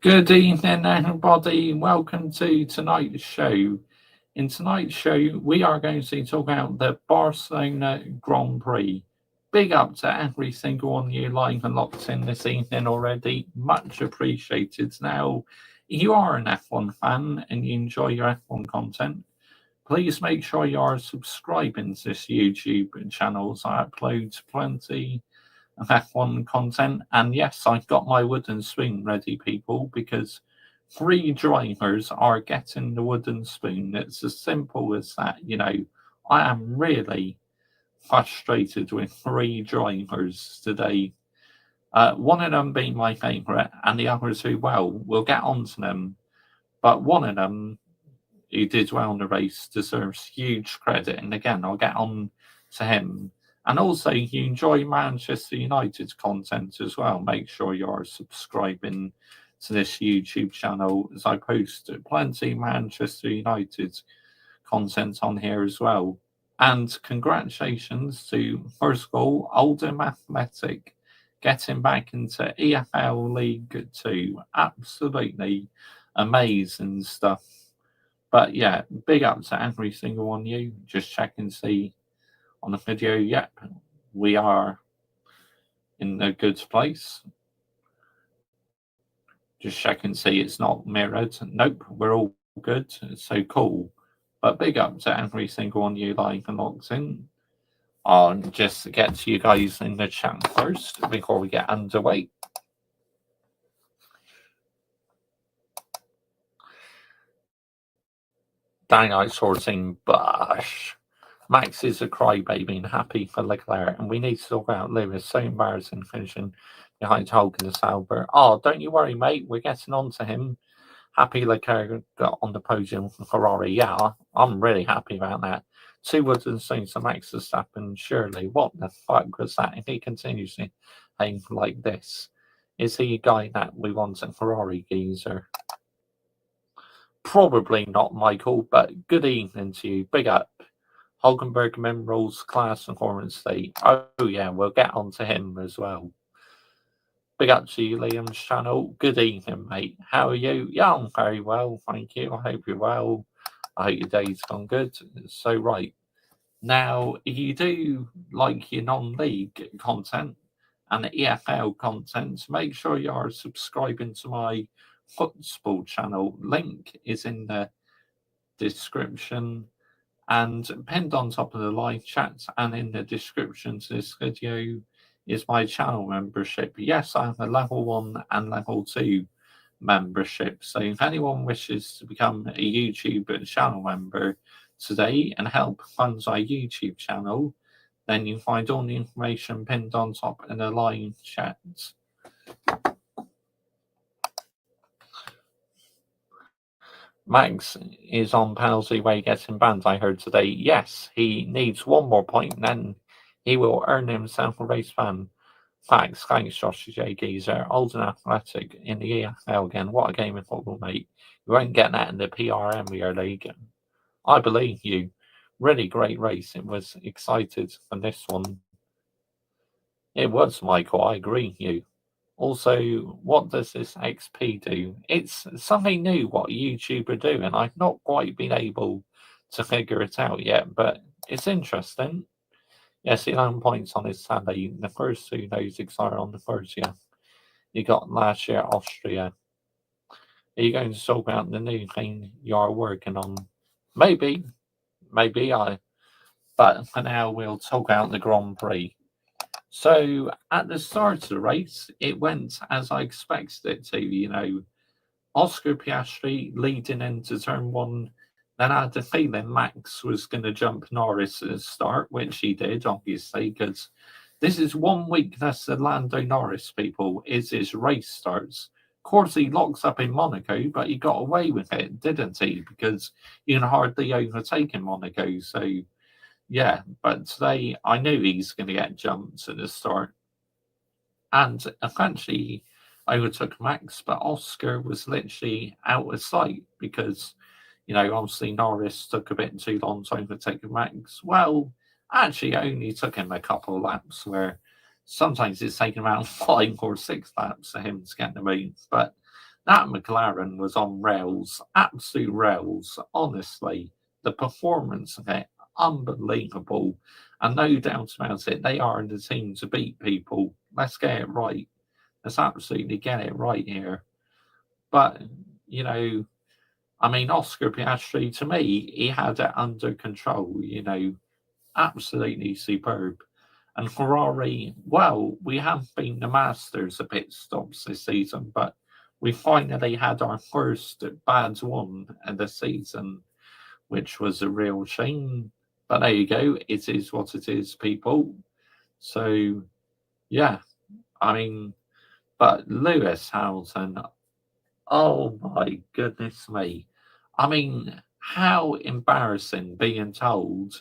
Good evening, everybody. Welcome to tonight's show. In tonight's show, we are going to talk about the Barcelona Grand Prix. Big up to every single one of you live and locked in this evening already. Much appreciated. Now, you are an F1 fan and you enjoy your F1 content. Please make sure you are subscribing to this YouTube channel as I upload plenty of F1 content. And yes, I've got my wooden spoon ready, people, because 3 drivers are getting the wooden spoon. It's as simple as that. I am really frustrated with 3 drivers today. One of them being my favourite, and the others who, well, we'll get onto them. But one of them who did well in the race deserves huge credit. And again, I'll get on to him. And also, if you enjoy Manchester United's content as well, make sure you're subscribing to this YouTube channel as I post plenty of Manchester United content on here as well. And congratulations to, first of all, Oldham Athletic getting back into EFL League 2. Absolutely amazing stuff. But yeah, big up to every single one of you. Just check and see on the video. Yep, we are in a good place. Just check and see it's not mirrored. Nope, we're all good. It's so cool. But big up to every single one of you live and locked in. I'll just get to you guys in the chat first before we get underway. Dynamite sorting Bush. Max is a crybaby and happy for Leclerc, and we need to talk about Lewis. So embarrassing finishing behind Hulk and Sauber. Oh, don't you worry, mate. We're getting on to him. Happy Leclerc got on the podium for Ferrari. Yeah, I'm really happy about that. 2 wooden spoons to Max Verstappen. Surely, what the fuck was that? If he continues to aim like this, is he a guy that we want a Ferrari geezer? Probably not, Michael, but good evening to you. Big up. Hulkenberg Minerals class performance state. Oh, yeah, we'll get on to him as well. Big up to you, Liam's channel. Good evening, mate. How are you? Yeah, I'm very well, thank you. I hope you're well. I hope your day's gone good. So, right. Now, if you do like your non-league content and the EFL content, make sure you are subscribing to my football channel. Link is in the description and pinned on top of the live chat, and in the description to this video is my channel membership. Yes, I have a level 1 and level 2 membership. So if anyone wishes to become a YouTube channel member today and help fund our YouTube channel, then you find all the information pinned on top in the live chat. Max is on penalty way getting banned, I heard today. Yes, he needs 1 more point, and then he will earn himself a race ban. Facts, thanks, Josh J. Geezer. Oldham Athletic in the EFL again. What a game of football, mate. You won't get that in the PRM League. I believe you. Really great race. It was excited for this one. It was, Michael. I agree with you. Also, what does this XP do? It's something new what YouTube are doing. I've not quite been able to figure it out yet, but it's interesting. Yes, 11 points on his tally. The first 2 days expire on the 30th. You got last year Austria. Are you going to talk about the new thing you're working on? Maybe but for now we'll talk about the Grand Prix. So at the start of the race, it went as I expected it to. Oscar Piastri leading into turn 1. Then I had the feeling Max was going to jump Norris at the start, which he did, obviously, because this is one weakness of Lando Norris, people, is his race starts. Of course, he locks up in Monaco, but he got away with it, didn't he? Because you can hardly overtake in Monaco. So, yeah, but today I knew he's going to get jumped at the start. And eventually overtook Max, but Oscar was literally out of sight because, obviously Norris took a bit too long to overtake Max. Well, actually, it only took him a couple of laps, where sometimes it's taken around 5 or 6 laps for him to get the move. But That McLaren was on rails, absolute rails. Honestly, the performance of it, unbelievable. And no doubt about it, they are the team to beat people. Let's get it right. Let's absolutely get it right here. But, you know, I mean, Oscar Piastri, to me, he had it under control, absolutely superb. And Ferrari, well, we have been the masters of pit stops this season, but we finally had our first bad one of the season, which was a real shame. But there you go. It is what it is, people. So, yeah, I mean, but Lewis Hamilton, oh my goodness me. I mean, how embarrassing being told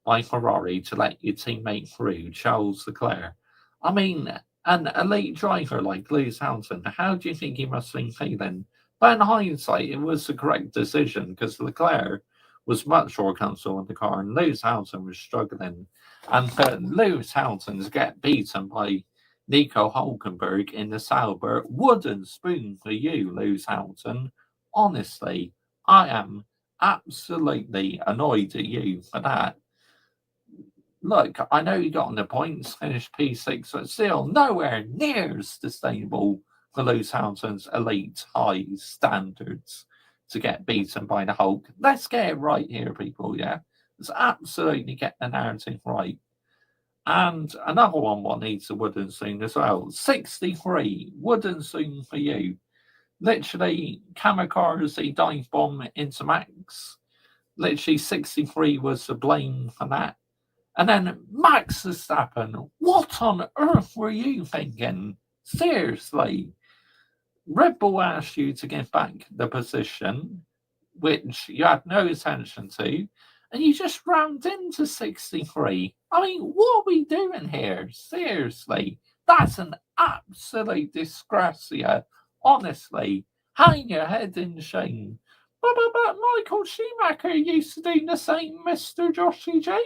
by Ferrari to let your teammate through, Charles Leclerc. I mean, an elite driver like Lewis Hamilton, how do you think he must have been feeling? But in hindsight, it was the correct decision because Leclerc was much more comfortable in the car and Lewis Hamilton was struggling. And for Lewis Hamilton to get beaten by Nico Hulkenberg in the Sauber, wooden spoon for you, Lewis Hamilton. Honestly, I am absolutely annoyed at you for that. Look, I know you got on the points, finished P6, but still nowhere near sustainable for Lewis Hamilton's elite high standards to get beaten by the Hulk. Let's get it right here, people, yeah? Let's absolutely get the narrative right. And another one what needs a wooden spoon as well. 63, wooden spoon for you. Literally, kamikaze dive bomb into Max. Literally, 63 was the blame for that. And then Max Verstappen, what on earth were you thinking? Seriously. Red Bull asked you to give back the position, which you had no attention to, and you just rammed into 63. I mean, what are we doing here? Seriously. That's an absolute disgrace here. Honestly. Hang your head in shame. But Michael Schumacher used to do the same, Mr. Joshy J.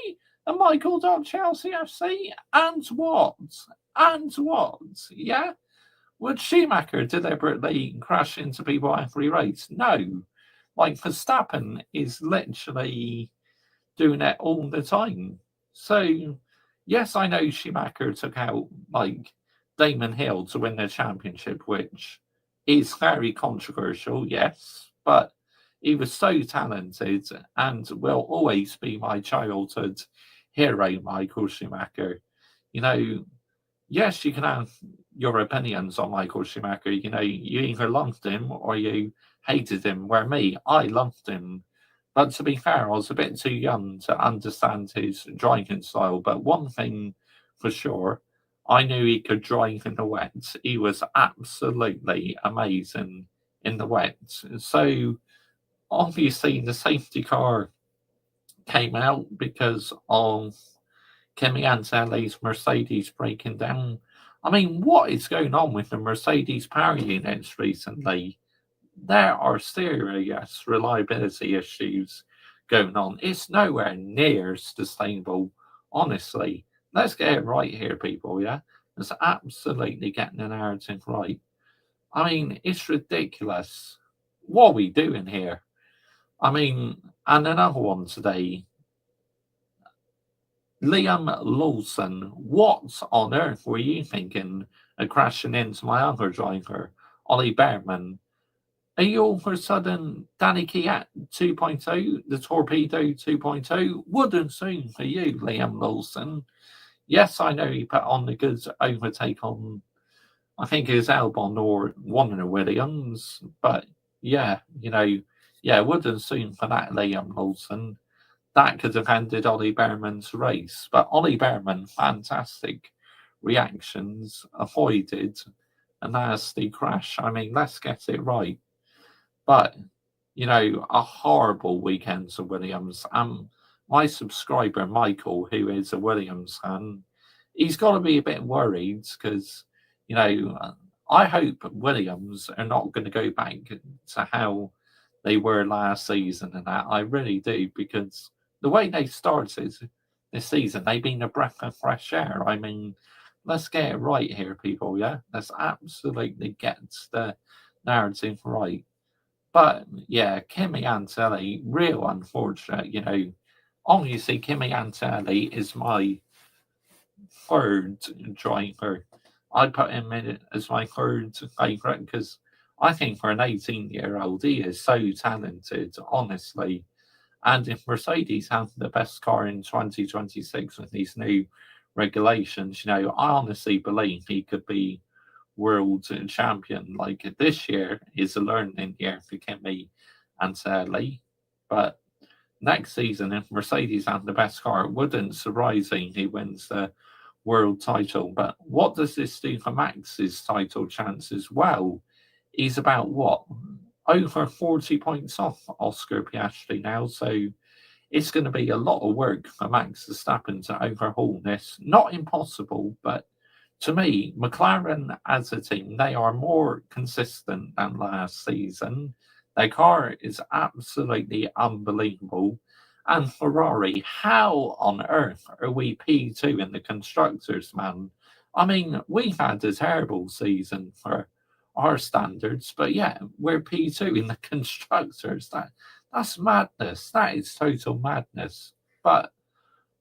And Micheal.ChelseaFC. And what? And what? Yeah? Would Schumacher deliberately crash into people every race? No. Like Verstappen is literally doing it all the time. So, yes, I know Schumacher took out like Damon Hill to win the championship, which is very controversial, yes, but he was so talented and will always be my childhood hero, Michael Schumacher. You know, yes, you can have your opinions on Michael Schumacher. You know, you either loved him or you hated him. Where me, I loved him. But to be fair, I was a bit too young to understand his driving style. But one thing for sure, I knew he could drive in the wet. He was absolutely amazing in the wet. So obviously, the safety car came out because of Kimi Antonelli's Mercedes breaking down. I mean, what is going on with the Mercedes power units recently? There are serious reliability issues going on. It's nowhere near sustainable, honestly. Let's get it right here, people, yeah? Let's absolutely get the narrative right. I mean, it's ridiculous. What are we doing here? I mean, and another one today, Liam Lawson, what on earth were you thinking of crashing into my other driver, Ollie Behrman? Are you all of a sudden Danny Kiat 2.0, the Torpedo 2.0? Wouldn't soon for you, Liam Lawson. Yes, I know he put on the good overtake on, I think it was Albon or one of the Williams, but yeah, yeah, wouldn't soon for that, Liam Lawson. That could have ended Ollie Behrman's race. But Ollie Behrman, fantastic reactions, avoided a nasty crash. I mean, let's get it right. But, a horrible weekend for Williams. My subscriber, Michael, who is a Williams fan, he's got to be a bit worried because, I hope Williams are not going to go back to how they were last season and that. I really do because the way they started this season, they've been a breath of fresh air. I mean, let's get it right here, people. Yeah, let's absolutely get the narrative right. But yeah, Kimi Antonelli, real unfortunate, Obviously, Kimi Antonelli is my third driver. I put him in as my third favourite because I think for an 18-year-old, he is so talented, honestly. And if Mercedes have the best car in 2026 with these new regulations, I honestly believe he could be world champion. Like this year is a learning year for Kimi and Lee. But next season, if Mercedes have the best car, it wouldn't surprise me he wins the world title. But what does this do for Max's title chances? Well, he's about what? Over 40 points off Oscar Piastri now. So it's going to be a lot of work for Max Verstappen to overhaul this. Not impossible, but to me, McLaren as a team, they are more consistent than last season. Their car is absolutely unbelievable. And Ferrari, how on earth are we P2 in the constructors, man? I mean, we've had a terrible season for our standards, but yeah, we're P2 in the constructors. That's madness. That is total madness. But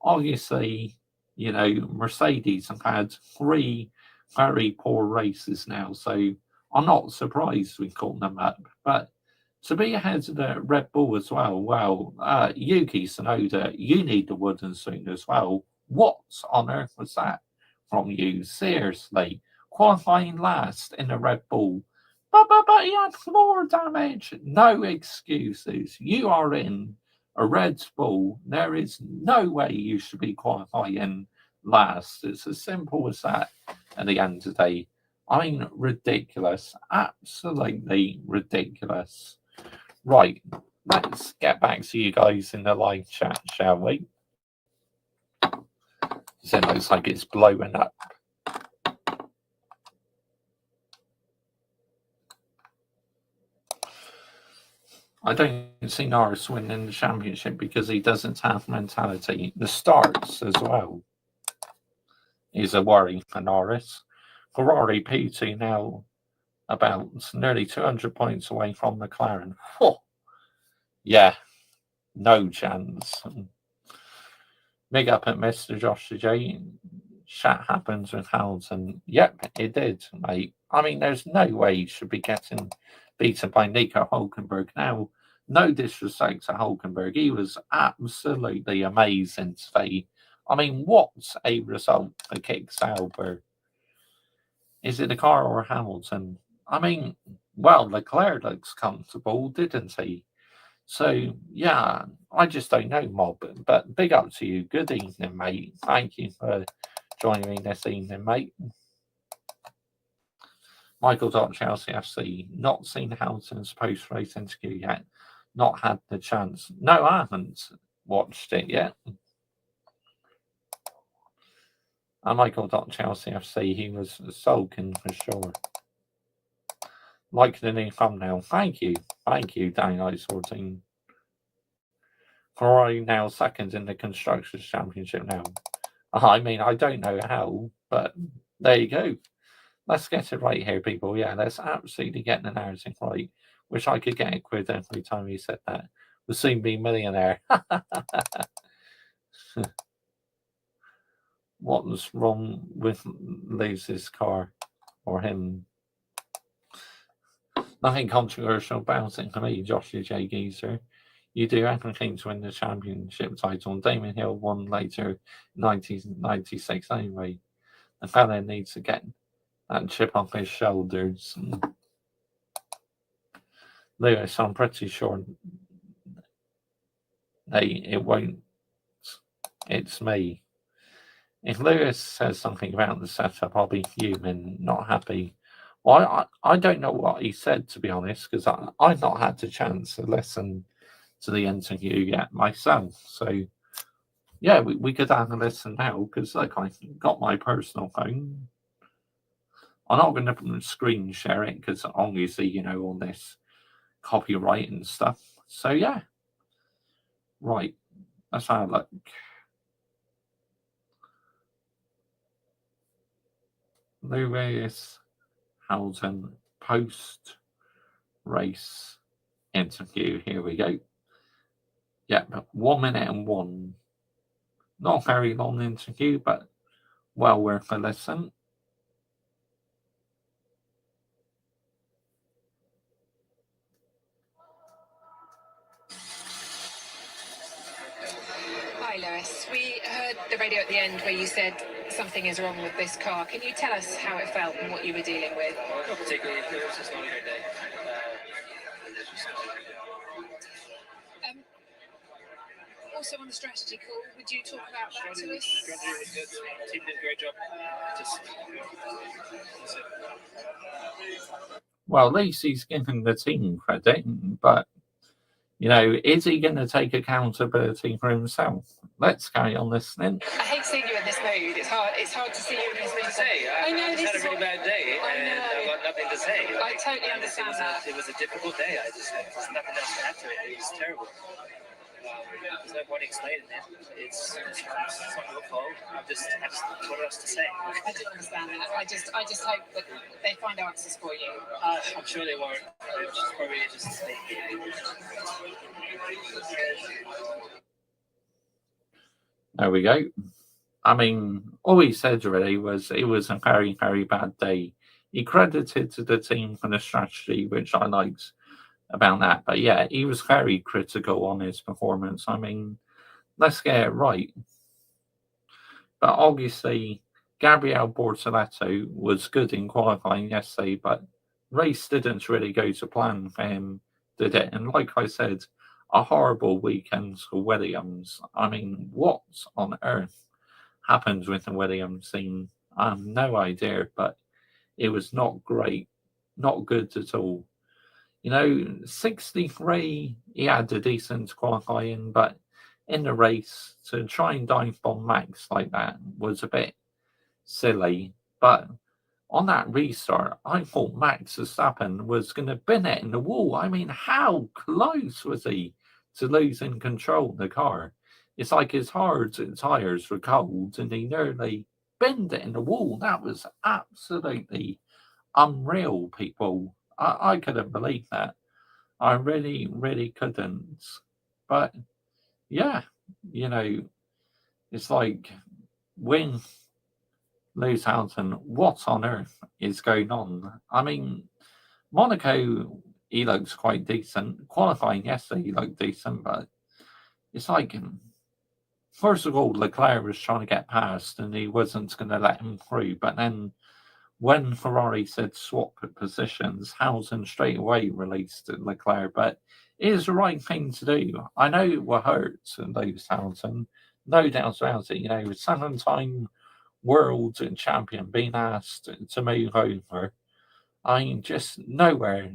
obviously, Mercedes have had three very poor races now, so I'm not surprised we called them up. But to be ahead of the Red Bull as well, Yuki Tsunoda, you need the wooden spoon as well. What on earth was that from you? Seriously, qualifying last in the Red Bull. But he had floor damage. No excuses. You are in a Red Bull. There is no way you should be qualifying last. It's as simple as that at the end of the day. I mean, ridiculous. Absolutely ridiculous. Right, let's get back to you guys in the live chat, shall we? So it looks like it's blowing up. I don't see Norris winning the championship because he doesn't have mentality. The starts as well is a worry for Norris. Ferrari P2 now about nearly 200 points away from McLaren. Oh, yeah, no chance. Big up at Mr. Josh J. Chat happens with Hamilton. Yep, it did, mate. I mean, there's no way he should be getting beaten by Nico Hulkenberg. Now, no disrespect to Hulkenberg. He was absolutely amazing today. I mean, what a result for Kick Sauber. Is it the car or Hamilton? I mean, well, Leclerc looks comfortable, didn't he? So, yeah, I just don't know, Mob. But big up to you. Good evening, mate. Thank you for joining me this evening, mate. Micheal.ChelseaFC, not seen Hamilton's post-race interview yet. Not had the chance. No, I haven't watched it yet. And Micheal.ChelseaFC, he was sulking for sure. Like the new thumbnail. Thank you. Thank you, Daylight 14. Ferrari now second in the Constructors' Championship now. I mean, I don't know how, but there you go. Let's get it right here, people. Yeah, let's absolutely get the narrative right. Wish I could get a quid every time you said that. We'll soon be millionaire. What was wrong with Lewis's car or him? Nothing controversial about it for me, Joshua J. Geezer. You do everything to win the championship title, and Damon Hill won later 1996 anyway. The fella needs to get that chip off his shoulders. Lewis, I'm pretty sure it won't. It's me. If Lewis says something about the setup, I'll be fuming, not happy. Well, I don't know what he said, to be honest, because I've not had the chance to listen to the interview yet myself. So, yeah, we could have a listen now, because like I got my personal phone. I'm not going to screen share it, because obviously, all this copyright and stuff. So, yeah. Right. Let's have a look. Lewis Hamilton post race interview. Here we go. Yep, 1 minute and 1. Not a very long interview, but well worth a listen. Hi, Lewis. We heard the radio at the end where you said something is wrong with this car. Can you tell us how it felt and what you were dealing with? Not particularly. It was just not a good day. Also on the strategy call, would you talk about that to us? Strategy was good. The team did a great job. Well, at least he's giving the team credit, but you know, is he going to take accountability for himself? Let's carry on listening. I hate seeing you in this mood. It's hard to see you in this mood. I know this had a really bad day, and I've got nothing to say. I totally understand that. It was a difficult day. There's nothing else to add to it. It was terrible. There's no point explaining it. It's not your fault. I just what else to say? I do understand that. I just hope that they find answers for you. I'm sure they won't. It's probably just a mistake. There we go. I mean, all he said really was it was a very, very bad day. He credited to the team for the strategy, which I liked about that. But yeah, he was very critical on his performance. I mean, let's get it right. But obviously, Gabriel Bortoleto was good in qualifying yesterday, but race didn't really go to plan for him, did it? And like I said, a horrible weekend for Williams. I mean, what on earth happened with the Williams team? I have no idea, but it was not great, not good at all. You know, 63, he had a decent qualifying, but in the race, to try and dive bomb Max like that was a bit silly. But on that restart, I thought Max Verstappen was going to bin it in the wall. I mean, how close was he to losing control of the car? It's like his hard tyres were cold and he nearly binned it in the wall. That was absolutely unreal, people. I couldn't believe that. I really, really couldn't. But yeah, you know, it's like win, lose Hamilton. What on earth is going on? I mean, Monaco, he looks quite decent. Qualifying yesterday, he looked decent, but it's like, first of all, Leclerc was trying to get past and he wasn't going to let him through. But then when Ferrari said swap positions, Hamilton straight away released Leclerc. But it is the right thing to do. I know it will hurt to lose Hamilton, no doubt about it. You know, 7-time world champion being asked to move over. I mean, just nowhere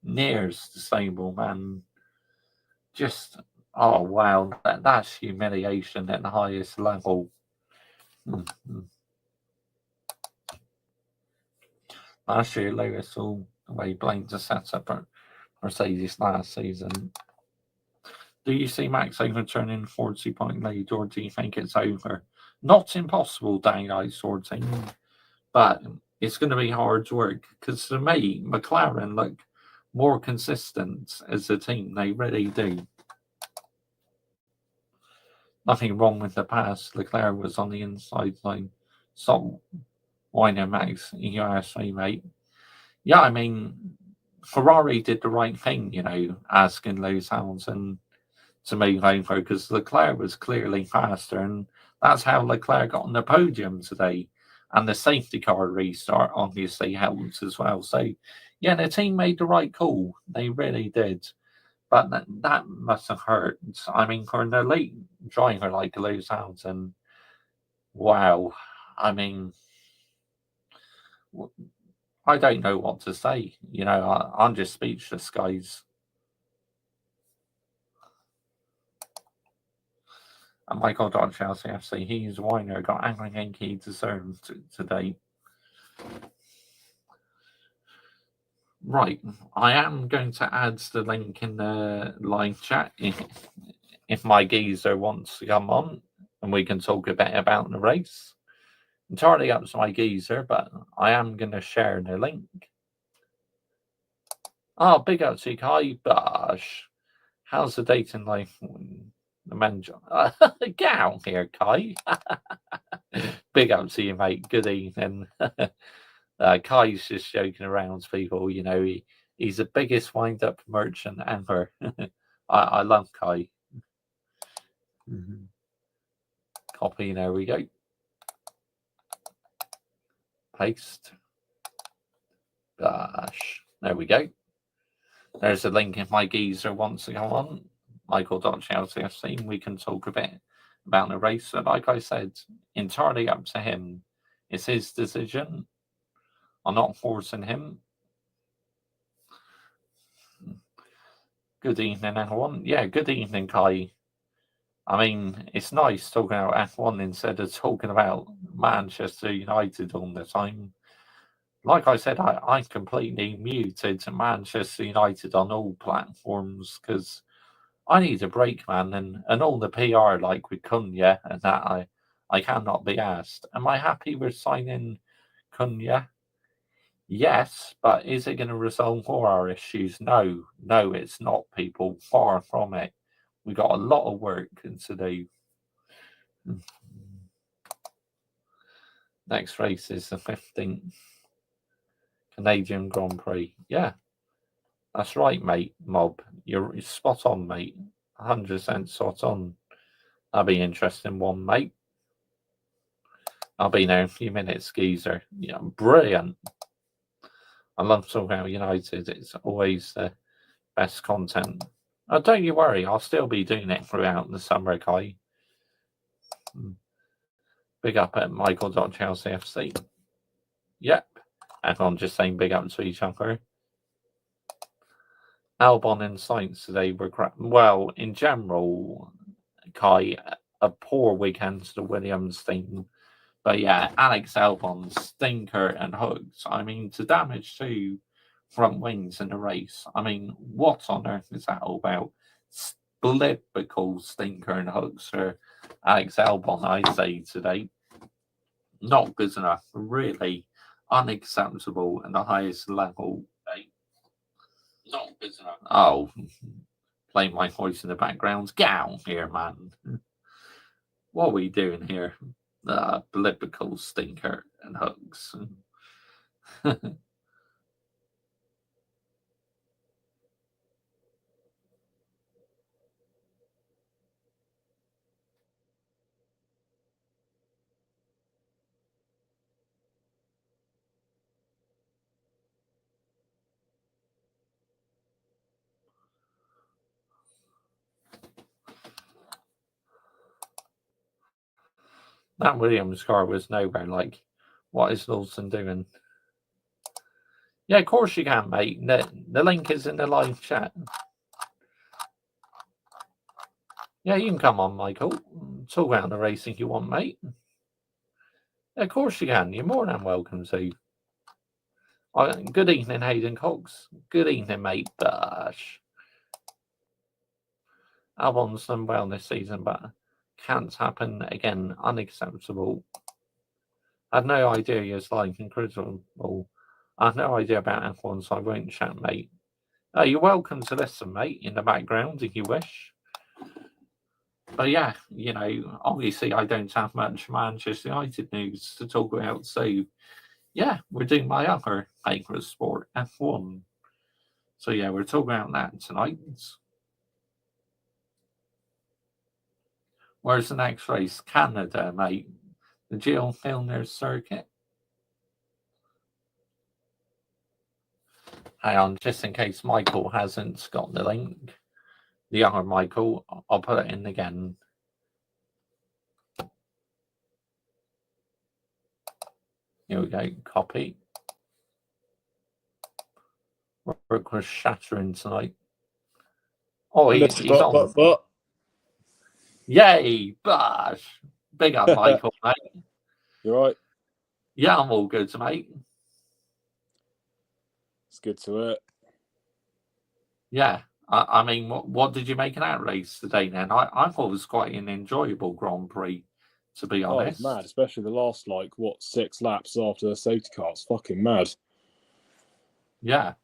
near as stable, man. Just, oh wow, that's humiliation at the highest level. Last year, Lewis all the way blamed the setup for Mercedes last season. Do you see Max overturning 40-point lead, or do you think it's over? Not impossible, daylight sorting, but it's going to be hard work because to me, McLaren look more consistent as a team. They really do. Nothing wrong with the pass. Leclerc was on the inside line. Stop whining, Max. You asked me, mate. Yeah, I mean, Ferrari did the right thing, you know, asking Lewis Hamilton to move over because Leclerc was clearly faster, and that's how Leclerc got on the podium today. And the safety car restart obviously helped as well. So, yeah, the team made the right call. They really did. But that must have hurt. I mean, for an elite driver like Lewis Hamilton, wow. I mean, I don't know what to say. You know, I'm just speechless, guys. And Micheal.ChelseaFC, he's a whiner, got everything he deserved today. Right, I am going to add the link in the live chat if my geezer wants to come on and we can talk a bit about the race. Entirely up to my geezer, but I am going to share the link. Oh, big up to you, Kai. Bosh. How's the dating life? The men. Get out here, Kai. Big up to you, mate. Good evening. Kai's just joking around to people. You know, he's the biggest wind-up merchant ever. I love Kai. Copy. There we go. Paste. Gosh. There we go. There's a link if my geezer wants to go on. Micheal.ChelseaFC. We can talk a bit about the race. But like I said, entirely up to him. It's his decision. I'm not forcing him. Good evening, everyone. Yeah, good evening, Kai. I mean, it's nice talking about F1 instead of talking about Manchester United all the time. Like I said, I completely muted Manchester United on all platforms because I need a break, man, and all the PR like with Cunha and that I cannot be asked. Am I happy with signing Cunha? Yes, but is it going to resolve all our issues? No, it's not, people. Far from it. We got a lot of work to do. Next race is the 15th Canadian Grand Prix. Yeah, that's right, mate. Mob, you're spot on, mate. 100% spot on. That'll be interesting one, mate. I'll be there in a few minutes, geezer. Yeah, brilliant. I love talking about United. It's always the best content. Oh, don't you worry. I'll still be doing it throughout the summer, Kai. Big up at Micheal.ChelseaFC. Yep. Everyone just saying big up to each other. Albon and Sainz today were crap. Well, in general, Kai, a poor weekend to the Williams team. But yeah, Alex Albon, stinker and hooks. I mean, to damage two front wings in a race. I mean, what on earth is that all about? Splitbical stinker and hooks for Alex Albon, I'd say today. Not good enough. Really unacceptable at the highest level. Not good enough. Oh, playing my voice in the background. Get out here, man. What are we doing here? Biblical stinker and hugs. That Williams car was nowhere. Like, what is Lawson doing? Yeah, of course you can, mate. The link is in the live chat. Yeah, you can come on, Michael. Talk about the racing you want, mate. Yeah, of course you can. You're more than welcome to. Good evening, Hayden Cox. Good evening, mate. Bush. Albon's done well this season, but can't happen again. Unacceptable. I had no idea he was like incredible. I have no idea about F1, so I won't chat, mate. You're welcome to listen, mate, in the background if you wish. But yeah, you know, obviously I don't have much Manchester United news to talk about, so yeah, we're doing my other favourite sport, F1. So yeah, we're talking about that tonight. Where's the next race? Canada, mate. The Jill Filner circuit. Hang on, just in case Michael hasn't got the link. The other Michael, I'll put it in again. Here we go, copy. Rick was shattering tonight. Oh, he's on. Yay, Bash. Big up, Michael, mate. You right? Yeah, I'm all good, mate. It's good to hear. Yeah, I mean, what did you make of that race today then? I thought it was quite an enjoyable Grand Prix, to be honest. Oh, mad, especially the last, 6 laps after the safety car. It's fucking mad. Yeah.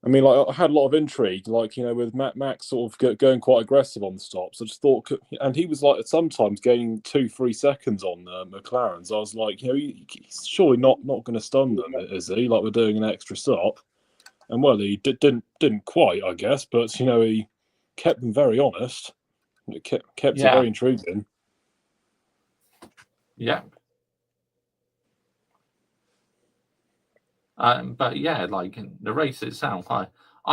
I mean, like I had a lot of intrigue, like with Max sort of going quite aggressive on the stops. I just thought, and he was like sometimes gaining 2-3 seconds on McLaren's. I was like, he's surely not going to stun them, is he? Like we're doing an extra stop, and well, he didn't quite, I guess, but he kept them very honest. It kept it very intriguing. Yeah. But yeah, like in the race itself, I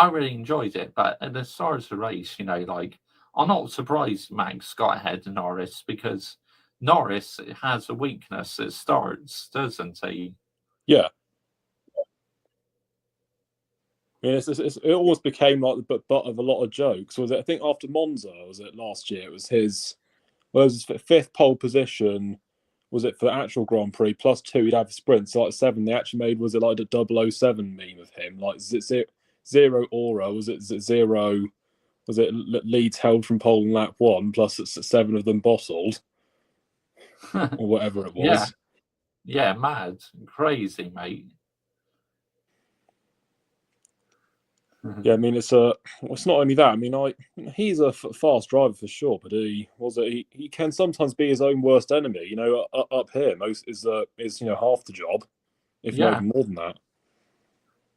really enjoyed it. But at the start of the race, like I'm not surprised Max got ahead of Norris because Norris has a weakness at starts, doesn't he? Yeah. I mean, it almost became like the butt of a lot of jokes. Was it? I think after Monza, was it last year? It was his. Well, it was his fifth pole position. Was it for the actual Grand Prix? Plus 2, he'd have a sprint. So like 7, they actually made, was it like the 007 meme of him? Like, is it zero aura? Was it zero? Was it leads held from pole in lap 1, plus it's 7 of them bottled? Or whatever it was. Yeah, mad. Crazy, mate. Yeah, I mean, it's not only that. I mean, he's a fast driver for sure, but he can sometimes be his own worst enemy. Up here, is half the job, if not even more than that.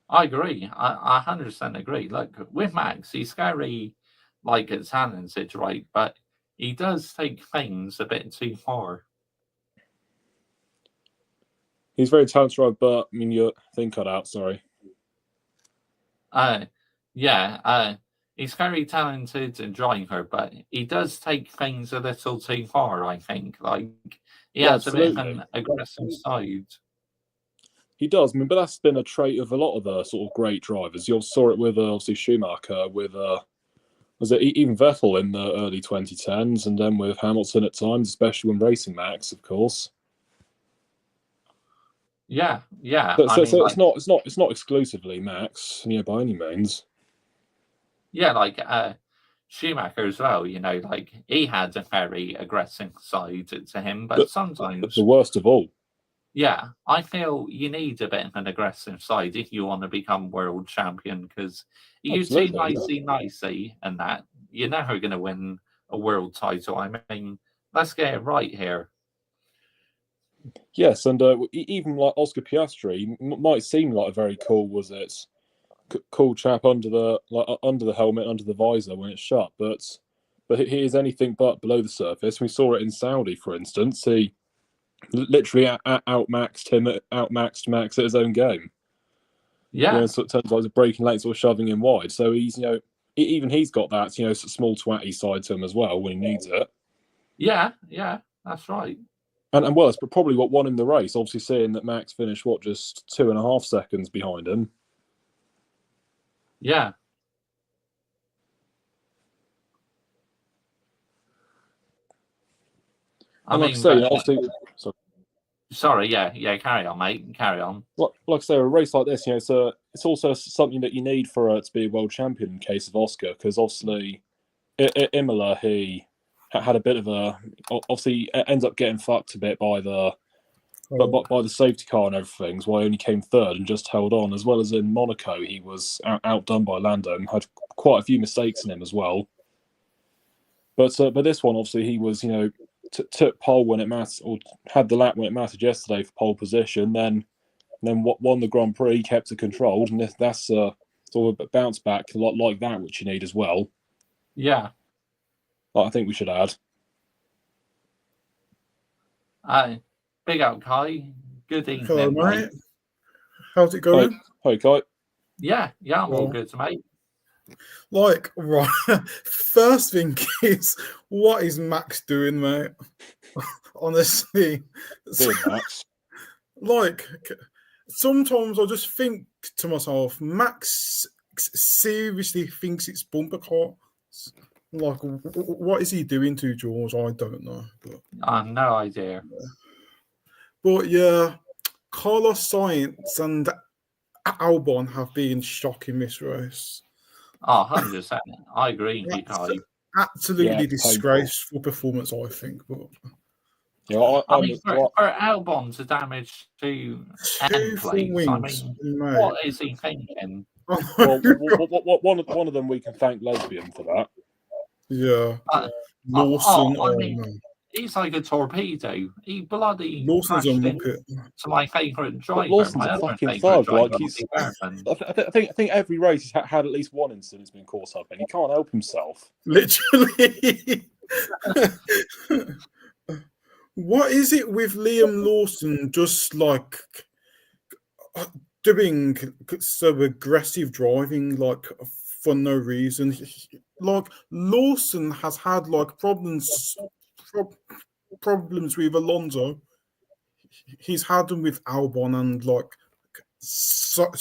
I agree. I 100% agree. Look, with Max, he's scary, like it's talented, right? But he does take things a bit too far. He's very talented, right? But I mean, your thing cut out. Sorry. He's very talented and driver, but he does take things a little too far. I think, like he has absolutely. a bit of an aggressive side. He does. I mean, but that's been a trait of a lot of the sort of great drivers. You saw it with obviously Schumacher, with was it even Vettel in the early 2010s, and then with Hamilton at times, especially when racing Max, of course. Yeah. So it's not exclusively Max, by any means. Yeah, like Schumacher as well. Like he had a very aggressive side to him, but sometimes the worst of all. Yeah, I feel you need a bit of an aggressive side if you want to become world champion. Because you too nicey and that you're never going to win a world title. I mean, let's get it right here. Yes, and even like Oscar Piastri might seem like a very cool chap under the helmet, under the visor when it's shut, but he is anything but below the surface. We saw it in Saudi, for instance. He literally outmaxed Max at his own game. Yeah, so it turns out he's breaking late or shoving him wide. So he's even he's got that small twatty side to him as well when he needs it. Yeah, that's right. And well, it's probably what won him the race. Obviously, seeing that Max finished just 2.5 seconds behind him. Yeah. I mean, obviously. Sorry, yeah. Carry on, mate. Carry on. Like I say, a race like this, it's also something that you need for to be a world champion in case of Oscar, because obviously, Imola he had a bit of obviously ends up getting fucked a bit by the safety car and everything, why he only came third and just held on. As well as in Monaco, he was outdone by Lando and had quite a few mistakes in him as well. But this one, obviously, he was took pole when it mattered, or had the lap when it mattered yesterday for pole position. Then won the Grand Prix, kept it controlled, and that's sort of a bounce back like that, which you need as well. Yeah. I think we should add. Big up, Kai. Good evening. Hello, mate. How's it going? Hi, Kai. Yeah, I'm all good, mate. Like, right, first thing is, what is Max doing, mate? Honestly. Max. Like, sometimes I just think to myself, Max seriously thinks it's bumper cars. Like, what is he doing to George? I don't know. But, I have no idea. But yeah, Carlos Sainz and Albon have been shocking this race. 100%. I agree with you, Kai. Absolutely disgraceful performance, I think. But yeah, I mean, for Albon to damage two end plates, I mean, what is he thinking? Well, one of them we can thank Lesbian for that. Yeah. Lawson, Lawson, I mean, he's like a torpedo. He bloody Lawson's a crashed muppet. into my favourite driver. Lawson's my a other fucking favourite thug. driver, Like he's, Bobby Berman. I think every race he's had at least one incident he's been caught up in. He can't help himself. Literally. What is it with Liam Lawson just like doing so aggressive driving like for no reason? Like Lawson has had like problems with Alonso. He's had them with Albon and like so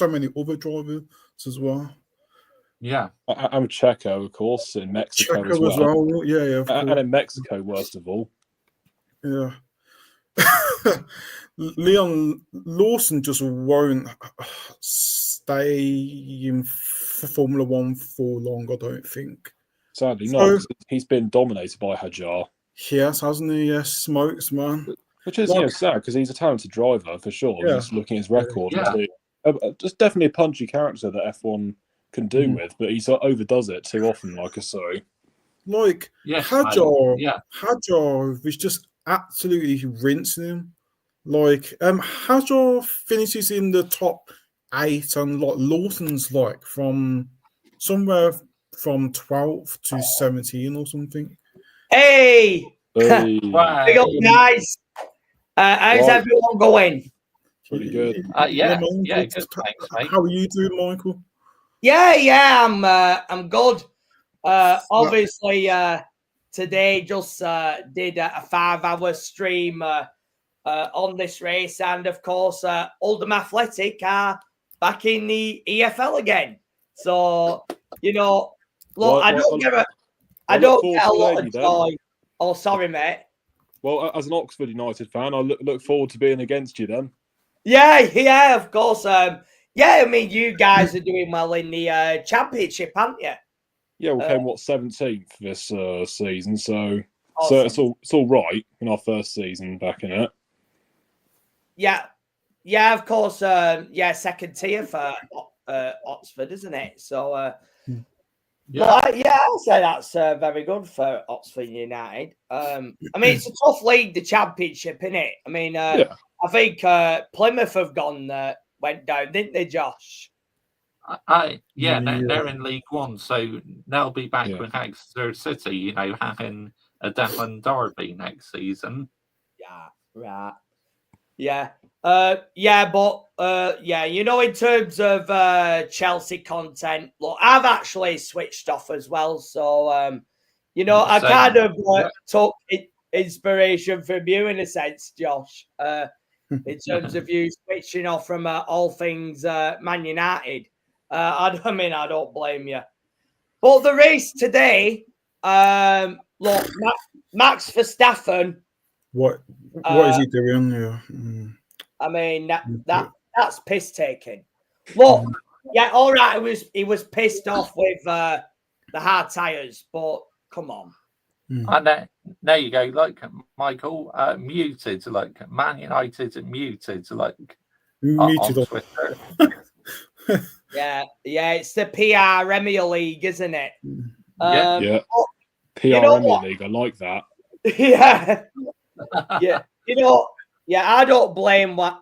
many other drivers as well. Yeah. I'm Checo, of course, in Mexico Checo as well. Yeah, of course. And in Mexico, worst of all. Yeah. Leon Lawson just won't stay in Formula One for long, I don't think. Sadly not, 'cause he's been dominated by Hajar. Yes, hasn't he? Yes, smokes, man. Which is sad, because he's a talented driver, for sure. Yeah. Just looking at his record. Yeah. Just definitely a punchy character that F1 can do with, but he sort of overdoes it too often, like I say. Like, Yes, Hajar was just absolutely rinsing him. Like, Hajar finishes in the top 8, and like Lawson's like from somewhere from 12 to 17 or something. Hey! Hey, Wow. Big up, guys. How's Right. everyone going? pretty good. Yeah, man, good, thanks, mate. How are you doing, Michael? Yeah, I'm good. Obviously, today just did a 5-hour stream on this race, and of course, Oldham Athletic are back in the EFL again. So look, Well, I don't get a lot of joy. Oh, sorry, mate. Well, as an Oxford United fan, I look forward to being against you then. Yeah, of course. I mean, you guys are doing well in the championship, aren't you? Yeah, we came 17th this season, so Awesome. so it's all right in our first season back in it. Yeah, of course. Second tier for Oxford, isn't it? So, I'll say that's very good for Oxford United. I mean, it's a tough league, the championship, isn't it? I mean, I think Plymouth have went down, didn't they, Josh? They're in League One, so they'll be back with Exeter City, having a Devon derby next season. Yeah, right. Yeah. In terms of Chelsea content, look, I've actually switched off as well. So, I kind of took inspiration from you in a sense, Josh, in terms of you switching off from all things Man United. I don't blame you. But the race today, look, Max Verstappen. What is he doing? Yeah. I mean, that's piss taking. Look, all right, he was pissed off with the hard tires, but come on. And there you go, like Michael, muted, like Man United muted, like muted on Twitter. Yeah, it's the PR Premier League, isn't it? PR Premier League, I like that. I don't blame what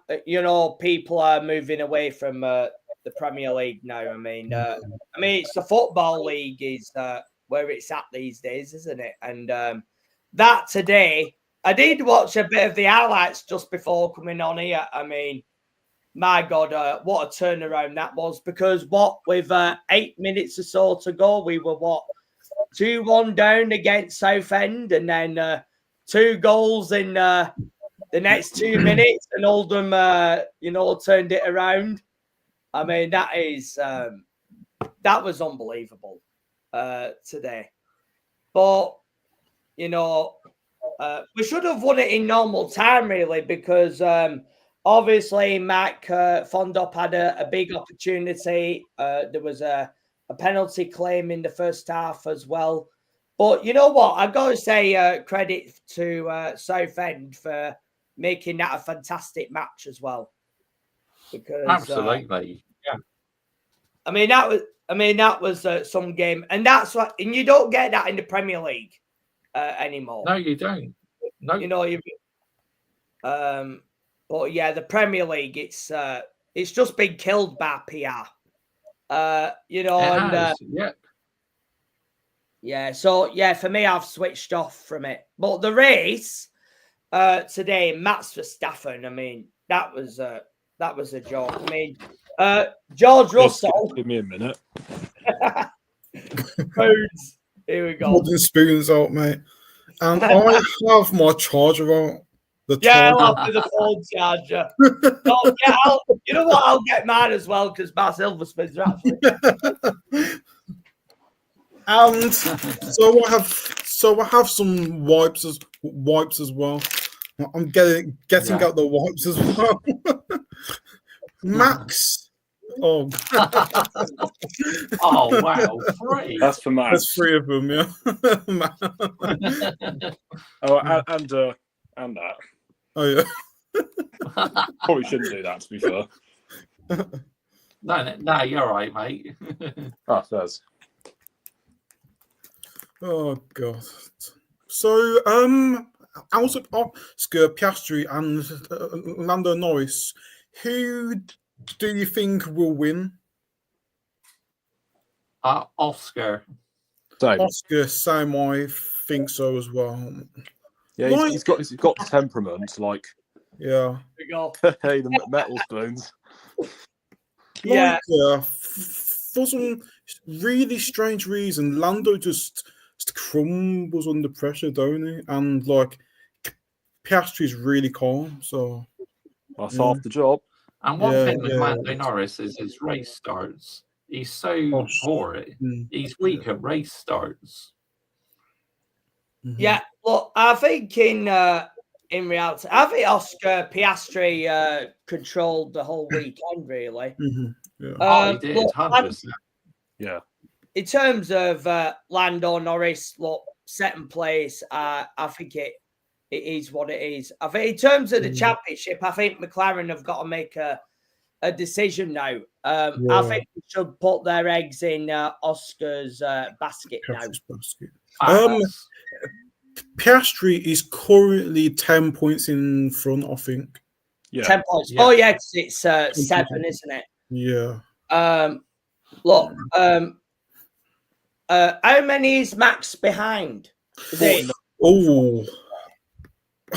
people are moving away from the Premier League now. I mean, it's the football league is where it's at these days, isn't it? And that today, I did watch a bit of the highlights just before coming on here. I mean, my God, what a turnaround that was! Because with 8 minutes or so to go, we were 2-1 down against Southend, and then 2 goals in the next 2 minutes, and Oldham, turned it around. I mean, that was unbelievable today. But we should have won it in normal time, really, because obviously Mac Fondop had a big opportunity. There was a penalty claim in the first half as well. But you know what? I've got to say credit to Southend for making that a fantastic match as well. Because absolutely, I mean, that was some game, and that's what, and you don't get that in the Premier League anymore. No, you don't. No, You know, but yeah, the Premier League, it's just been killed by PR. You know, it and has. Yep. yeah, so yeah, for me, I've switched off from it. But the race today, Max Verstappen, I mean, that was a joke. I mean, George Russell. Give me a minute. Foods. Here we go. Modern spoons out, mate. And I have my charger out. The Yeah, charger. I'll have the phone charger. Oh, yeah, you know what? I'll get mine as well because my silver spoons are actually. And so I have some wipes as well. I'm getting out the wipes as well. Max. Oh. Oh wow, 3. That's for Max. There's 3 of them, yeah. Oh, and that. Oh yeah. Probably shouldn't do that, to be fair. No, you're right, mate. Ah, there's. Oh god. So out of Oscar Piastri and Lando Norris, who do you think will win? Oscar. Same. Oscar, same. I think so as well. Yeah, he's got temperament, like Yeah. Here we go. hey, the metal spoons. Yeah. For some really strange reason, Lando just crumbles under pressure, don't he? And like Piastri's really calm, so That's half the job. And one Yeah, thing with yeah. Lando Norris is his race starts. He's so poor. He's weak at race starts. Yeah, look, I think in reality, I think Oscar Piastri controlled the whole weekend, really. Yeah. He did, look, 100%. Yeah. in terms of Lando Norris, look, second place, I think it is what it is. I think in terms of the championship, I think McLaren have got to make a decision now. I think they should put their eggs in Oscar's basket now. Piastri's basket. Facts. Piastri is currently 10 points in front, I think. Yeah. 10 points. Yeah. Oh, yeah, 'cause it's 7, isn't it? Yeah. Look, how many is Max behind? Is it? Oh,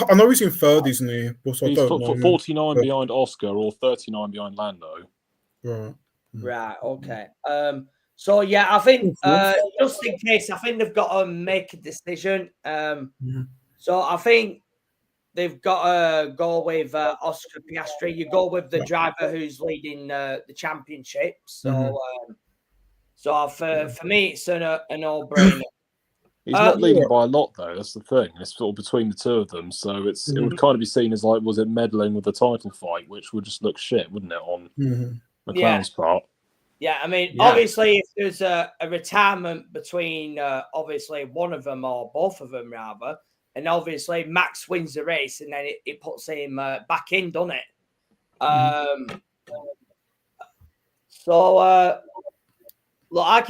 I know he's in third, isn't he? But I He's don't know. 49 behind Oscar or 39 behind Lando. Right. Right, okay. So yeah, I think just in case, I think they've got to make a decision. So I think they've got to go with Oscar Piastri. You go with the driver who's leading the championship. So, for me, it's a no-brainer. He's not leading by a lot, though. That's the thing. It's sort of between the two of them. So it would kind of be seen as like, was it meddling with the title fight, which would just look shit, wouldn't it, on McLaren's part? Yeah, I mean, obviously, if there's a retirement between obviously one of them or both of them, rather, and obviously Max wins the race, and then it puts him back in, doesn't it? So, look, I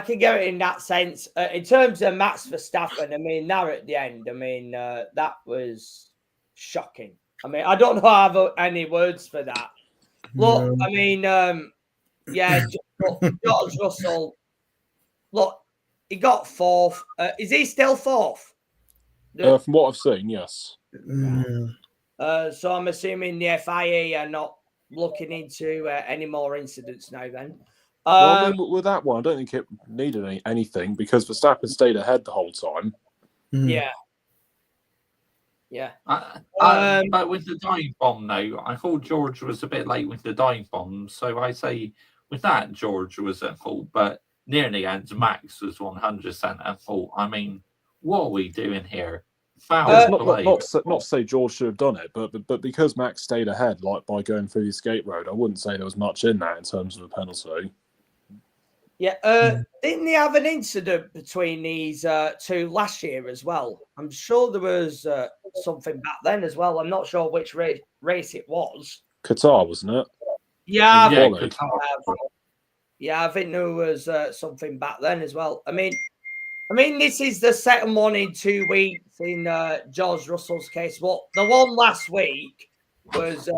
can get it in that sense. In terms of Max Verstappen, I mean, now at the end, I mean, that was shocking. I mean, I don't know I have any words for that. Look, I mean, George Russell, look, he got 4th. Is he still 4th? From what I've seen, yes. So I'm assuming the FIA are not looking into any more incidents now then. Well, I mean, with that one, I don't think it needed anything because Verstappen stayed ahead the whole time. Yeah. But with the dive bomb, though, I thought George was a bit late with the dive bomb. So I say with that, George was at fault. But near the end, Max was 100% at fault. I mean, what are we doing here? Not to say George should have done it, but because Max stayed ahead, like by going through the escape road, I wouldn't say there was much in that in terms of a penalty. Yeah, didn't they have an incident between these two last year as well? I'm sure there was something back then as well. I'm not sure which race it was. Qatar, wasn't it? Yeah, Yeah, quality. Qatar. yeah, I think there was something back then as well. I mean, this is the second one in 2 weeks in George Russell's case. But the one last week was,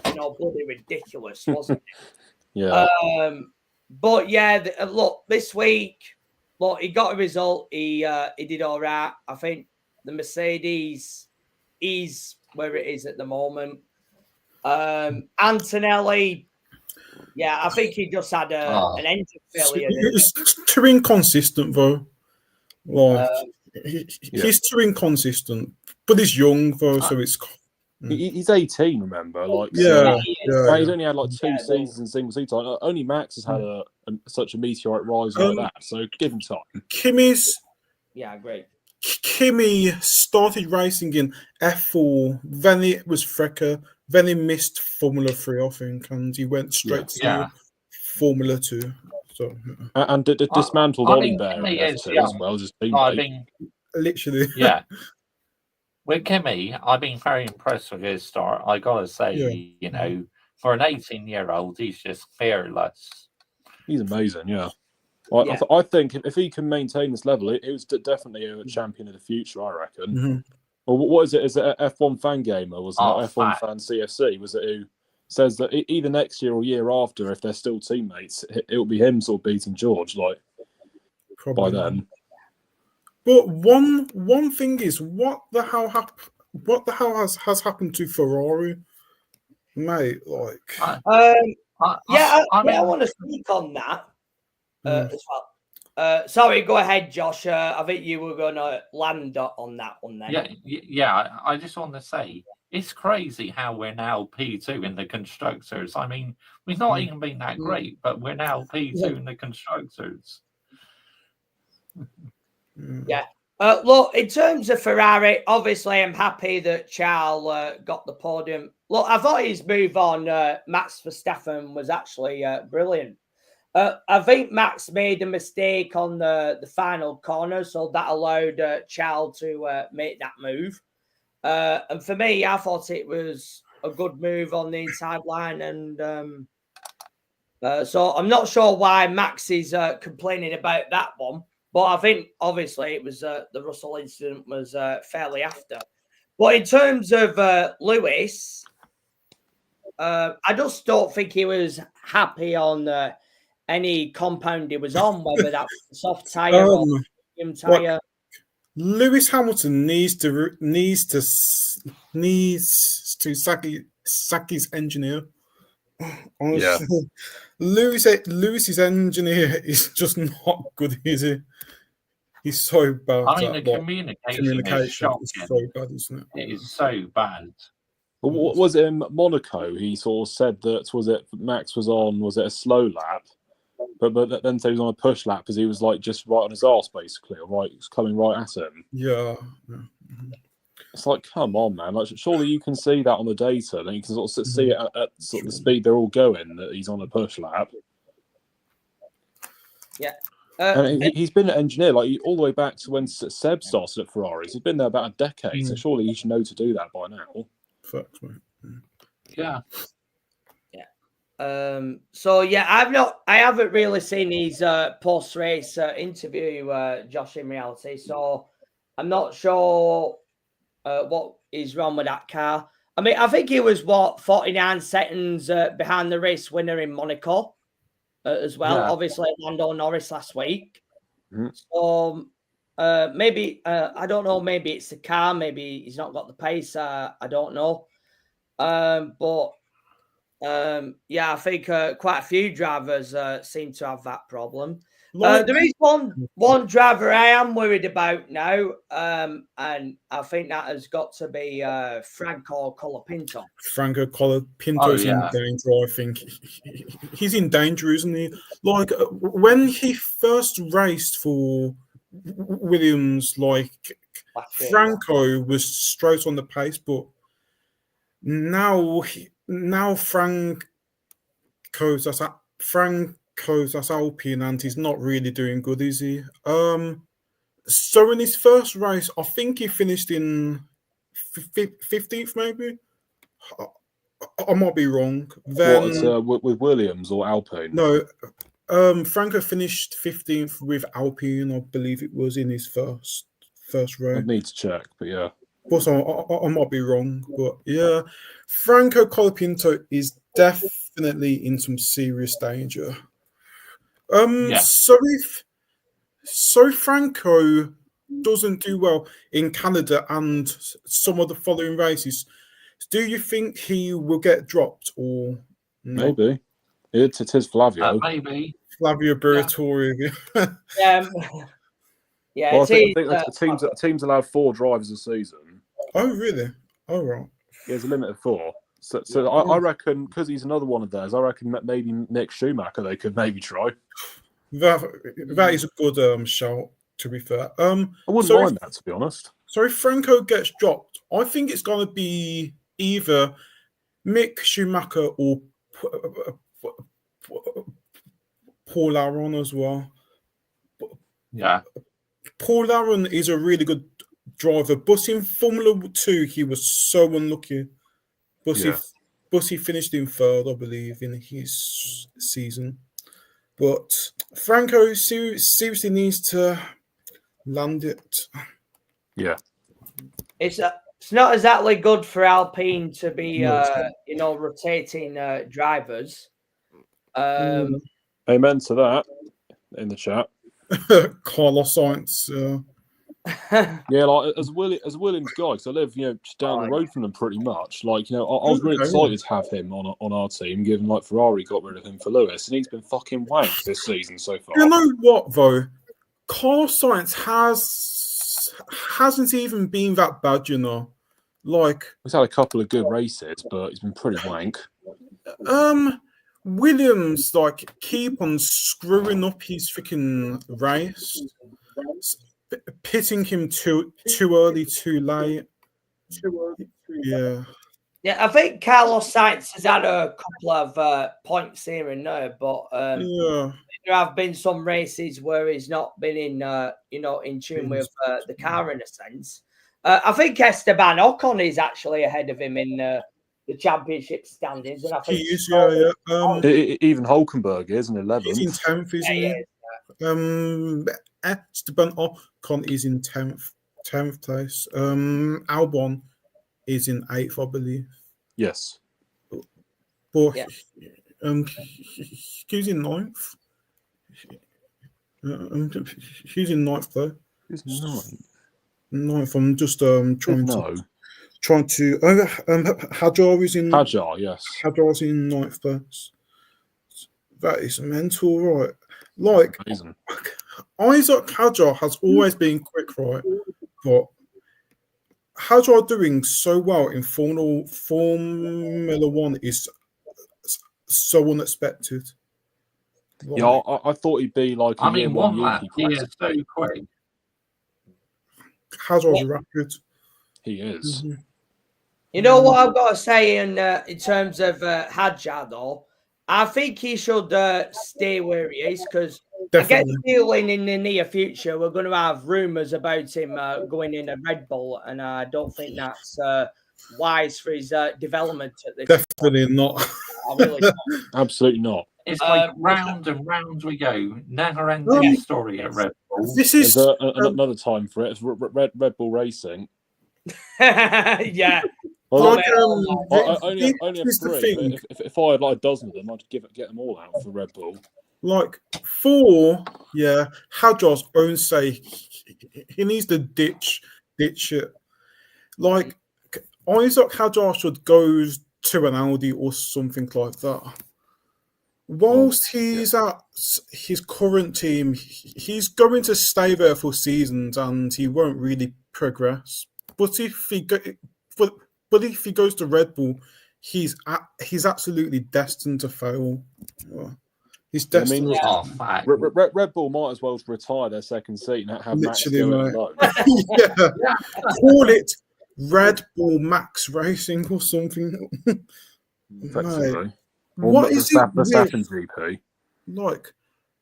bloody ridiculous, wasn't Yeah. it? But yeah, look, this week, look, he got a result. He did all right. I think the Mercedes is where it is at the moment. Antonelli, yeah, I think he just had an engine failure. It's too inconsistent, though. Like, Yeah. he's too inconsistent, but he's young, though, so it's. He's 18, remember? Like, Yeah, so, yeah. he's only had like 2 seasons in single seat time. Only Max has had such a meteoric rise like that. So give him time. Yeah, great. Kimi started racing in F4, then it was Frecker, then he missed Formula 3, I think, and he went straight to Formula 2. So, And dismantled Oliver in Kimi is F2 as young. well as his I teammate. mean, literally. yeah. With Kimi, I've been very impressed with his start. I gotta say, for an 18-year-old, he's just fearless. He's amazing, yeah. I think if he can maintain this level, he was definitely a champion of the future, I reckon. Mm-hmm. Or what is it? Is it a F1 fan gamer? Was it F1 fact. fan CFC? Was it who says that either next year or year after, if they're still teammates, it will be him sort of beating George, like Probably. by then. But one thing is, what the hell has happened to Ferrari, mate? Like, I mean, want to speak on that as well. Sorry, go ahead, Josh. I think you were going to land on that one then. Yeah. I just want to say it's crazy how we're now P2 in the constructors. I mean, we've not even been that great, but we're now P2 in the constructors. Yeah. Look, in terms of Ferrari, obviously I'm happy that Charles got the podium. Look, I thought his move on Max Verstappen was actually brilliant. I think Max made a mistake on the final corner, so that allowed Charles to make that move. And for me, I thought it was a good move on the inside line. And so I'm not sure why Max is complaining about that one. But I think, obviously, it was the Russell incident was fairly after. But in terms of Lewis, I just don't think he was happy on any compound he was on, whether that was a soft tyre or medium tyre. Lewis Hamilton needs to sack his engineer. Honestly, Lewis's engineer is just not good, is he? He's so bad. I mean, the communication is shocking. Is so bad, isn't it? It is so bad. But what was it in Monaco? He sort of said that Max was it a slow lap? But then he was on a push lap because he was like just right on his arse basically, or right, was coming right at him. Yeah. It's like, come on, man! Like, surely you can see that on the data, then you can sort of see it at sort of the speed they're all going that he's on a push lap. Yeah. And he's been an engineer all the way back to when Seb started at Ferraris. He's been there about a decade, so surely he should know to do that by now. Facts, mate. Yeah. So yeah, I haven't really seen his post-race interview, Josh, in reality. So I'm not sure what is wrong with that car. I mean, I think he was 49 seconds behind the race winner in Monaco as well. Yeah. Obviously, Lando Norris last week. Mm-hmm. So maybe I don't know. Maybe it's the car. Maybe he's not got the pace. I don't know. But I think quite a few drivers seem to have that problem. There is one driver I am worried about now, and I think that has got to be Franco Colapinto. Franco Colapinto's in danger, I think. He's in danger, isn't he? Like, when he first raced for Williams, like, Franco was straight on the pace, but now Franco's that's Alpine, and he's not really doing good, is he? So in his first race, I think he finished in 15th, maybe. I might be wrong. What, Then with Williams or Alpine? no, Franco finished 15th with Alpine, I believe it was in his first row. I'd need to check, but yeah. Also, I might be wrong, but yeah, Franco Colapinto is definitely in some serious danger. Yeah. So Franco doesn't do well in Canada and some of the following races, do you think he will get dropped or not? Maybe. It is Flavio. Maybe. Flavio Briatore. Yeah, Well, I it think is, the team's allowed 4 drivers a season. Oh, really? Oh, right. There's a limit of 4. So I reckon, because he's another one of theirs, I reckon maybe Mick Schumacher they could maybe try. That is a good shout, to be fair. I wouldn't mind that, to be honest. So if Franco gets dropped, I think it's going to be either Mick Schumacher or Paul Aron as well. Yeah. Paul Aron is a really good driver, but in Formula 2, he was so unlucky. But he finished in third, I believe, in his season. But Franco seriously needs to land it. Yeah. It's not exactly good for Alpine to be, rotating drivers. Amen to that in the chat. Carlos Sainz. Yeah, like as Williams guy, because I live, just down the road from them pretty much. Like, I was really excited to have him on our team, given like Ferrari got rid of him for Lewis, and he's been fucking wanked this season so far. You know what though? Carlos Sainz hasn't even been that bad, Like he's had a couple of good races, but he's been pretty wank. Williams keep on screwing up his freaking race, pitting him too early, too late. Yeah. Yeah, I think Carlos Sainz has had a couple of points here and there, but there have been some races where he's not been in tune with the car in a sense. I think Esteban Ocon is actually ahead of him in the championship standings, and I think he is. Even Hulkenberg is in 11th. He's in 10th, isn't he? Esteban Ocon is in 10th place. Albon is in 8th, I believe. Yes. But he's in 9th. He's in 9th though. He's 9th. 9th. I'm just trying to. Hajar is in. Hajar, yes. Hajar's in 9th place. That is mental, right? Like amazing. Isaac Hajar has always been quick, right? But Hajar doing so well in Formula 1 is so unexpected. Like, yeah, I thought he'd be like. He is so quick. Hajar's rapid. He is. Mm-hmm. You know what I've got to say in terms of Hajar, though? I think he should stay where he is, because I get the feeling in the near future we're going to have rumours about him going in a Red Bull, and I don't think that's wise for his development at this Definitely point. not. I really don't. Absolutely not. It's like round and round we go. Never-ending story at Red Bull. This is another time for it. It's Red Bull Racing. Yeah. Well, I only have 3. If I had like a dozen of them, I'd get them all out for Red Bull. Like for Hajar's own sake, he needs to ditch it. Like Isaac Hajar should go to an Audi or something like that. Whilst he's at his current team, he's going to stay there for seasons and he won't really progress. But if he goes to Red Bull, he's absolutely destined to fail. He's destined. Red Bull might as well retire their second seat and have Max do it alone. Call it Red Bull Max Racing or something. Effectively. What is it? Verstappen GP. Like,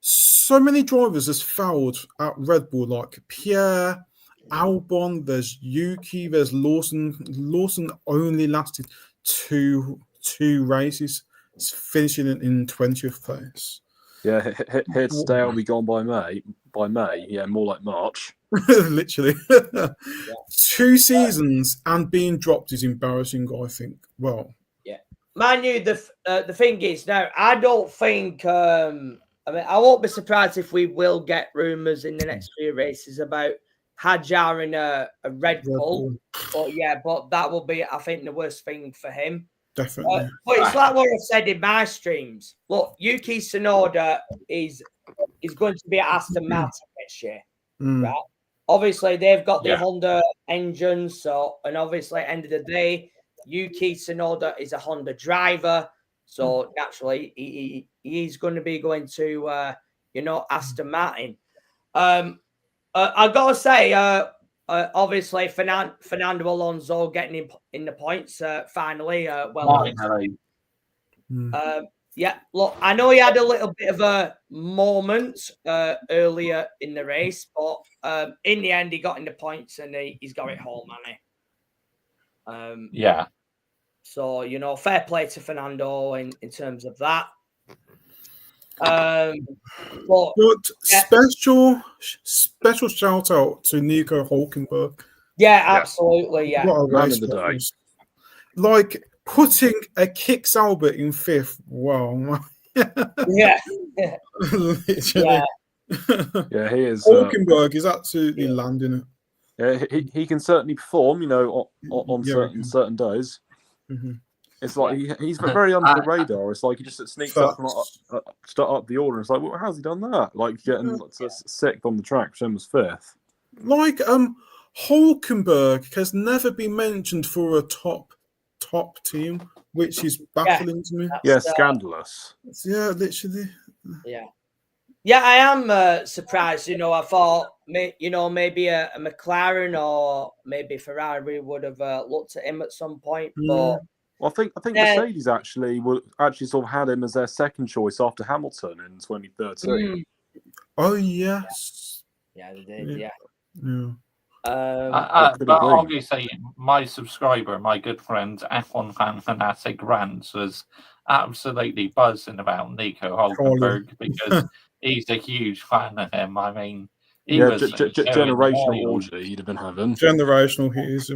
so many drivers has failed at Red Bull, like Pierre, Albon, there's Yuki, there's Lawson. Lawson only lasted two 2 races, finishing in 20th place. Yeah, here to stay. I'll be gone by May. By May, yeah, more like March. Literally. 2 seasons and being dropped is embarrassing, I think. Well, Mind you, the thing is now, I don't think. I mean, I won't be surprised if we will get rumours in the next few races about Hadjar in a Red Bull. But that will be, I think, the worst thing for him. Definitely. But it's like what I've said in my streams. Look, Yuki Tsunoda is going to be at Aston Martin next year, right? Obviously, they've got the Honda engine, and obviously, at the end of the day, Yuki Tsunoda is a Honda driver, so naturally, he's going to be going to, Aston Martin. I've got to say, obviously, Fernando Alonso getting in the points finally. Look, I know he had a little bit of a moment earlier in the race, but in the end, he got in the points and he's got it home, hasn't he? So, fair play to Fernando in terms of that. But special shout out to Nico Hulkenberg. Yeah, absolutely. Yeah. What a Man race of the that day. was. Like putting a Kicks Albert in 5th. Wow. Yeah. Literally. Yeah, he is. Hulkenberg is absolutely landing it. Yeah, he can certainly perform, on certain days. Mm-hmm. It's like he's very under the radar. It's like he just sneaks up the order. It's like, well, how's he done that? Like getting to 6th on the track, which was 5th. Like Hulkenberg has never been mentioned for a top team, which is baffling to me. Yeah, scandalous. Yeah, literally. Yeah, I am surprised. I thought, maybe a McLaren or maybe Ferrari would have looked at him at some point. But well, I think Mercedes actually sort of had him as their second choice after Hamilton in 2013. Oh yes. Yeah, they did. Yeah. But obviously, my subscriber, my good friend F1 Fan Fanatic Rants, was absolutely buzzing about Nico Hulkenberg because he's a huge fan of him. I mean, he was generational orgy he'd have been having. Generational he is.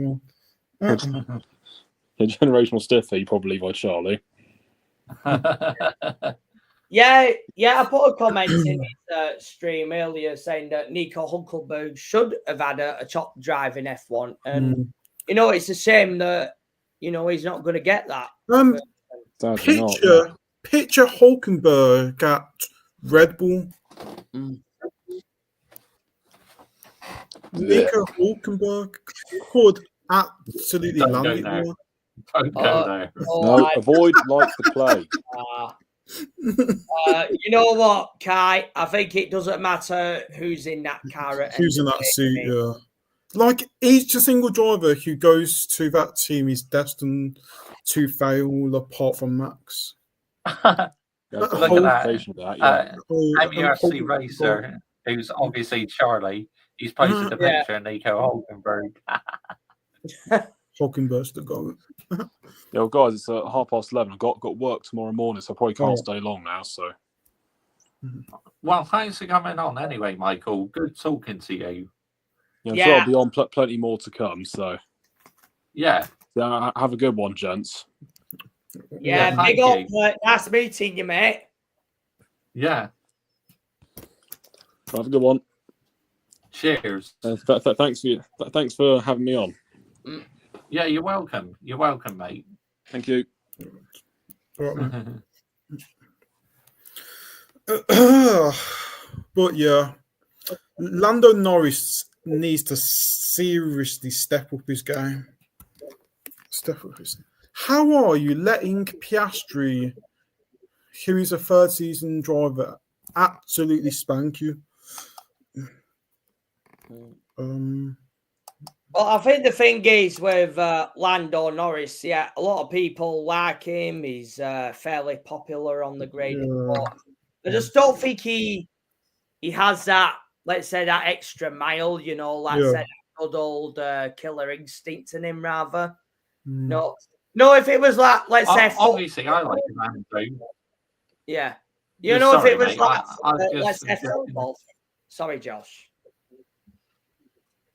A generational stiffy, probably by Charlie. Yeah, I put a comment in his stream earlier saying that Nico Hulkenberg should have had a top drive in F1, and it's a shame that he's not going to get that. Picture Hulkenberg at Red Bull. Nico Hulkenberg could absolutely land it more. Don't go there. No, avoid like the plague. You know what, Kai? I think it doesn't matter who's in that car. Who's in that seat, Like, each single driver who goes to that team is destined to fail apart from Max. Look at that. MUFC Racer, who's obviously Charlie, he's posted a picture of Nico Hulkenberg. Hulkenberg's the goal. Yeah, well, guys, it's 11:30. I've got work tomorrow morning, so I probably can't stay long now. So, well, thanks for coming on anyway, Michael. Good talking to you. Yeah, so I'll be on plenty more to come. So, yeah, have a good one, gents. Yeah, big up. Nice meeting you, mate. Yeah, have a good one. Cheers. Thanks for having me on. Yeah, you're welcome. You're welcome, mate. Thank you. But yeah, Lando Norris needs to seriously step up his game. How are you letting Piastri, who is a third season driver, absolutely spank you? Well, I think the thing is with Lando Norris, a lot of people like him. He's fairly popular on the grading board. I just don't think he has that, let's say, that extra mile, say, that good old killer instinct in him, rather. No, No, if it was like, let's say, Obviously, I like Lando. yeah. Yeah, You know, sorry, if it was mate, like, I was let's just say suggesting- football. Sorry, Josh.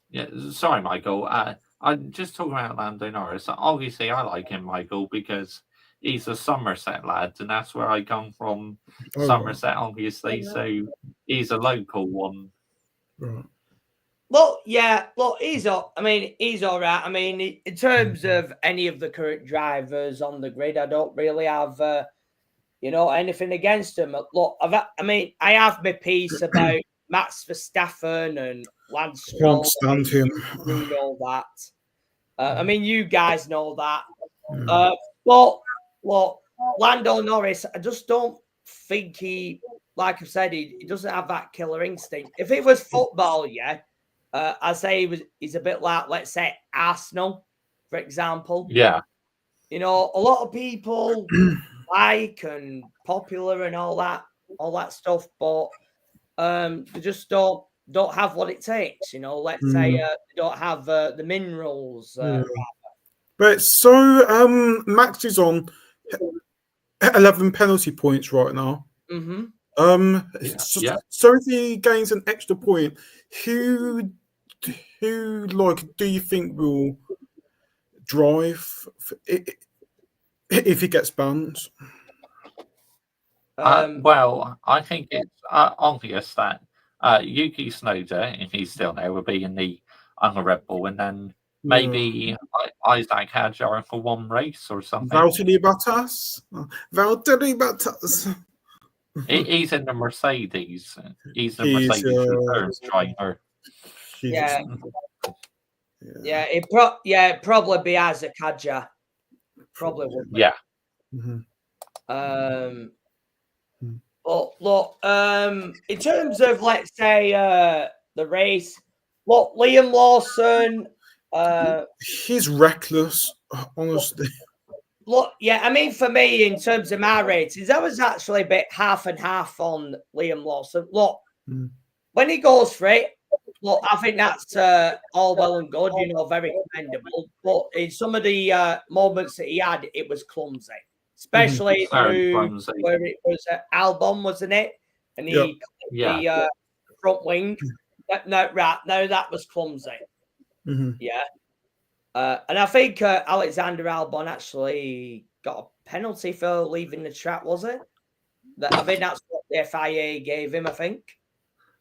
Yeah, sorry, Michael. I'm just talking about Lando Norris. Obviously, I like him, Michael, because he's a Somerset lad, and that's where I come from. Oh, right. Somerset, obviously, so he's a local one. Right. Well, yeah, look, he's all right. I mean, in terms of any of the current drivers on the grid, I don't really have, anything against him. Look, I have my piece about Max Verstappen and Lance Stroll. Can't stand him. You know that. I mean, you guys know that. Yeah. But look, Lando Norris, I just don't think he, like I said, he doesn't have that killer instinct. If it was football, yeah. I say he's a bit like, let's say, Arsenal, for example. Yeah. You know, a lot of people like and popular and all that stuff, but they just don't have what it takes. You know, let's say they don't have the minerals. But so Max is on 11 penalty points right now. Mm-hmm. So if he gains an extra point, who do you think will drive if he gets banned? Well, I think it's obvious that Yuki Tsunoda, if he's still there, will be in the other Red Bull, and then maybe Isaac Hadjar for one race or something. Valtteri Bottas. He's in the Mercedes. He's the Mercedes reserves driver. Yeah. It'd probably be Isaac Hadjar. Probably would be. Yeah. Mm-hmm. But look, in terms of, let's say, the race, look, Liam Lawson. He's reckless, honestly. Look, yeah, I mean, for me, in terms of my ratings, I was actually a bit half and half on Liam Lawson. Look, when he goes for it, look, I think that's all well and good, very commendable. But in some of the moments that he had, it was clumsy, especially through where it was Albon, wasn't it? And he the front wing. No, that was clumsy. Yeah. And I think Alexander Albon actually got a penalty for leaving the track, was it? I think that's what the FIA gave him, I think.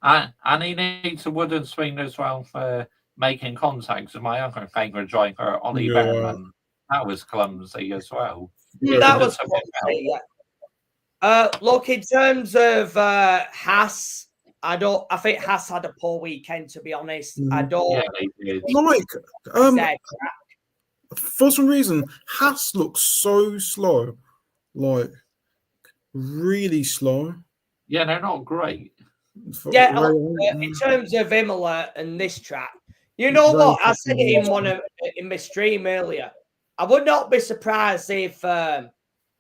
And he needs a wooden swing as well for making contact with my other favourite driver, Ollie Behrman. That was clumsy as well. That was clumsy, yeah. Look, in terms of Haas, I think Haas had a poor weekend, to be honest. I don't for some reason, Haas looks so slow, like really slow. Yeah, they're not great. In terms of Imola and this track, you know what? I said it in my stream earlier. I would not be surprised if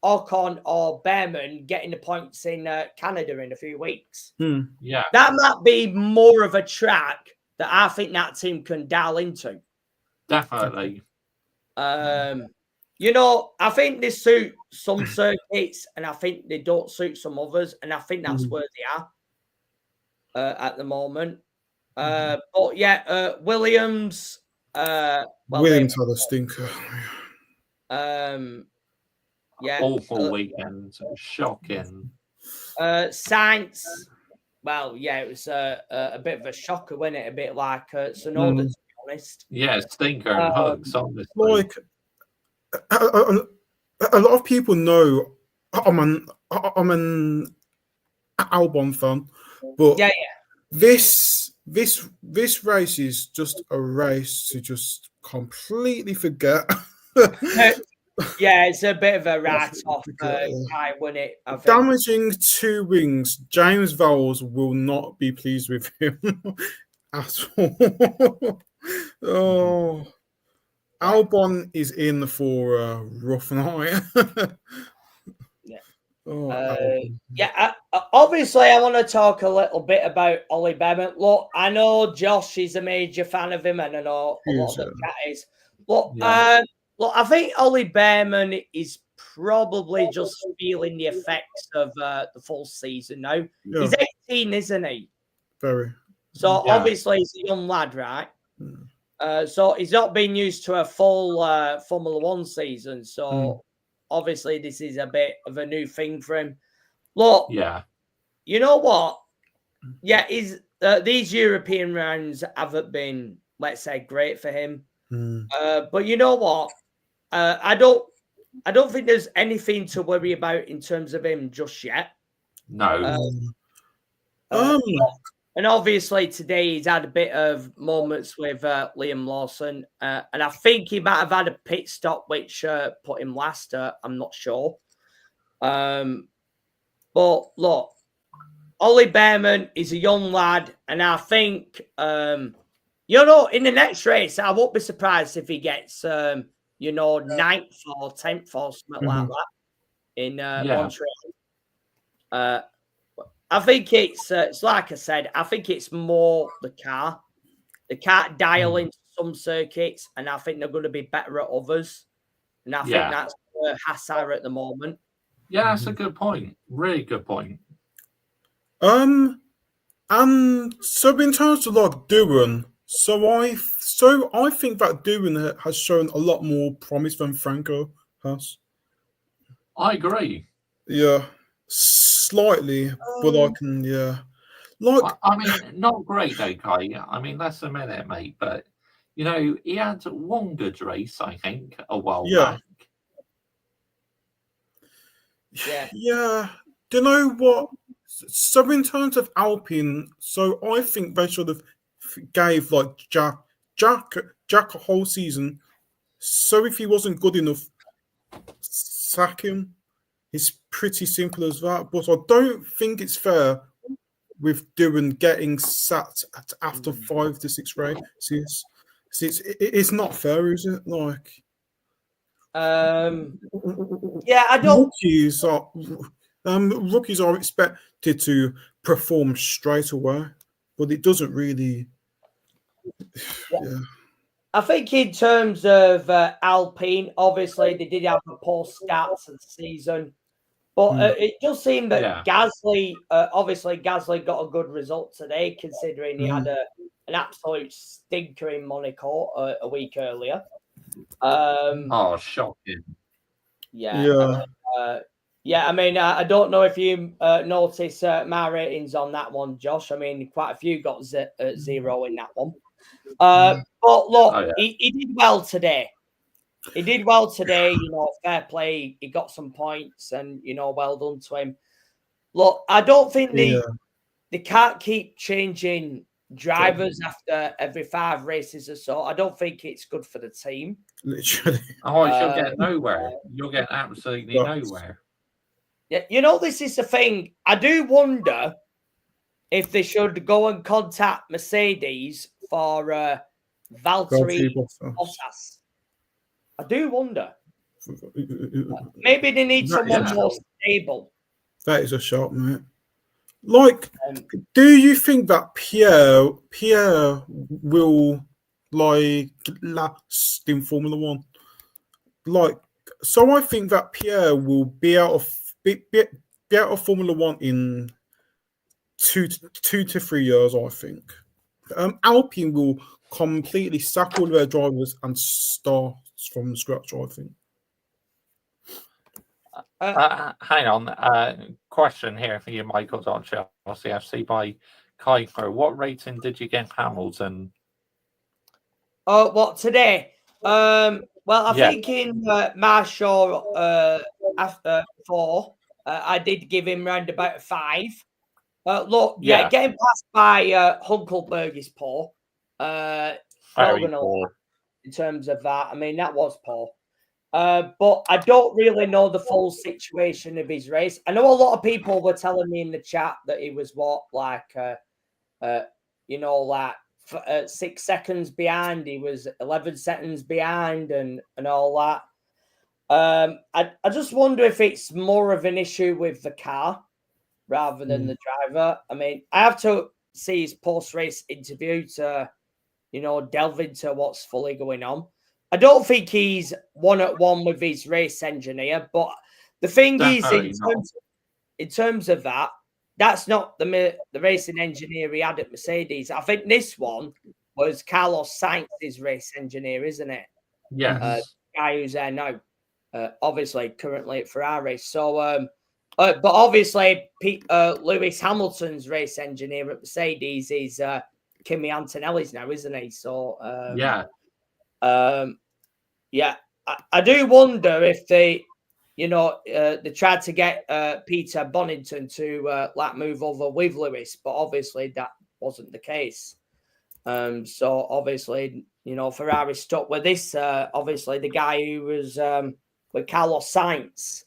Ocon or Behrman getting the points in Canada in a few weeks. Yeah, that might be more of a track that I think that team can dial into. Definitely. I think they suit some circuits, and I think they don't suit some others, and I think that's where they are at the moment. But yeah, Williams. Williams had a stinker. Yeah, awful weekend, shocking. Sainz. Well, yeah, it was a bit of a shocker, wasn't it? A bit like Tsunoda, to be honest. Yeah, stinker and hugs, honestly. Like a lot of people know I'm an Albon fan, but this race is just a race to just completely forget. Yeah, it's a bit of a write-off guy, wasn't it? Damaging two wings. James Vowles will not be pleased with him at all. Oh, Albon is in for a rough night. Obviously, I want to talk a little bit about Ollie Behrman. Look, I know Josh is a major fan of him, and I know a lot of the chat is. Look, Look, I think Ollie Behrman is probably just feeling the effects of the full season now. Yeah, He's 18, isn't he? very. So Yeah. obviously he's a young lad, right? Mm. So he's not been used to a full Formula One season. So obviously this is a bit of a new thing for him. Look, Yeah. you know what? Yeah, these European rounds haven't been, let's say, great for him. Mm. But you know what? I don't think there's anything to worry about in terms of him just yet. No. And obviously today he's had a bit of moments with Liam Lawson, and I think he might have had a pit stop which put him last. I'm not sure. But look, Ollie Behrman is a young lad, and I think in the next race, I won't be surprised if he gets 9th or 10th or something like that in Montreal. I think it's like I said, I think it's more the car. They can't dial into some circuits, and I think they're going to be better at others. And I think that's where Haas are at the moment. Yeah, that's a good point. Really good point. And so in terms of like Duran, so I think that Duran has shown a lot more promise than Franco has. I agree. Yeah, slightly, but I can like. I mean, not great though, Kai. I mean, let's admit it, mate. But he had one good race, I think, a while back. Yeah. Do you know what? So in terms of Alpine, so I think they should have gave like Jack a whole season. So if he wasn't good enough, sack him. It's pretty simple as that. But I don't think it's fair with Duran getting sacked after 5 to 6 races. It's not fair, is it? Like, I don't. Rookies are expected to perform straight away, but it doesn't really. Yeah. I think in terms of Alpine, obviously they did have a poor start to the season, but it does seem that Gasly, obviously Gasly got a good result today, considering he had an absolute stinker in Monaco a week earlier. Shocking. Yeah. I mean, I don't know if you notice my ratings on that one, Josh. I mean, quite a few got 0 in that one. But look, he did well today. He did well today, fair play. He got some points and, well done to him. Look, I don't think they can't keep changing drivers after every 5 races or so. I don't think it's good for the team. Literally. You'll get nowhere. You'll get absolutely nowhere. Yeah, this is the thing. I do wonder if they should go and contact Mercedes for Valtteri Bottas. I do wonder. Maybe they need someone more stable. That is a shot, mate. Like, do you think that Pierre will last in Formula One? Like, so I think that Pierre will be out of Formula One in 2 to 3 years. I think Alpine will completely sack all their drivers and start from scratch. I think. Hang on. Question here for you, Micheal.ChelseaFC by Kuiper. What rating did you give Hamilton? What today? Well, I think in Marshall after 4, I did give him round about 5. Look, getting passed by Hulkenberg is poor. Very poor. In terms of that, I mean that was poor. But I don't really know the full situation of his race. I know a lot of people were telling me in the chat that he was 6 seconds behind. He was 11 seconds behind and all that. I just wonder if it's more of an issue with the car rather than the driver. I mean, I have to see his post-race interview to, delve into what's fully going on. I don't think he's 1-1 with his race engineer. But the thing Definitely is, not. in terms of that, that's not the racing engineer he had at Mercedes. I think this one was Carlos Sainz's race engineer, isn't it? Yes. Guy who's there now, obviously currently at Ferrari. So, but obviously, Lewis Hamilton's race engineer at Mercedes is Kimi Antonelli's now, isn't he? So, Yeah. Yeah, I do wonder if they, they tried to get Peter Bonington to move over with Lewis, but obviously that wasn't the case. So obviously, Ferrari stuck with this. Obviously, the guy who was with Carlos Sainz.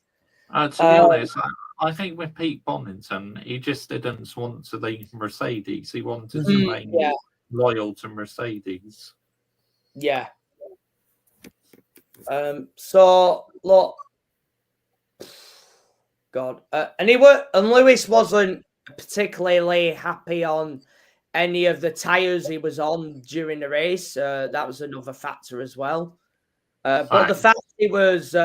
To be honest, I think with Pete Bonington, he just didn't want to leave Mercedes. He wanted to remain loyal to Mercedes. Yeah. So look, God, and Lewis wasn't particularly happy on any of the tires he was on during the race. That was another factor as well. But the fact he was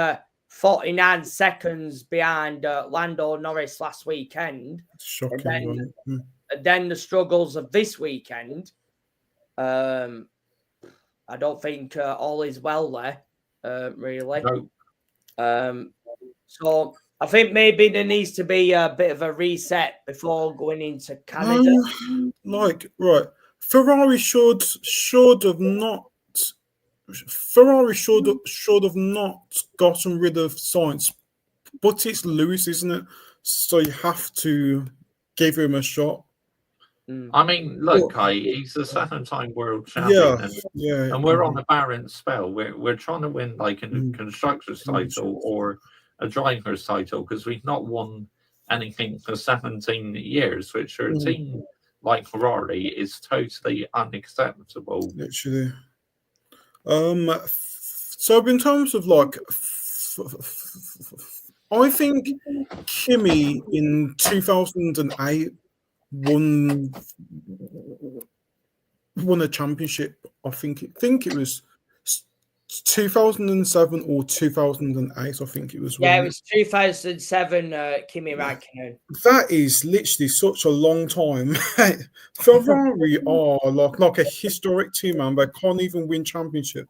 49 seconds behind Lando Norris last weekend, shocking. and then the struggles of this weekend, I don't think all is well there. Really. No. So I think maybe there needs to be a bit of a reset before going into Canada. Ferrari should have not. Ferrari should have not gotten rid of Sainz, but it's Lewis, isn't it? So you have to give him a shot. I mean, look, Kai, he's a 7-time world champion, and we're on a barren spell. We're trying to win like a constructor's title or a driver's title because we've not won anything for 17 years, which for a team like Ferrari is totally unacceptable. Literally. So in terms of I think Kimi in 2008 won a championship. I think it was 2007 or 2008. I think it was. Yeah, it was 2007. Kimi Räikkönen. That is literally such a long time. Ferrari are like a historic team, man. They can't even win championship.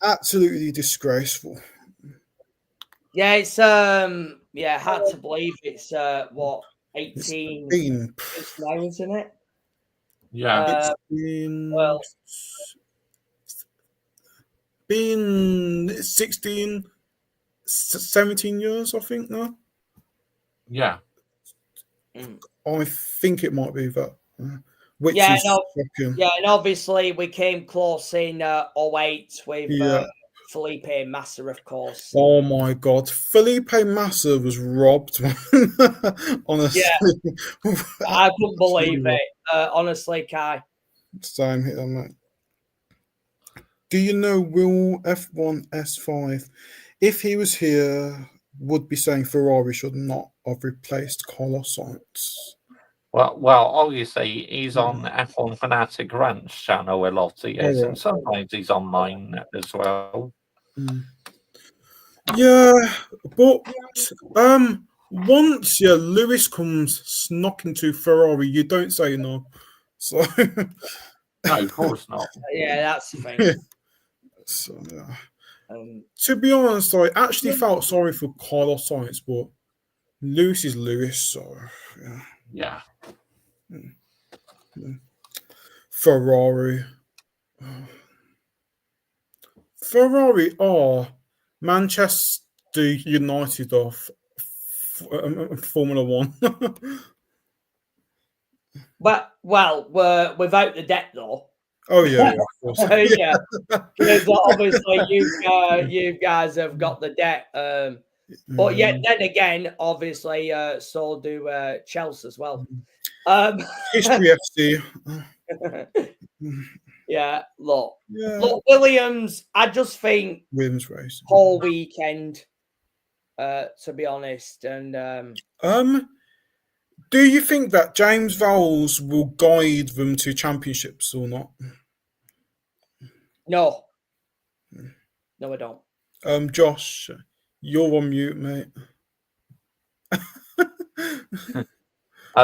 Absolutely disgraceful. Yeah, it's hard to believe it's 18 years now, isn't it? Yeah. It's been 16, 17 years, I think now. Yeah. I think it might be that. Which yeah, is shocking. Yeah, and obviously we came close in 08 with Felipe Massa, of course. Oh my God, Felipe Massa was robbed. Honestly, I couldn't believe it. Honestly, Kai. Same here, mate. Do you know Will F1 S5? If he was here, would be saying Ferrari should not have replaced Carlos Sainz. Well, obviously he's on F1 Fanatic Ranch channel a lot, he is, and sometimes he's on mine as well. Yeah, but once Lewis comes knocking to Ferrari, you don't say no. So no, of course not. Yeah, that's the thing. So to be honest, I actually felt sorry for Carlos Sainz, but Lewis is Lewis, so yeah. Ferrari are Manchester United of Formula One. But we're without the debt though. Oh yeah, of course. Yeah, because obviously you guys have got the debt. But yet then again, obviously, so do Chelsea as well. History FC. Yeah, look, Williams. I just think Williams race whole weekend. To be honest, and do you think that James Vowles will guide them to championships or not? No, I don't. Josh, you're on mute, mate.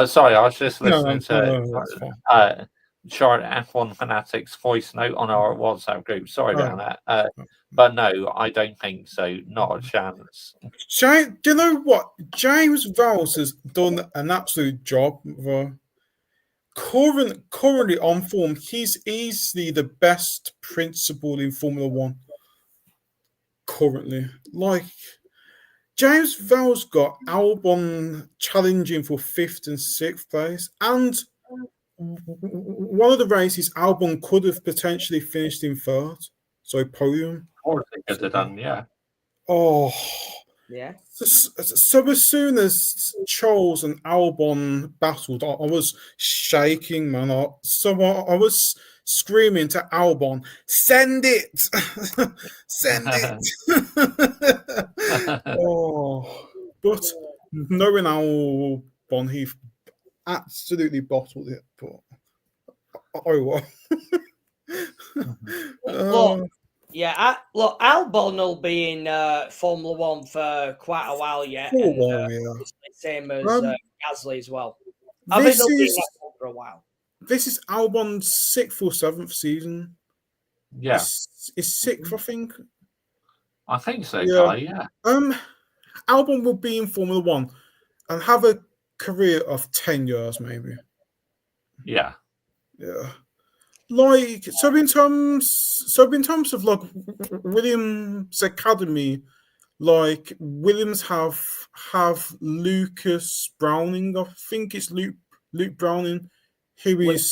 Sorry, I was just No, listening that's fine. to short F1 Fanatics voice note on our WhatsApp group. Sorry about that. But no, I don't think so. Not a chance. Do you know what? James Vowles has done an absolute job. Currently on form, he's easily the best principal in Formula One. Currently, like James Vowles got Albon challenging for 5th and 6th place, and one of the races Albon could have potentially finished in 3rd, so podium. Of course they could have done, yeah. Oh, Yeah. so as soon as Charles and Albon battled, I was shaking, man. I was screaming to Albon, "Send it, send it!" Oh, but knowing Albon, he absolutely bottled it. But oh well. Look, yeah, look, Albon will be in Formula One for quite a while yet, For a and while, yeah. same as Gasly as well. I think This they'll be in is that one for a while. this is Albon's 6th or 7th season. Yeah, It's 6th, I think. I think so, Yeah. Guy. Yeah. Albon will be in Formula One and have a career of 10 years, maybe. Yeah. Yeah. Like so in terms of like Williams Academy, like Williams have Lucas Browning. I think it's Luke Browning, who is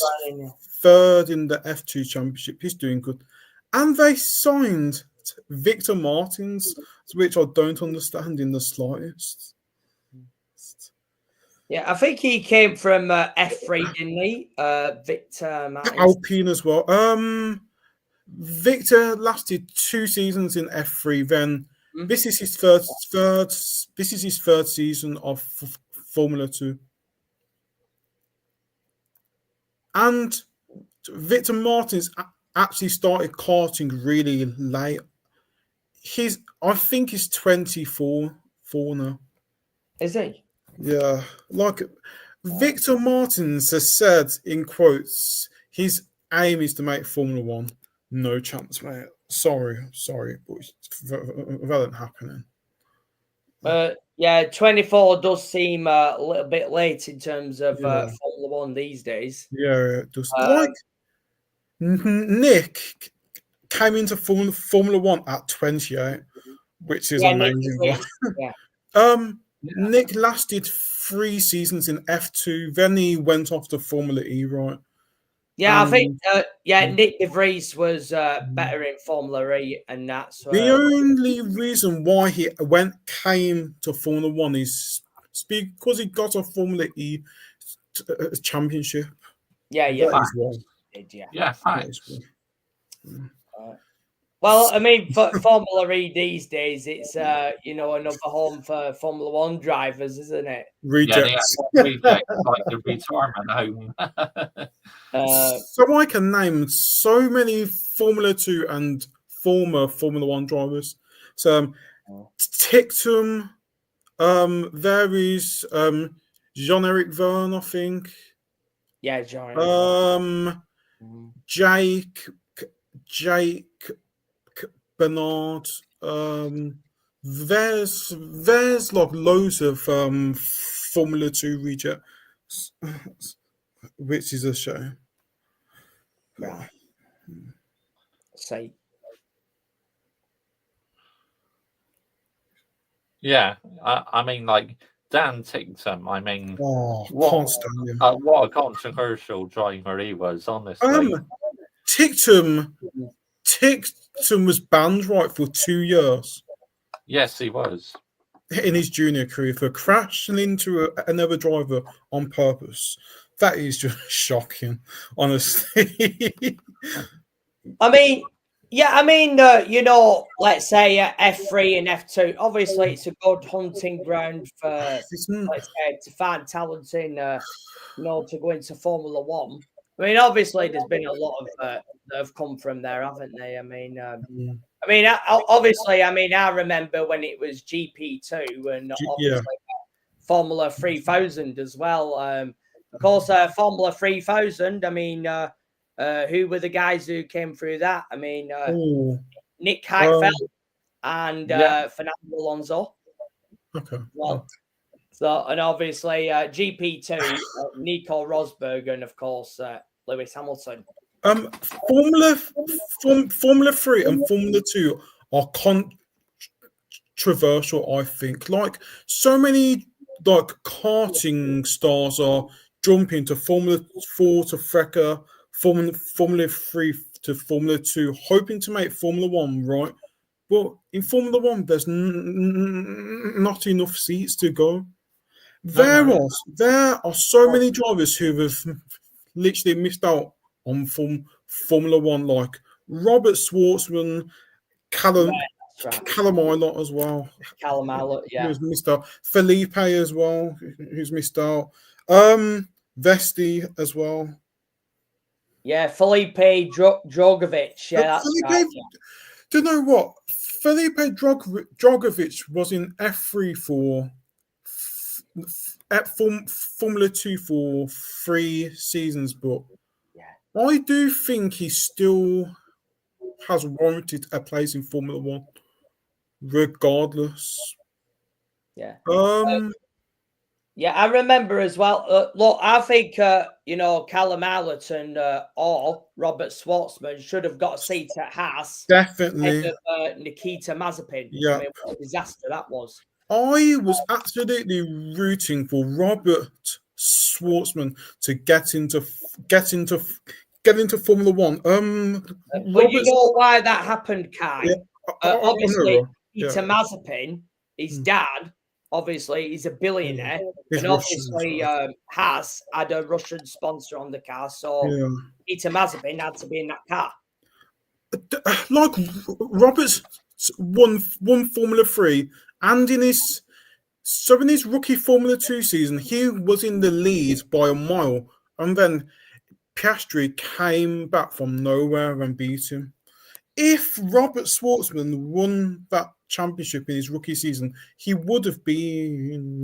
3rd in the F2 Championship. He's doing good, and they signed Victor Martins, which I don't understand in the slightest. Yeah, I think he came from F3, didn't he? Victor Martins. Alpine as well. Victor lasted 2 seasons in F3. Then this is his third. This is his 3rd season of Formula 2. And Victor Martins actually started karting really late. I think he's 24 now. Is he? Yeah, like Victor Martins has said in quotes, his aim is to make Formula One. No chance, mate. Sorry, but that ain't happening. Yeah, 24 does seem a little bit late in terms of Formula One these days. Yeah, it does. Like Nick came into Formula One at 28, which is amazing. Nick lasted 3 seasons in F2, then he went off to Formula E, right? Yeah, I think Nick De Vries was better in Formula E, and that's the only reason why he came to Formula One is because he got a Formula E championship. Yeah. Well, I mean, for Formula E these days, it's another home for Formula One drivers, isn't it? Rejects. Rejects, like the retirement home. So I can name so many Formula 2 and former Formula 1 drivers. So Tictum, there is Jean-Eric Verne, I think. Yeah, Jean-Eric. Jake Bernard. There's like loads of Formula 2 rejects, which is a shame. Yeah. Say. Yeah, I mean, like Dan Tictum. I mean, can't stand him. What a controversial driver he was, honestly. Tictum was banned for 2 years. Yes, he was. In his junior career for crashing into another driver on purpose. That is just shocking, honestly. Let's say F3 and F2. Obviously, it's a good hunting ground for, let's say, to find talent in, to go into Formula One. I mean, obviously, there's been a lot of that have come from there, haven't they? I mean, obviously, I remember when it was GP2 and obviously Formula 3000 as well. Of course, Formula 3000. I mean, who were the guys who came through that? I mean, Nick Heidfeld and Fernando Alonso. Okay. Well, so and obviously GP2, Nico Rosberg, and of course Lewis Hamilton. Formula 3 and Formula 2 are controversial, I think. Like, so many like karting stars are jumping to Formula 4 to FRECA, Formula 3 to Formula 2, hoping to make Formula 1, right? But in Formula 1, there's not enough seats to go. There are so many drivers who have literally missed out on Formula 1, like Robert Schwartzman, Callum Ilott as well. Callum Ilott, who's missed out. Felipe as well, who's missed out. Vesti as well. Yeah, Felipe Drogovic. Yeah, that's right. Do you know what? Felipe Drogovic was in F3 for Formula 2 for 3 seasons, but I do think he still has warranted a place in Formula 1, regardless. Yeah. I remember as well. Look, I think Callum Ilott and or Robert Schwartzman should have got a seat at Haas. Definitely. Of, Nikita Mazepin. Yeah. I mean, what a disaster that was. I was absolutely rooting for Robert Schwartzman to get into Formula 1. But you know why that happened, Kai? Yeah. Obviously, Nikita Mazepin, his dad. Obviously, he's a billionaire, and obviously Haas had a Russian sponsor on the car, so Nikita Mazepin had to be in that car. Like, Roberts won Formula 3, and in his rookie Formula 2 season, he was in the lead by a mile, and then Piastri came back from nowhere and beat him. If Robert Schwartzman won that championship in his rookie season, he would have been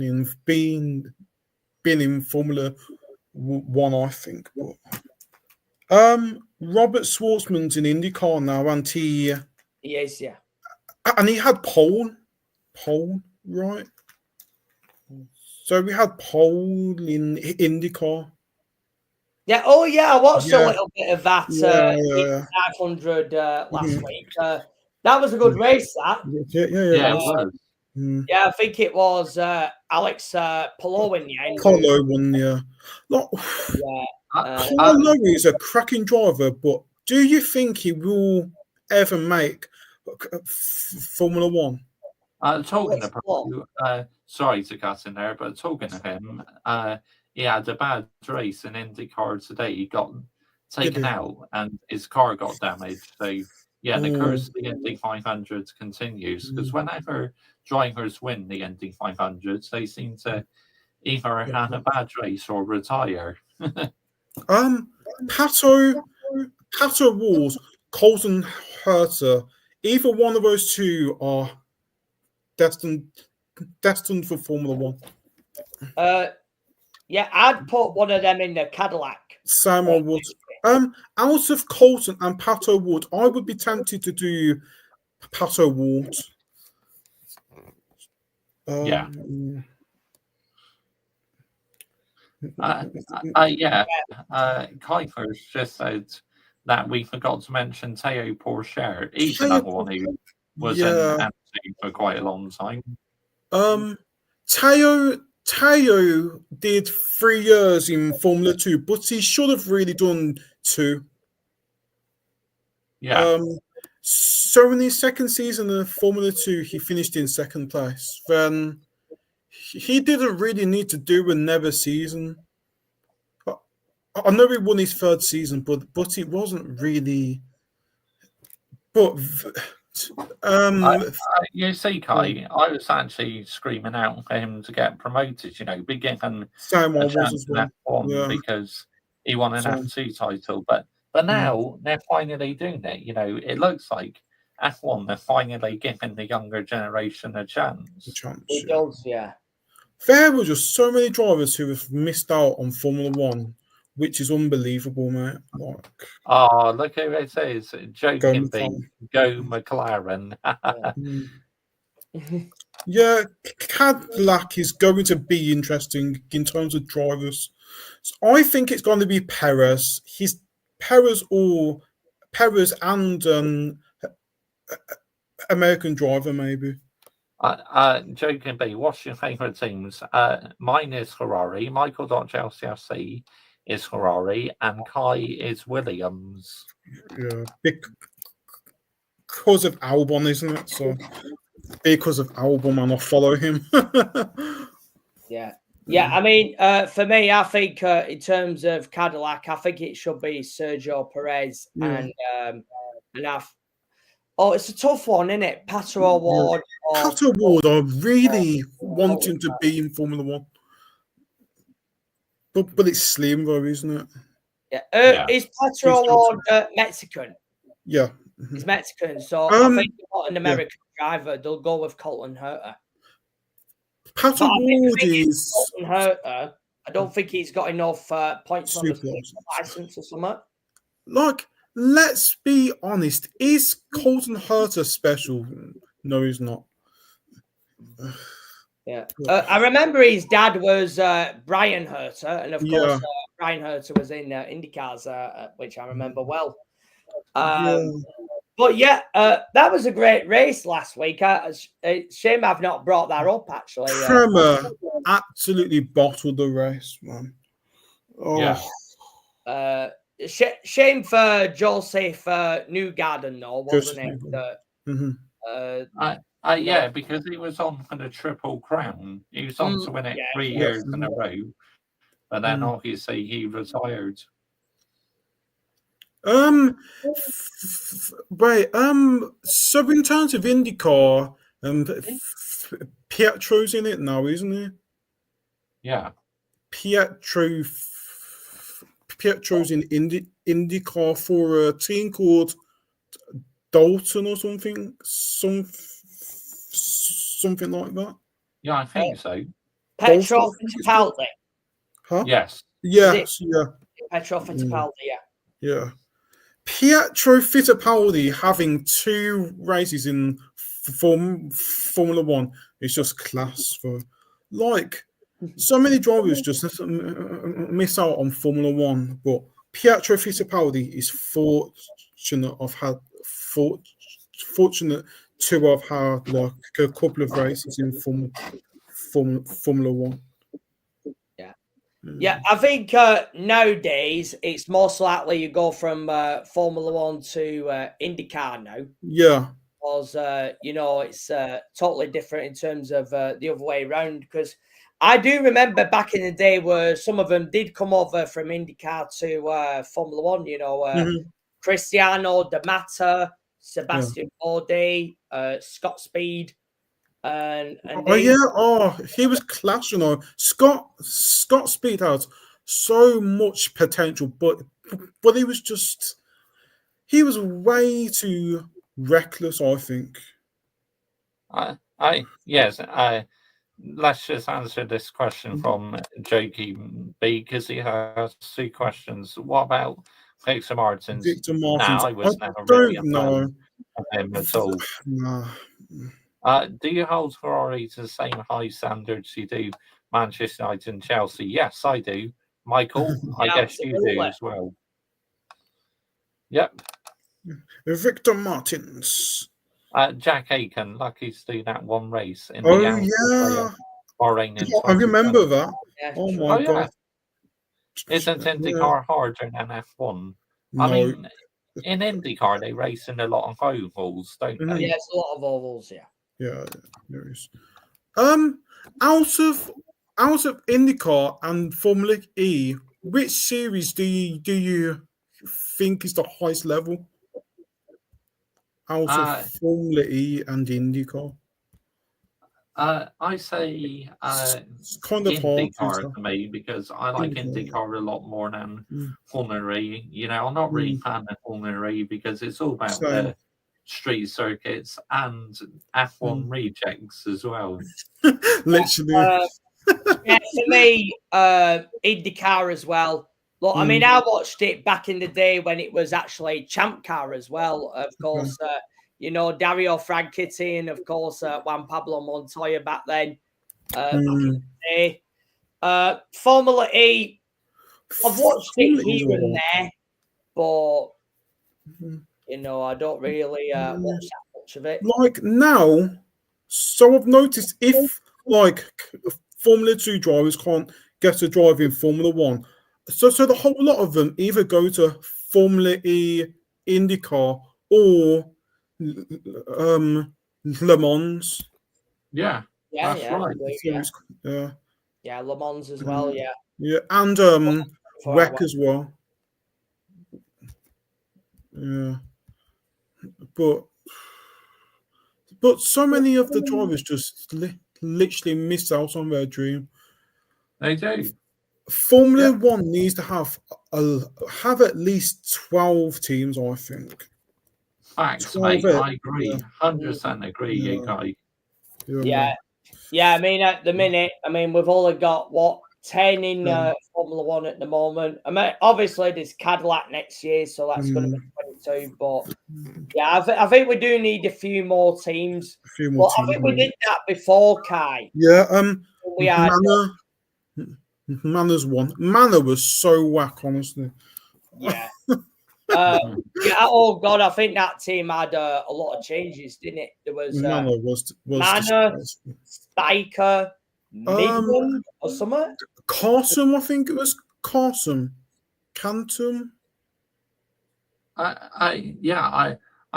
in Formula 1, I think. But Robert Schwartzman's in IndyCar now, and he is, yeah. And he had pole, right? So we had pole in IndyCar. Yeah. Oh, yeah. I watched a little bit of that 500 last week. That was a good race, that. Yeah, I think it was Alex Palou in the end. Palou won, Palou is a cracking driver, but do you think he will ever make Formula 1? Talking about, sorry to cut in there, but talking to him, he had a bad race in IndyCar today. He got taken out and his car got damaged. So, yeah, the curse of the Indy 500 continues, because whenever drivers win the Indy 500s, they seem to either have a bad race or retire. Pato Walls, Colton Herter, either one of those two are destined for Formula 1. Yeah, I'd put one of them in the Cadillac. Sam I would. Out of Colton and Pato Wood, I would be tempted to do Pato Wood. Kuiper's just said that we forgot to mention Théo Pourchaire. He's another one who was in MC for quite a long time. Théo did 3 years in Formula 2, but he should have really done 2. Yeah. So in his second season of Formula 2, he finished in second place. Then he didn't really need to do another season. I know he won his 3rd season, but it wasn't really. But you see, Kai, I was actually screaming out for him to get promoted. Be given Sam a was chance as well. because He won an So- F2 title, but now they're finally doing it. You know, it looks like F1 they're finally giving the younger generation a chance. chance. It Yeah. does, yeah. There were just so many drivers who have missed out on Formula One, which is unbelievable, mate. Like, Oh, look who it is. Joe Go Kimby, go McLaren. yeah, Cadillac is going to be interesting in terms of drivers. So I think it's going to be Perez. He's Perez and American driver, maybe. Joe Kimby, what's your favourite teams? Mine is Ferrari. Micheal.ChelseaFC is Ferrari, and Kai is Williams. Yeah, because of Albon, isn't it? So because of Albon, and I follow him. Yeah. Yeah, I mean, for me, I think in terms of Cadillac, I think it should be Sergio Perez Yeah. and oh, it's a tough one, isn't it? Pato Award. Pato Award, I really want him to be in Formula One. But it's slim though, isn't it? Yeah. Is Pato Award Mexican? Yeah. He's Mexican, so I think an American driver, they'll go with Colton Herta. Pato Award is Colton Herta. I don't think he's got enough points on the license or something. Like, let's be honest. Is Colton Herta special? No, he's not. Yeah. I remember his dad was Brian Herta, and of course, Brian Herta was in IndyCars, which I remember well. But yeah, that was a great race last week. Shame I've not brought that up, actually. Kremer absolutely bottled the race, man. Yeah. Shame for Joseph Newgarden, though, wasn't it? Yeah, because he was on for the Triple Crown. He was on to win it 3 years in a row. But then obviously he retired. Right. So in terms of IndyCar, Pietro's in it now, isn't he? Yeah. Pietro's in IndyCar for a team called Dalton or something, something like that. Yeah, I think so. Petro Fittipaldi. Huh? Yes. Yes. Yeah. Petro Fittipaldi. Yeah. Pietro Fittipaldi having 2 races in Formula One is just class. For like, so many drivers just miss out on Formula One, but Pietro Fittipaldi is fortunate to have had like a couple of races in Formula One. Yeah, I think nowadays it's most likely you go from Formula One to IndyCar now. Yeah. Because, it's totally different in terms of the other way around. Because I do remember back in the day where some of them did come over from IndyCar to Formula One, Cristiano D'Amato, Sebastian Bourdais, Scott Speed. And he was class, Scott Speed has so much potential, but he was way too reckless, I think. Let's just answer this question from Jokey B because he has 2 questions. What about Victor Martins? Victor Martins. I was never don't really know of him at all. Nah. Do you hold Ferrari to the same high standards you do Manchester United and Chelsea? Yes, I do. Michael, I guess you do as well. Yep. Victor Martins. Jack Aiken, lucky to do that one race in the Bahrain in I remember that. Oh my God. Isn't IndyCar harder than F1? No. I mean, in IndyCar they race in a lot of ovals, don't they? Yeah, it's a lot of ovals, yeah. Yeah, there is. Out of IndyCar and Formula E, which series do you think is the highest level? Out of Formula E and IndyCar. I say It's kind of hard to IndyCar tell. for me because I like IndyCar. IndyCar a lot more than Mm. Formula E. You know, I'm not really a fan of Formula E because it's all about Same. the street circuits and F1 rejects as well. Literally. Yeah, for me, IndyCar as well. Look, I mean, I watched it back in the day when it was actually Champ Car as well. Of course, you know, Dario Franchitti and, of course, Juan Pablo Montoya back then. Back in the day. Formula E, I've watched it here and there, but, you know, I don't really watch that much of it. Like now, so I've noticed if like Formula 2 drivers can't get a drive in Formula 1, so the whole lot of them either go to Formula E, IndyCar, or Le Mans. Yeah, Yeah, that's yeah, right. Yeah, yeah, Le Mans as well. Yeah, yeah, and WEC as well. Yeah, but so many of the drivers just literally miss out on their dream. They do. Formula 1 needs to have at least 12 teams, I think. Facts, 12 mate. I agree. yeah. 100% agree, Yeah. you guys. Yeah. I mean, at the minute, I mean, we've only got what 10 in Formula 1 at the moment. I mean, obviously there's Cadillac next year, so that's going to be 22. But yeah, I think we do need a few more teams. A few more teams. I think we did that before, Kai. Yeah. We had Manor one. Manor was so whack, honestly. Yeah. Yeah. Oh God, I think that team had a lot of changes, didn't it? There was Manor was Spiker, Midland, or something. Carson, I think it was Carson. Cantum. I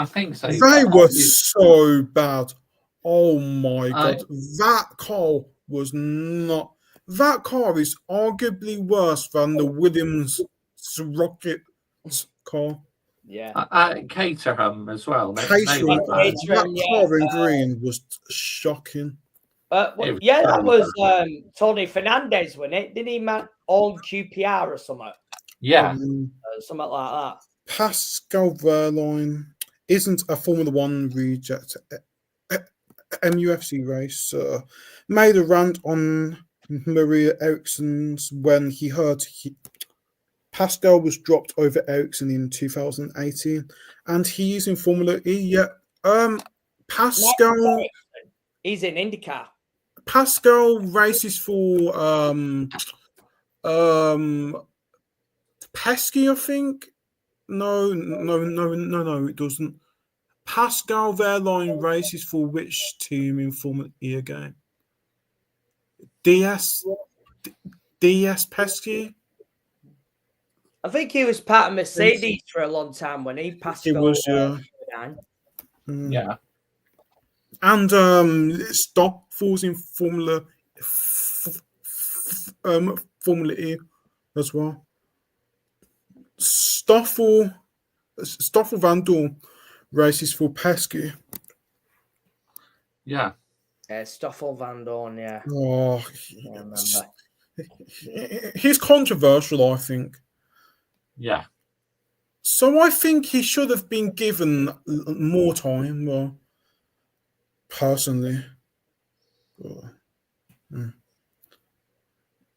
think so. They were so bad. Oh my God, that car was not. That car is arguably worse than the Williams Rocket car. Yeah. Caterham as well. Caterham, that car in green was shocking. Yeah, that was Tony Fernandez, wasn't it? Didn't he own QPR or something? Yeah. Something like that. Pascal Wehrlein isn't a Formula 1 reject. MUFC race made a rant on Maria Eriksson's when he heard Pascal was dropped over Ericsson in 2018, and he's in Formula E. Yeah, Pascal. He's in IndyCar. Pascal races for Pesky, I think. No, it doesn't. Pascal Wehrlein races for which team in Formula E again? DS Pesky? I think he was part of Mercedes for a long time when he passed. He was, yeah. Yeah. And Stoffels in Formula E as well. Stoffel Vandal races for Pesky. Yeah. Stoffel Van Dorn, yeah. Oh, I remember. He's controversial, I think. Yeah. So I think he should have been given more time, well, personally.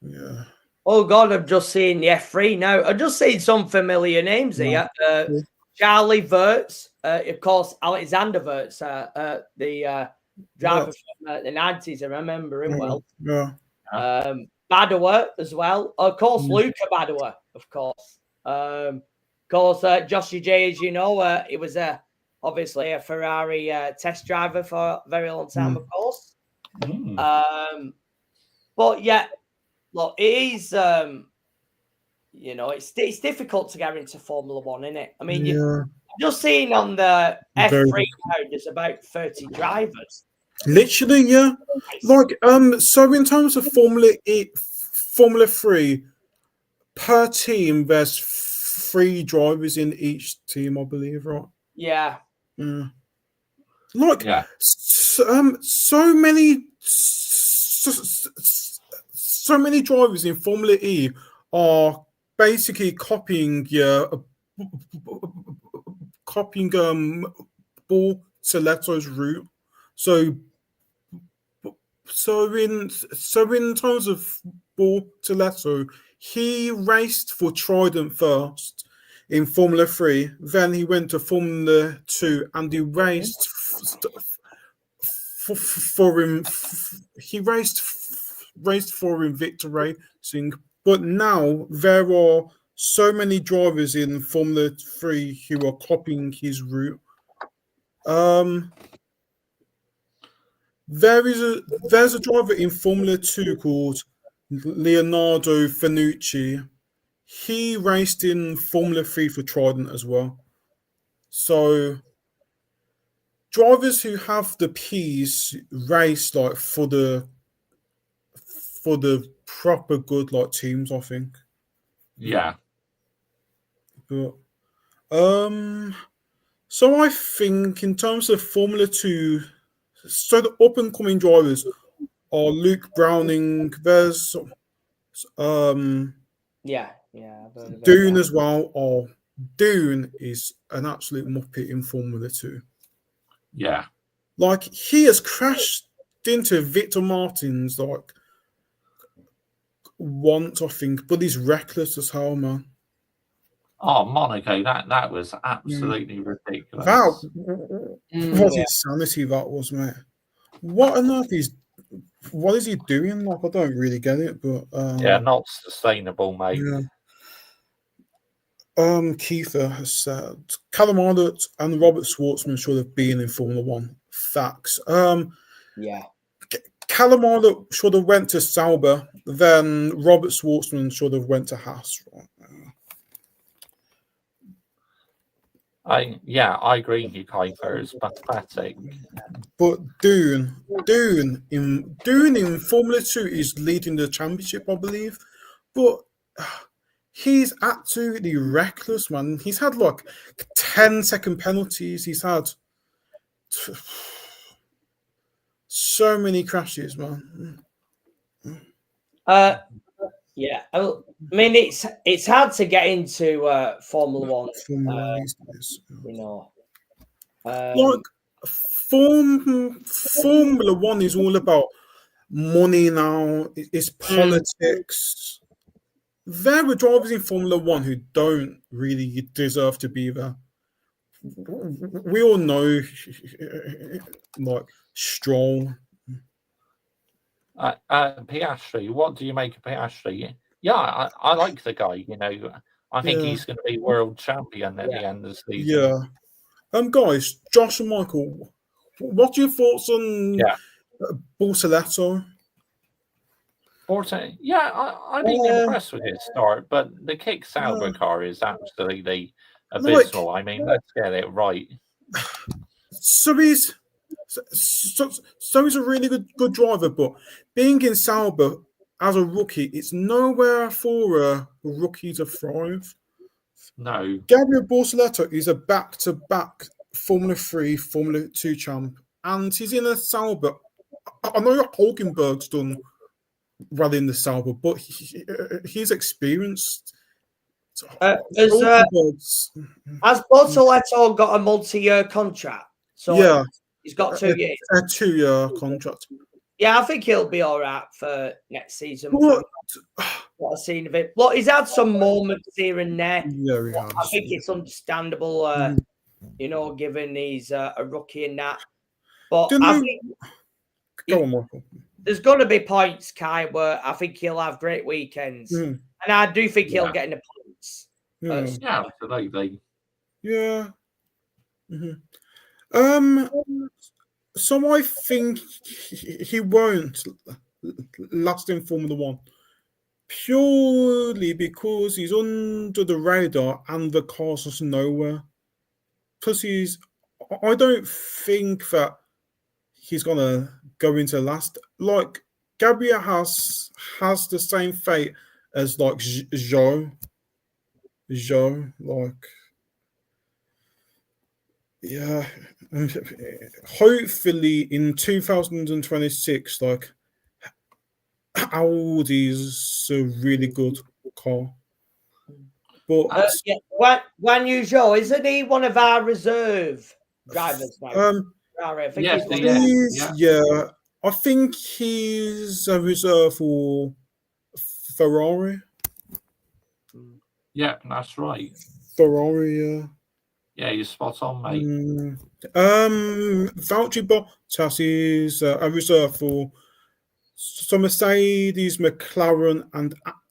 Yeah. Oh, God, I've just seen the F3 now. I've just seen some familiar names here. Charlie Wirtz, of course, Alexander Wirtz, the driver from the 90s. I remember him well. Yeah. Badoer as well. Of course, Luca Badoer, of course. Joshy J, as you know, he was obviously a Ferrari test driver for a very long time, of course. But yeah, look, it is, you know, it's difficult to get into Formula 1, isn't it? I mean, you've just seen on the F3 now, there's about 30 drivers. Literally, yeah. Like, so in terms of Formula 3, per team, there's 3 drivers in each team, I believe, right? Yeah. Like, so many so many drivers in Formula E are basically copying Paul Seleto's route. So in terms of Paul Seleto, he raced for Trident first in Formula 3, then he went to Formula 2 and he raced for him. He raced for Invicta Racing, but now there are so many drivers in Formula 3 who are copying his route. There's a driver in Formula 2 called Leonardo Fanucci. He raced in Formula 3 for Trident as well. So drivers who have the P's race like for the proper good like teams, I think. Yeah. But so I think in terms of Formula 2, so the up and coming drivers are Luke Browning, there's Yeah, I've heard of it, Dune yeah. as well, or Dune is an absolute muppet in Formula 2. Yeah. Like he has crashed into Victor Martins like once, I think, but he's reckless as hell, man. Oh, Monaco, that was absolutely ridiculous. What insanity that was, mate. What on earth what is he doing? Like, I don't really get it, but yeah, not sustainable, mate. yeah. Keitha has said Callum Arnott and Robert Schwartzman should have been in Formula 1. Facts. Yeah. Callum Arnott should have went to Sauber, then Robert Schwartzman should have went to Haas. I agree. Keitha is pathetic. But Dune in Formula 2 is leading the championship, I believe. But he's absolutely reckless, man. He's had like 10-second penalties. He's had so many crashes, man. Yeah, I mean it's hard to get into Formula 1. You know, like Formula 1 is all about money now. It's politics. There are drivers in Formula 1 who don't really deserve to be there. We all know, like Stroll. Piastri, what do you make of Piastri? Yeah, I like the guy. You know, I think he's going to be world champion at the end of the season. Yeah. Guys, Josh and Michael, what's your thoughts on Bortoleto? I've been impressed with his start, but the Kick Sauber car is absolutely abysmal. I mean, let's get it right. So he's a really good driver, but being in Sauber as a rookie, it's nowhere for a rookie to thrive. No. Gabriel Bortoleto is a back-to-back Formula 3, Formula 2 champ, and he's in a Sauber. I know Hulkenberg's done well in the Sauber, but he's experienced. Has Bortoleto got a multi-year contract? So he's got 2 years. A 2-year contract. Yeah, I think he'll be all right for next season. What I've seen of it. Look, he's had some moments here and there. Yeah, he has. I think it's understandable, you know, given he's a rookie in that. But I think go on, Michael. There's going to be points, Kai, where I think he'll have great weekends. And I do think he'll get in the points. Yeah, absolutely. Yeah. Mm-hmm. So I think he won't last in Formula 1 purely because he's under the radar and the car's just nowhere. Plus, I don't think that he's gonna go into last. Like Gabriel has the same fate as like Zhou, like. Yeah, um, hopefully in 2026, like Audi's a really good car, but Yeah, Guan Yu, isn't he one of our reserve drivers now? Ferrari, I think Yes, he's one. yeah, he's yeah, yeah, I think he's a reserve for Ferrari. yeah, that's right. Ferrari, yeah. Yeah, you're spot on, mate. Valtteri Bottas is a reserve for some Mercedes, McLaren,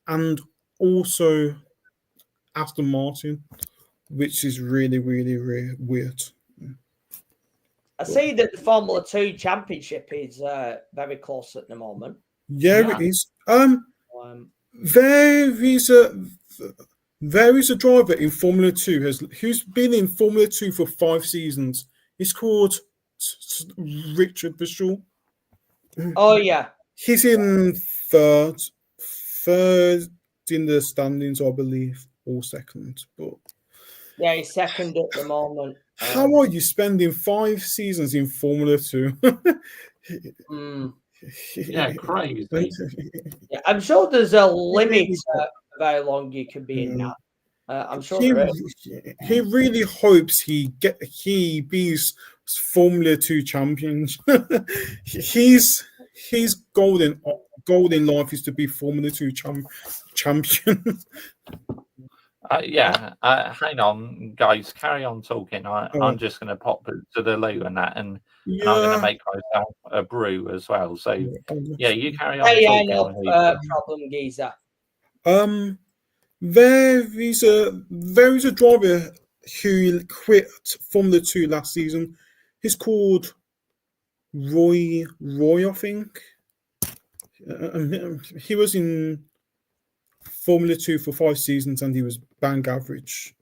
and also Aston Martin, which is really, really, weird. I see that the Formula 2 Championship is very close at the moment. Yeah, Yeah. it is. Um, There is a driver in Formula 2 who's been in Formula 2 for 5 seasons. He's called Richard Bishop. oh, yeah. He's in third in the standings, I believe, or second. But Yeah, he's second at the moment. how are you spending 5 seasons in Formula 2? Yeah, crazy. Yeah, I'm sure there's a limit really of how long you can be in that. I'm sure He, there is. he really hopes he beats Formula 2 champions. His golden life is to be Formula 2 champion. Hang on, guys. Carry on talking. I'm just going to pop to the loo and that, and I'm going to make myself a brew as well. So, yeah, you carry on Yeah, talking. no problem, Geezer. There is a driver who quit Formula 2 last season. He's called Roy, I think. He was in Formula 2 for 5 seasons and he was bang average.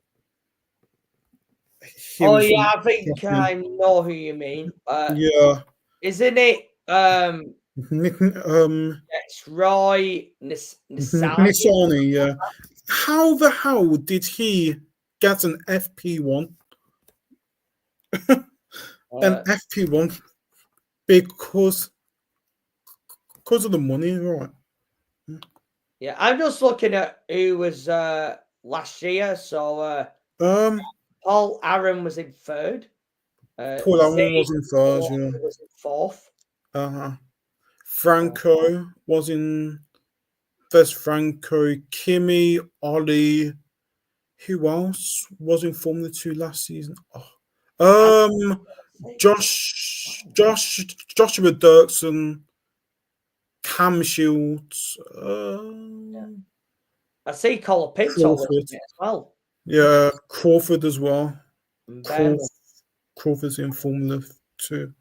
I think I know who you mean. Yeah. Isn't it? It's Roy Nissani, yeah. How the hell did he get an FP1? An FP1 because of the money, right? Yeah, I'm just looking at who was last year. So Paul Aaron was in third. Paul Aaron was in third, yeah. Was in fourth. Franco was in. There's Franco, Kimi, Ollie. Who else was in Formula 2 last season? Joshua Dirksen, Cam Shields. I see Colapinto as well. Yeah, Crawford as well. Crawford's in Formula 2.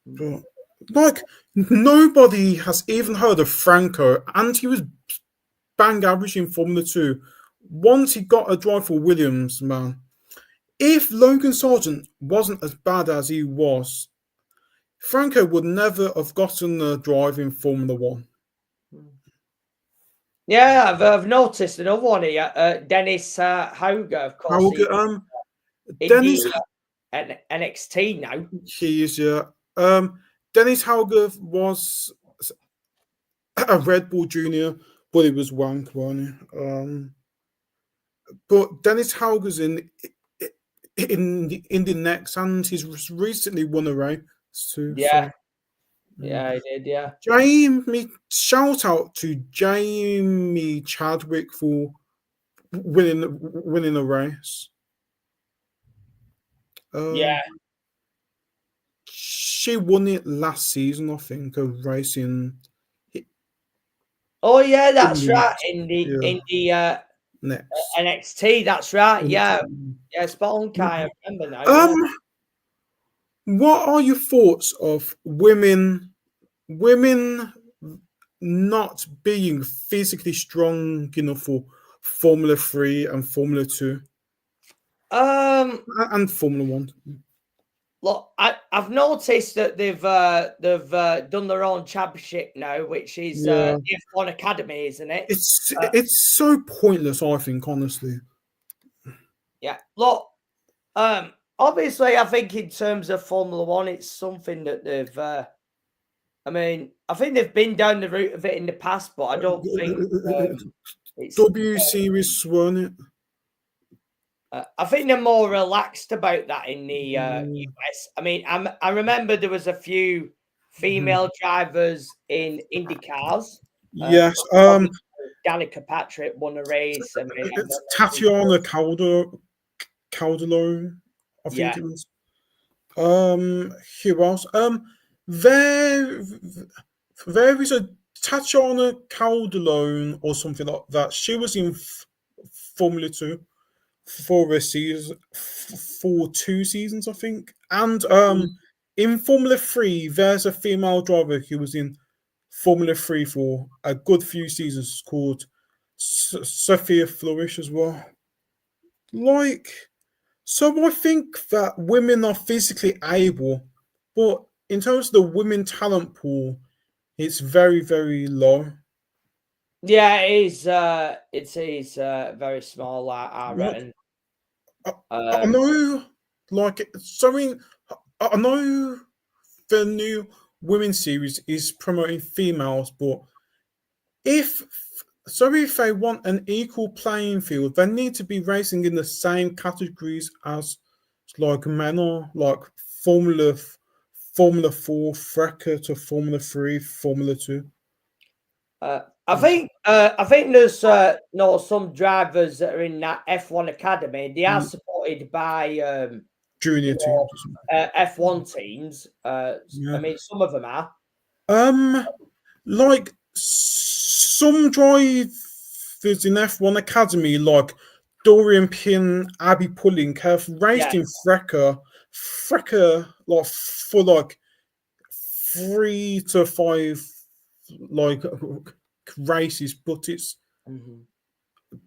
But, like, nobody has even heard of Franco, and he was bang average in Formula 2. Once he got a drive for Williams, man. If Logan Sargent wasn't as bad as he was, Franco would never have gotten a drive in Formula 1. Yeah, I've noticed another one here. Dennis Hauger, of course. Dennis NXT now. He is, yeah. Dennis Hauger was a Red Bull Junior, but it was wank, wasn't he? But Dennis Hauger's in the next, and he's recently won a race too. Yeah. So. Yeah, I did, yeah. Shout out to Jamie Chadwick for winning a race. Yeah. She won it last season, I think, a race in. Oh yeah, that's right. In the NXT, that's right. Yeah. Yeah, spot on, Kai. I remember now. What are your thoughts of women not being physically strong enough for Formula 3 and Formula 2? And Formula 1. Look, I've noticed that they've done their own championship now, which is the F1 Academy, isn't it? It's so pointless, I think, honestly. Yeah. Look, obviously, I think in terms of Formula One, it's something that they've. I mean, I think they've been down the route of it in the past, but I don't think it's. W Series won it. I think they're more relaxed about that in the US. I mean, I remember there was a few female drivers in Indy cars. Yes. Danica Patrick won a race. I mean, It's Tatiana Calderone, I think it was. Who else? There is a Tatiana Calderone or something like that. She was in Formula 2 for a season, for 2 seasons, I think. And in Formula 3, there's a female driver who was in Formula 3 for a good few seasons called Sophia Flourish as well. So I think that women are physically able, but in terms of the women talent pool, it's very, very low. Yeah, it is. It is very small. I reckon. I know, I know the new women's series is promoting females, but if they want an equal playing field, they need to be racing in the same categories as like men are, like Formula 4, Frecker to Formula 3, Formula 2. I think there's some drivers that are in that F1 academy. They are supported by junior teams, F1 teams. I mean, some of them are. Like some drivers in F1 academy, like Dorian Pin, Abby Pulling, have raced in Frecker, like for like 3 to 5 like races, but it's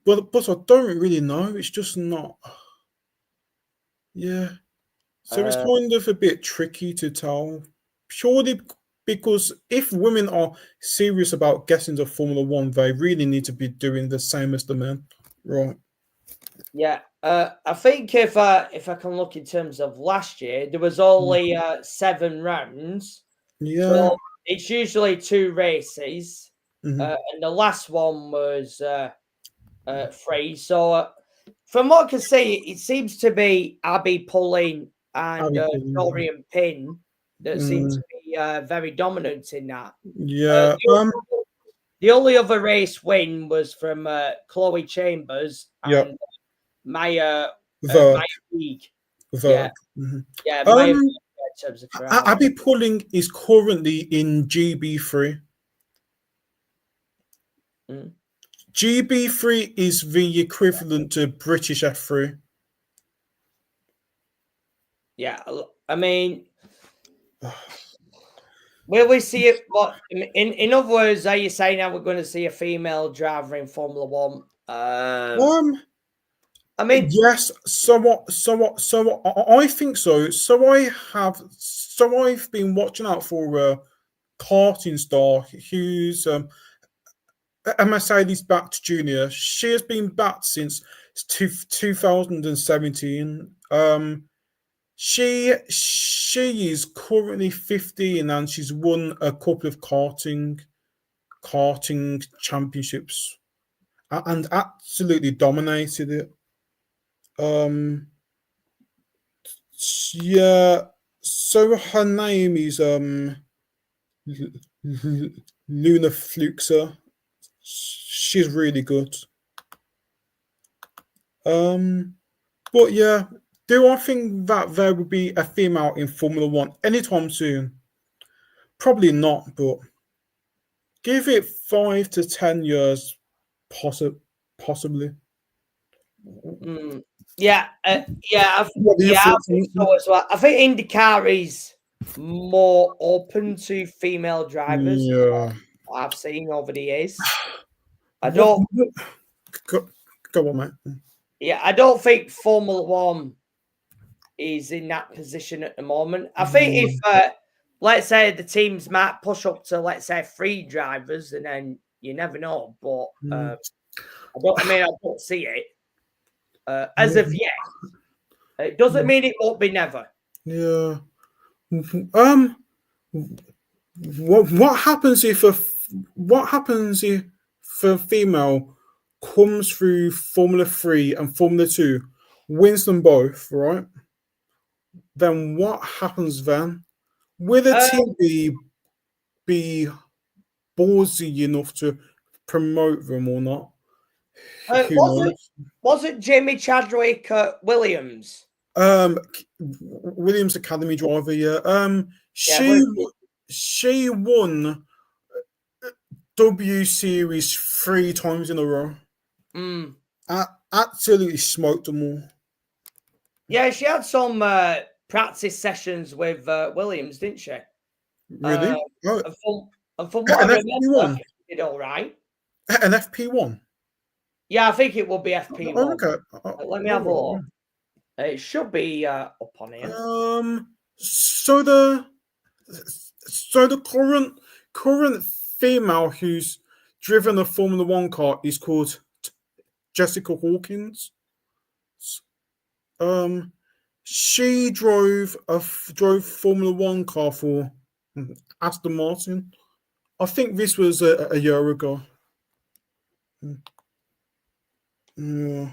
but I don't really know. It's just not. Yeah, so it's kind of a bit tricky to tell, purely because if women are serious about getting to Formula 1, they really need to be doing the same as the men, right? Yeah, I think if I can look in terms of last year, there was only 7 rounds. Yeah. So it's usually 2 races, and the last one was 3. So from what I can see, it seems to be Abby Pulling and Dorian Pin that seem to be very dominant in that. Yeah. The only other race win was from Chloe Chambers and Maya League. Yeah. Yeah. Maya League, in terms of Abby Pulling is currently in GB3. GB3 is the equivalent to British F3. Yeah, I mean, will we see it? What in other words, are you saying now we're going to see a female driver in Formula 1? I mean, yes. So I think so. So I've been watching out for a karting star who's a Mercedes-backed junior. She has been backed since 2017. She is currently 15 and she's won a couple of karting championships and absolutely dominated it. Yeah. So her name is Luna Fluxer. She's really good. But yeah, do I think that there will be a female in Formula 1 anytime soon? Probably not, but give it 5 to 10 years, possibly. Yeah, I think so as well. I think IndyCar is more open to female drivers. Yeah, I've seen over the years. I don't. Go on, mate. Yeah, I don't think Formula 1 is in that position at the moment. I think if, let's say, the teams might push up to, let's say, 3 drivers, and then you never know. But I don't see it as of yet. It doesn't mean it won't be never. Yeah. What happens if a female comes through Formula 3 and Formula 2, wins them both, right? Then what happens then? Will the team be ballsy enough to promote them or not? Who knows? Was it Jamie Chadwick Williams? Williams Academy driver, yeah. She won W Series 3 times in a row. Absolutely smoked them all. Yeah, she had some practice sessions with Williams, didn't she? Really? And from what I remember, she did all right. An FP1? Yeah, I think it will be FP1. Oh, okay. Let me have a look. It should be up on here. So the current female who's driven a Formula 1 car is called Jessica Hawkins. She drove Formula 1 car for Aston Martin. I think this was a year ago. Yeah.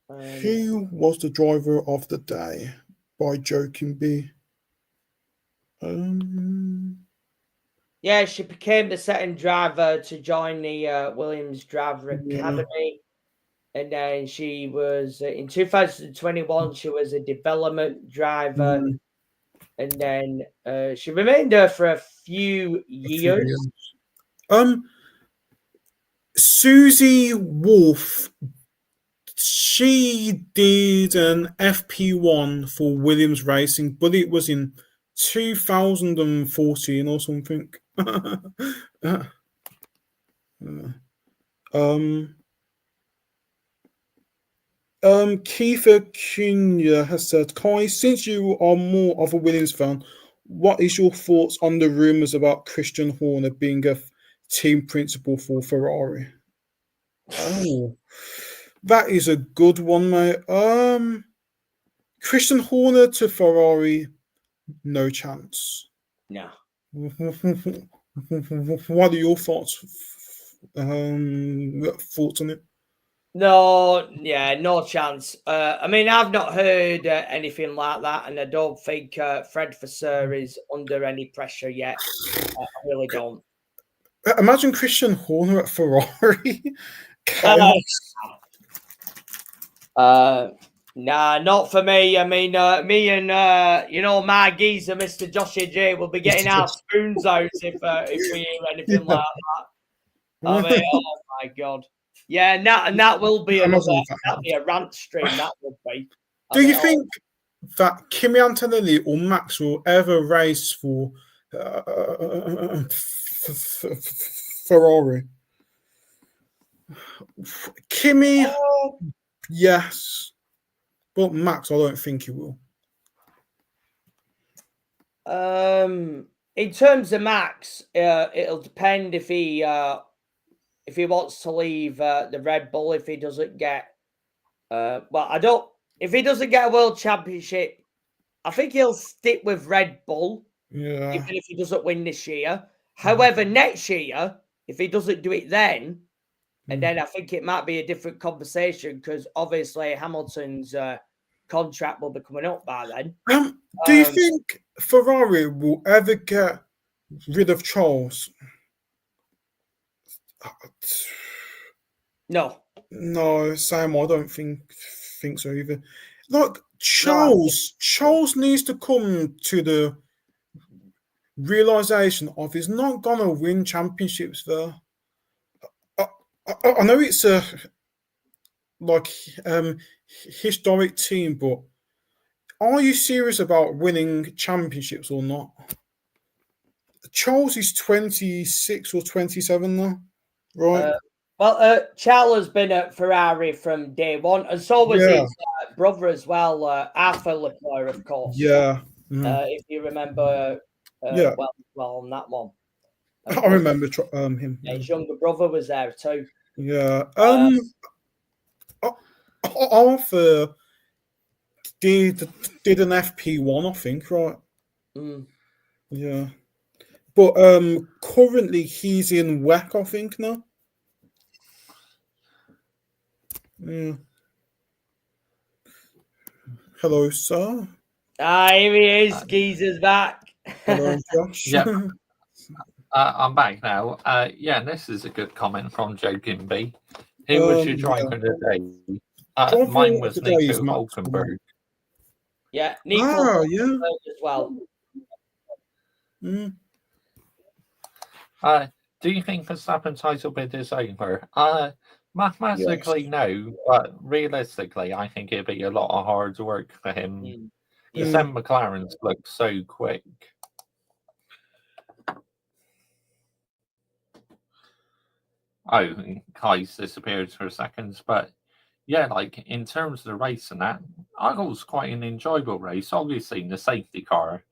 Who was the driver of the day by Joking B? Yeah, she became the second driver to join the Williams Driver Academy. And then she was, in 2021, she was a development driver. And then she remained there for a few years. Susie Wolf, she did an FP1 for Williams Racing, but it was in 2014 or something. Kiefer Cunha has said, Kai, since you are more of a Williams fan, what is your thoughts on the rumours about Christian Horner being a team principal for Ferrari? Oh, that is a good one, mate. Christian Horner to Ferrari, no chance. No. What are your thoughts? Thoughts on it? No, yeah, no chance. I mean, I've not heard anything like that, and I don't think Fred Vasseur is under any pressure yet. I really don't. Imagine Christian Horner at Ferrari. Nah, not for me. I mean, me and my geezer, Mr. Joshua J, will be getting our spoons out if we hear anything like that. I mean, oh my god. Yeah, and that will be that'll be a rant stream. That would be. Do you think that Kimi Antonelli or Max will ever race for Ferrari? Kimi, yes, but Max, I don't think he will. In terms of Max, it'll depend if he wants to leave the Red Bull, if he doesn't get if he doesn't get a world championship, I think he'll stick with Red Bull, even if he doesn't win this year. However, next year, if he doesn't do it then, and then I think it might be a different conversation, because obviously Hamilton's contract will be coming up by then. Do you think Ferrari will ever get rid of Charles? No, Sam, I don't think so either. Like Charles needs to come to the realization of he's not gonna win championships there. I know it's a historic team, but are you serious about winning championships or not? Charles is 26 or 27 now, right? Charles has been at Ferrari from day one, and so was his brother as well, Arthur Leclerc, of course. Yeah. If you remember, well on that one. I remember him. His younger brother was there too. Yeah. Arthur did an FP1, I think, right? Mm. Yeah. But currently he's in WEC, I think, now. Yeah. Hello, sir. Here he is. Geezer's back. Hello, Josh. Yeah. I'm back now. Yeah, this is a good comment from Joe Gimby. Who was your driver today? Mine was today is Nico Max Hulkenberg. Yeah, Nico yeah. as well. Mm. Do you think Verstappen title bid is over? Mathematically, no, but realistically, I think it'd be a lot of hard work for him. Because them McLarens look so quick. Oh, Kai's disappeared for a second, but yeah, like in terms of the race and that, I thought it was quite an enjoyable race. Obviously, the safety car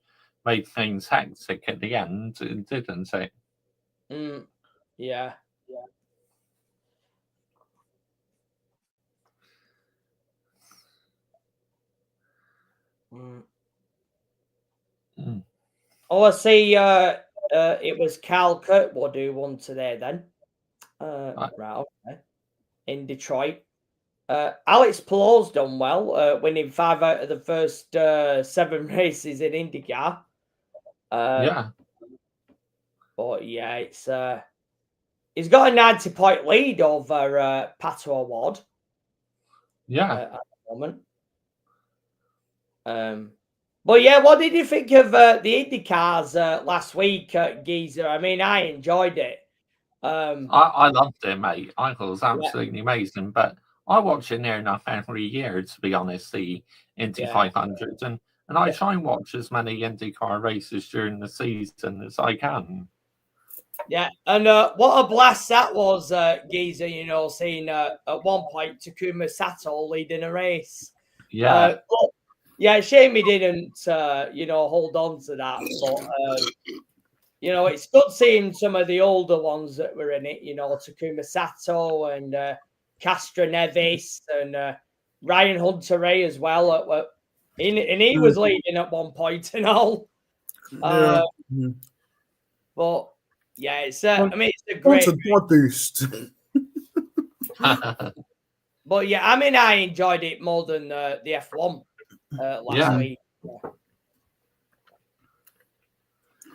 made things hectic at the end, didn't it? Yeah. Oh, I see. It was Cal Kirkwood who won today. Then, right, okay. In Detroit, Alex Palou's done well, winning 5 out of the first 7 races in IndyCar. Yeah. But yeah, it's he's got a 90-point lead over Pato Award. Yeah. At the moment. But yeah, what did you think of the IndyCars last week, Geezer? I mean, I enjoyed it. I loved it, mate. I thought it was absolutely amazing. But I watch it near enough every year, to be honest, the Indy 500. And I try and watch as many IndyCar races during the season as I can. Yeah, and what a blast that was, Geezer, you know, seeing at one point Takuma Sato leading a race. Yeah. Yeah, shame he didn't, hold on to that. But, it's good seeing some of the older ones that were in it, Takuma Sato and Castro Nevis and Ryan Hunter-Ray as well. And he was leading at one point and all. But, yeah, it's it's a great boost. But yeah, I mean, I enjoyed it more than the F1 last week.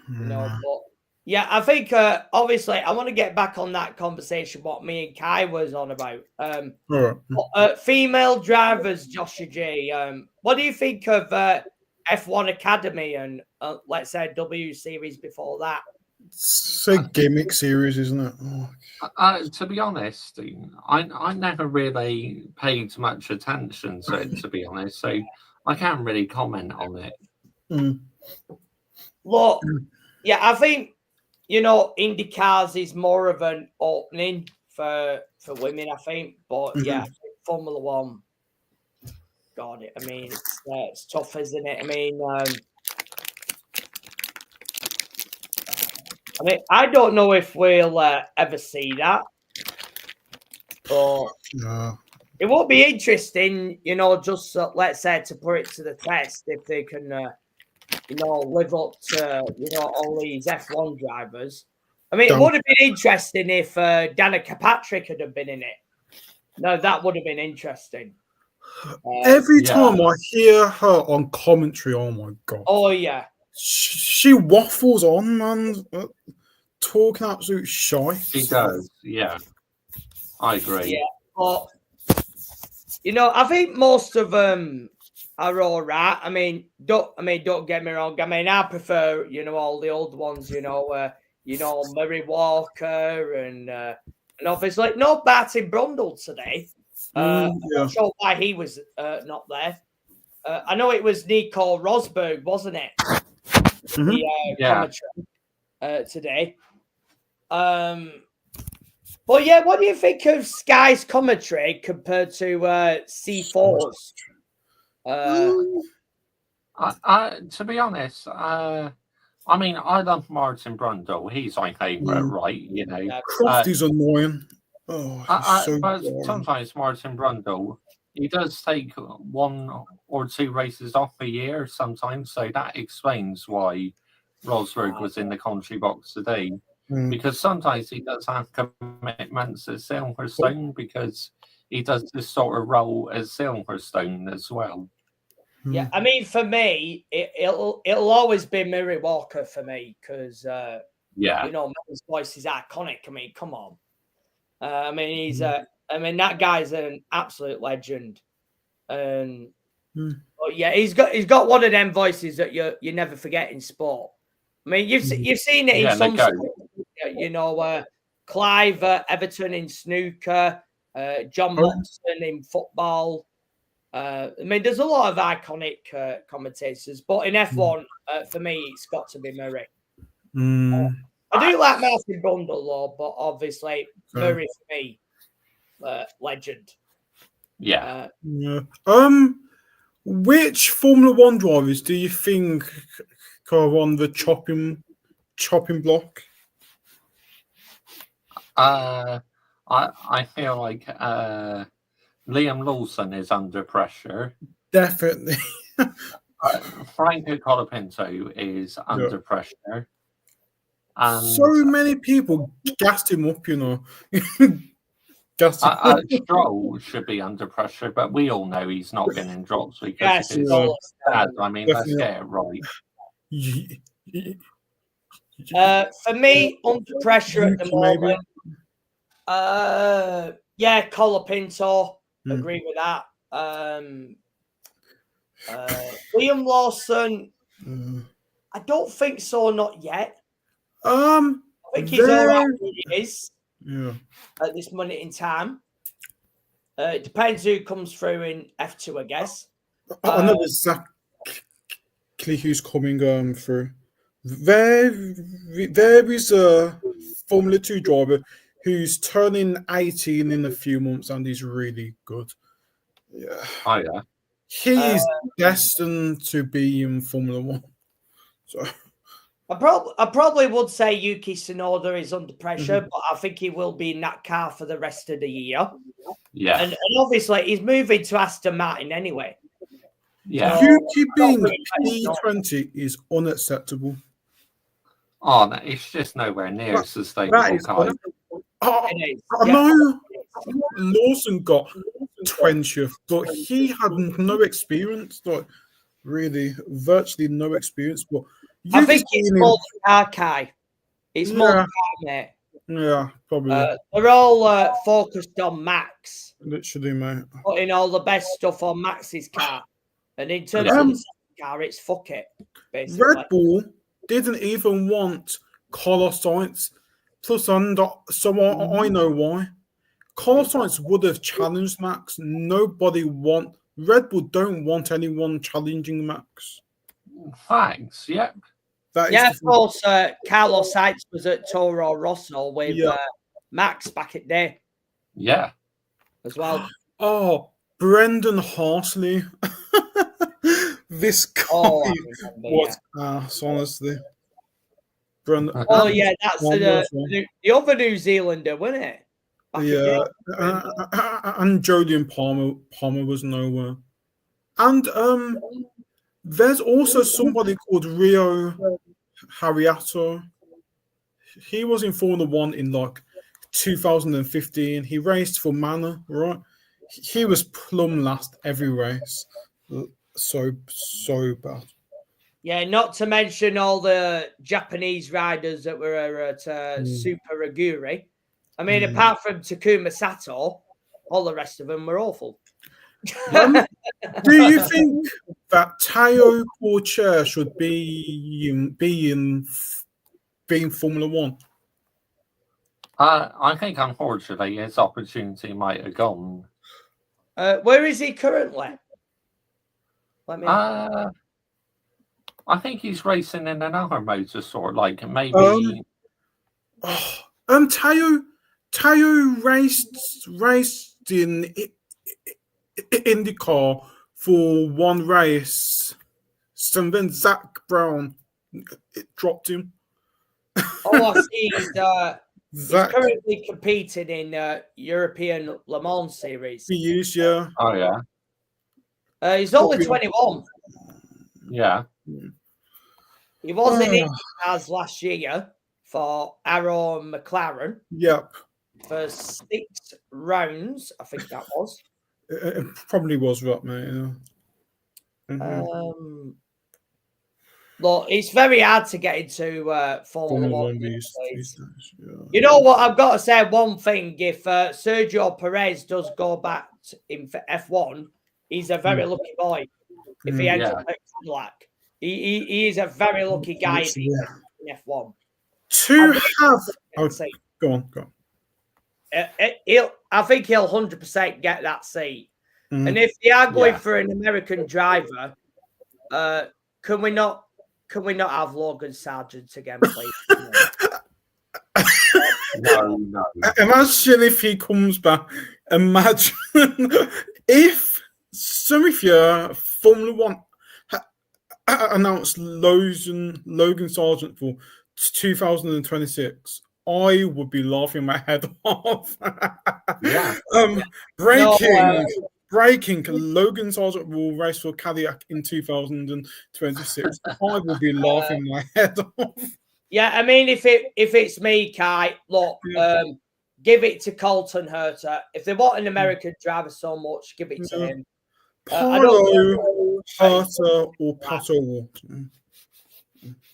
But yeah, I think obviously I want to get back on that conversation what me and Kai was on about. Female drivers, Joshua J. What do you think of F1 Academy and let's say W Series before that? It's a gimmick series, isn't it? To be honest, I never really paid much attention to it, to be honest, so I can't really comment on it. Look, yeah, I think, IndyCars is more of an opening for women, I think. But yeah, Formula One, God, I mean, it's tough, isn't it? I mean, I don't know if we'll ever see that, but it will be interesting, just let's say to put it to the test if they can, live up to, all these F1 drivers. I mean, it would have been interesting if Danica Patrick had been in it. No, that would have been interesting. Every time I hear her on commentary, oh my God. Oh, yeah. She waffles on, man. Talking absolute shite. She does, yeah. I agree. Yeah, but I think most of them are all right. I mean, don't get me wrong. I mean, I prefer all the old ones. Murray Walker and obviously no Martin Brundle today. I'm not sure why he was not there. I know it was Nico Rosberg, wasn't it? Commentary today. But yeah, what do you think of Sky's commentary compared to C4's? To be honest, I mean, I love Martin Brundle. He's my favourite, right? Croft is annoying. But sometimes Martin Brundle he does take 1 or 2 races off a year sometimes, so that explains why Rosberg was in the commentary box today. Because sometimes he does have commitments at Silverstone because he does this sort of role as Silverstone as well. Yeah, I mean, for me, it'll always be Murray Walker for me because Yeah, you know, Murray's voice is iconic. I mean, come on. I mean, that guy's an absolute legend, and but yeah, he's got one of them voices that you never forget in sport. I mean, you've seen it in some, you know, Clive Everton in snooker, John Motson in football. I mean, there's a lot of iconic commentators, but in F1, for me, it's got to be Murray. I do like Martin Brundle, though, but obviously Murray for me, legend. Yeah. Which Formula One drivers do you think are on the chopping block? I feel like Liam Lawson is under pressure. Definitely. Franco Colapinto is under pressure. And so many people gassed him up, you know. Stroll should be under pressure, but we all know he's not getting drops because it's bad. I mean, let's get it right. For me, under pressure at the moment, Colapinto, agree with that. Liam Lawson, I don't think so, not yet. I think he's all right where he is at this moment in time. It depends who comes through in F2, I guess. I know exactly who's coming through. There is a Formula 2 driver who's turning 18 in a few months and he's really good. Yeah. Oh, yeah. He is destined to be in Formula 1. So I probably would say Yuki Tsunoda is under pressure, but I think he will be in that car for the rest of the year. Yeah. And obviously, he's moving to Aston Martin anyway. Yeah. Yuki being P20 is unacceptable. Oh, no, it's just nowhere near sustainable, guys. I know Lawson got 20th, but he had no experience, like really, virtually no experience. But I think it's more Archive. It's more car, mate. Yeah, probably. They're all focused on Max. Literally, mate. Putting all the best stuff on Max's car. And in terms of the car, it's fuck it, basically. Red Bull didn't even want Carlos Sainz. Plus, so I know why. Carlos Sainz would have challenged Max. Red Bull don't want anyone challenging Max. Thanks, yep. Of course, Carlos Sainz was at Toro Rosso with Max back at day. Yeah. As well. Oh, Brendan Hartley. This guy was ass, honestly. Brendan. Oh, yeah, that's the other New Zealander, wasn't it? And Jolyon Palmer was nowhere. And there's also somebody called Rio Harriato. He was in Formula 1 in like 2015. He raced for Manor, right? He was plumb last every race. So bad. Yeah, not to mention all the Japanese riders that were at Super Aguri. I mean, apart from Takuma Sato, all the rest of them were awful. Do you think that Tao Porcher should be in Formula 1? I think, unfortunately, his opportunity might have gone. Where is he currently? Uh, I think he's racing in another motorsport, like maybe. Tao raced in IndyCar for one race, and then Zach Brown dropped him. Oh, I see. He's Zach, currently competing in European Le Mans Series. he is, yeah. Oh yeah, He's only 21. yeah. He was in IndyCars last year for Arrow McLaren Yep. for 6 rounds, I think that was. It probably was right, mate. Yeah. Look, it's very hard to get into Formula Formula 1 One these these days. days, yeah. You know what? I've got to say one thing. If Sergio Perez does go back in F1, he's a very lucky boy. If he ends up at Cadillac, he is a very lucky guy if he ends in F1. To have. Oh, go on. I think he'll 100% get that seat. Mm. And if they are going for an American driver, can we not have Logan Sargent again, please? No. Imagine if he comes back. Imagine if some of your Formula One announced Logan Sargent for 2026. I would be laughing my head off. Yeah. Breaking. Logan Sargent will race for Cadillac in 2026. I will be laughing my head off. Yeah, I mean, if it's me, Kai, look, give it to Colton Herta. If they want an American driver so much, give it to him. Paolo, Herta, or Pato Ward.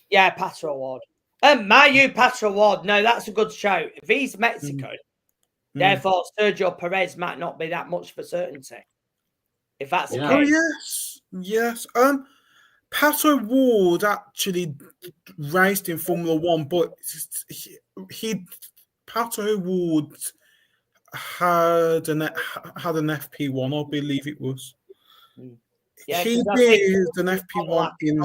Yeah, Pato Ward. Mayu Pato Ward. No, that's a good shout. If he's Mexican, therefore Sergio Perez might not be that much for certainty. If that's the case. Oh, yes. Pato Ward actually raced in Formula One, but Pato Ward had an FP1, I believe it was. Yeah, he did an FP1 in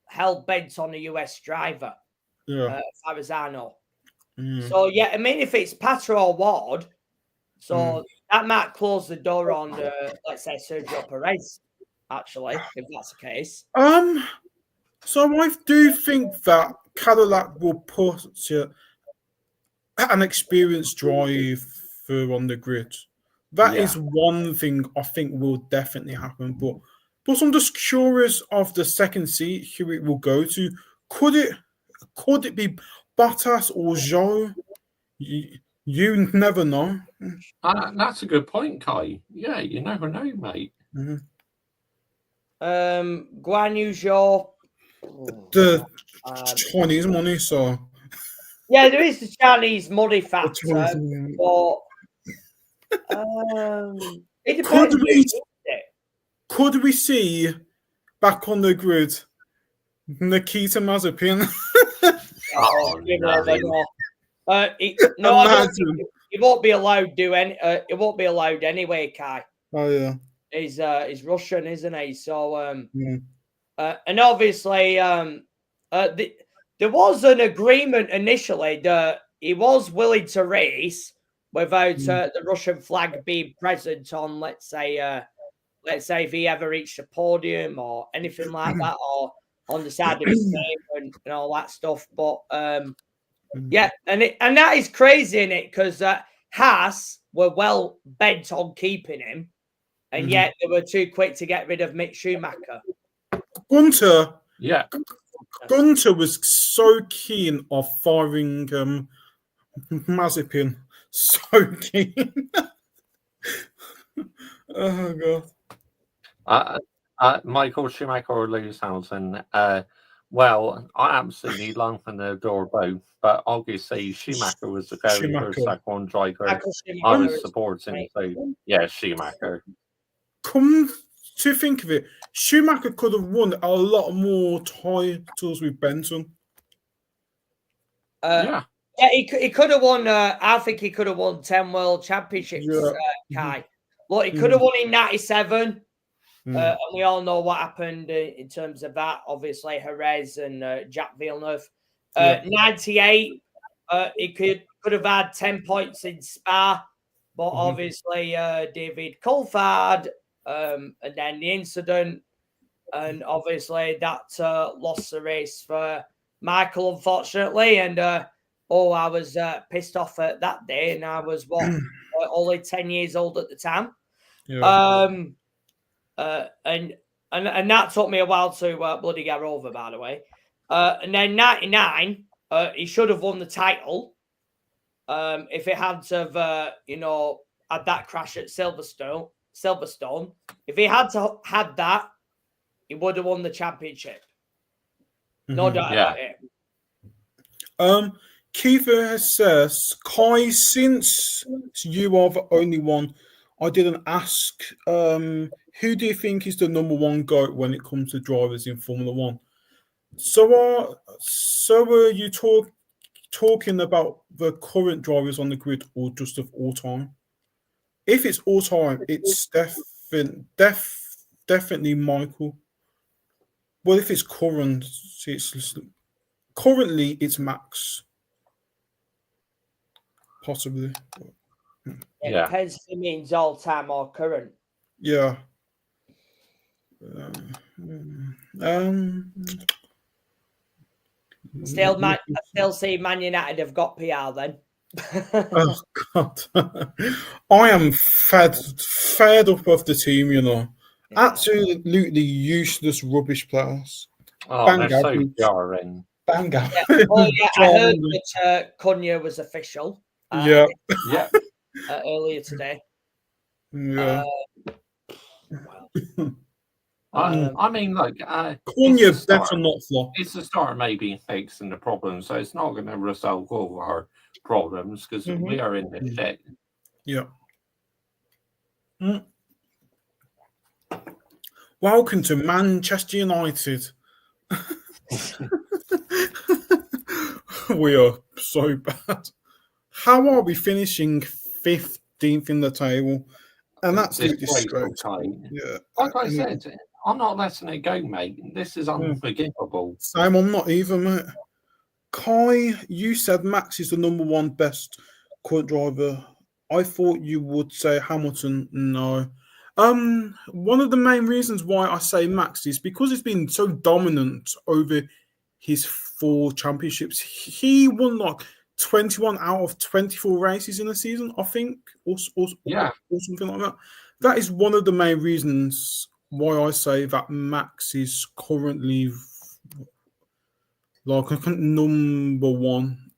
hell bent on a US driver. Yeah, as far as I know. So yeah, I mean, if it's Pato Ward, so that might close the door on, let's say, Sergio Perez. Actually, if that's the case. So I do think that Cadillac will put an experienced driver on the grid. That is one thing I think will definitely happen. But I'm just curious of the second seat, who it will go to. Could it be Bottas or Zhou? You never know. That's a good point, Kai. Yeah, you never know, mate. Guan Yu Zhou. The Chinese money, so yeah, there is the Chinese money factor, but it depends. Could we see back on the grid Nikita Mazepin? He won't be allowed to it won't be allowed anyway, Kai. Oh yeah. He's Russian, isn't he? So and obviously there was an agreement initially that he was willing to race without the Russian flag being present on, let's say if he ever reached a podium or anything like that, or on the side of his name and all that stuff. But yeah, and that is crazy, isn't it? Because Haas were well bent on keeping him, and yet they were too quick to get rid of Mick Schumacher. Gunter was so keen of firing Mazepin. So keen. Oh God. Michael Schumacher or Lewis Hamilton. Well, I absolutely love the door both, but obviously Schumacher was the very first F1 driver I was supporting. So yeah, Schumacher. Come to think of it, Schumacher could have won a lot more titles with Benton. Yeah, he could have won. I think he could have won 10 World Championships. Kai, look, he could have won in '97. And we all know what happened in terms of that. Obviously, Jerez and Jack Villeneuve. '98, he could have had 10 points in Spa, but obviously David Coulthard, and then the incident, and obviously that lost the race for Michael, unfortunately. And oh, I was pissed off at that day, and I was only 10 years old at the time. Yeah. And that took me a while to bloody get over, by the way. And then 99, he should have won the title. If it hadn't have, had that crash at Silverstone. If he had that, he would have won the championship. No doubt about it. Kiefer says, Kai, since you are the only one I didn't ask, who do you think is the number one GOAT when it comes to drivers in Formula One? So are you talking about the current drivers on the grid or just of all time? If it's all time, it's definitely Michael. Well, if it's currently it's Max, possibly. It depends if it means all time or current. Yeah. I still see Man United have got PR then. Oh God, I am fed up of the team. Absolutely useless, rubbish players. Oh, they're so jarring. Bang out. Yeah. Oh yeah, I heard that Cunha was official. Yeah. Earlier today. Yeah. I mean, look, Cunha better not flop. It's the start maybe fixing the problem, so it's not going to resolve all our problems because we are in the shit. Yeah. Welcome to Manchester United. We are so bad. How are we finishing 15th in the table? And that's disgraceful. Yeah. Like I said, I'm not letting it go, mate. This is unforgivable. Same, I'm not either, mate. Kai, you said Max is the number one best current driver. I thought you would say Hamilton. No. One of the main reasons why I say Max is because he's been so dominant over his 4 championships. He won like 21 out of 24 races in a season, I think, or something like that. That is one of the main reasons why I say that Max is currently like number one.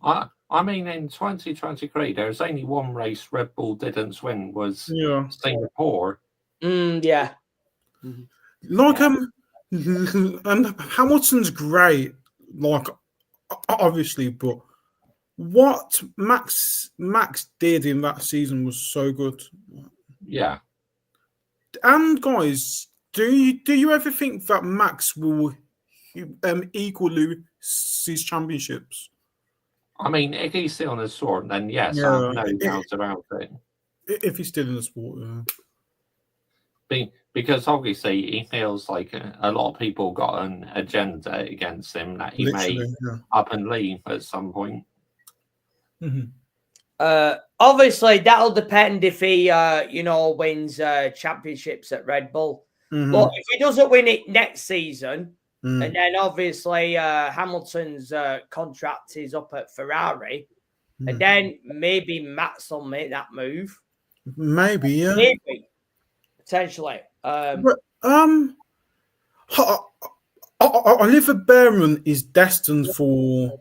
I mean, in 2023, there's only one race Red Bull didn't win was Singapore. Yeah. Like and Hamilton's great, like obviously, but what Max did in that season was so good. Yeah. And guys, do you ever think that Max will equal Lewis's championships? I mean, if he's still on the sword, then yes, I have no doubt about it. If he's still in the sport, because obviously he feels like a lot of people got an agenda against him that he may up and leave at some point. Obviously, that'll depend if he, wins championships at Red Bull. But if he doesn't win it next season, and then obviously Hamilton's contract is up at Ferrari, and then maybe Max will make that move. Maybe, yeah. Maybe, potentially. Oliver Behrman is destined for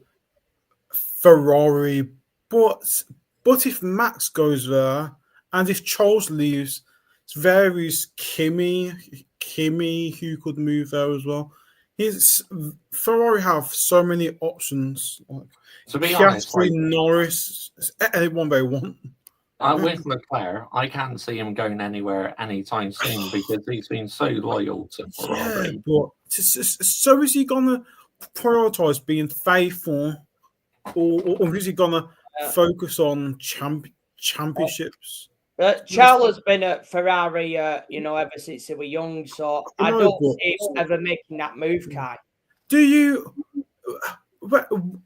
Ferrari, but if Max goes there, and if Charles leaves, there is Kimi who could move there as well. Ferrari have so many options. Like to be honest, Norris, anyone they want. With Leclerc, I can't see him going anywhere anytime soon because he's been so loyal to Ferrari. Yeah, but so is he gonna prioritize being faithful, or is he gonna focus on championships? Charles has been at Ferrari, ever since they were young, so I don't see him ever making that move, Kai. Do you?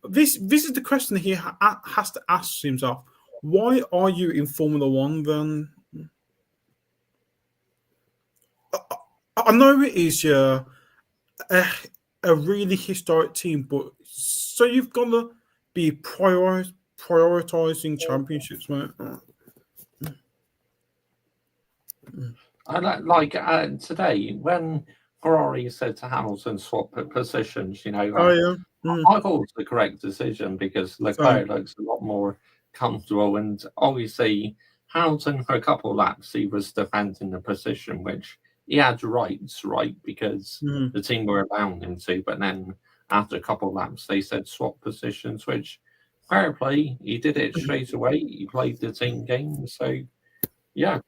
This is the question he has to ask himself. Why are you in Formula One then? I know it is a really historic team, but so you've got to be prioritizing championships, mate. I like today when Ferrari said to Hamilton swap positions. Oh yeah. I thought it was the correct decision because Leclerc looks a lot more comfortable, and obviously Hamilton for a couple of laps he was defending the position, which he had rights, right, because the team were allowing him to. But then after a couple of laps, they said swap positions, which fair play. He did it straight away. He played the team game, so yeah.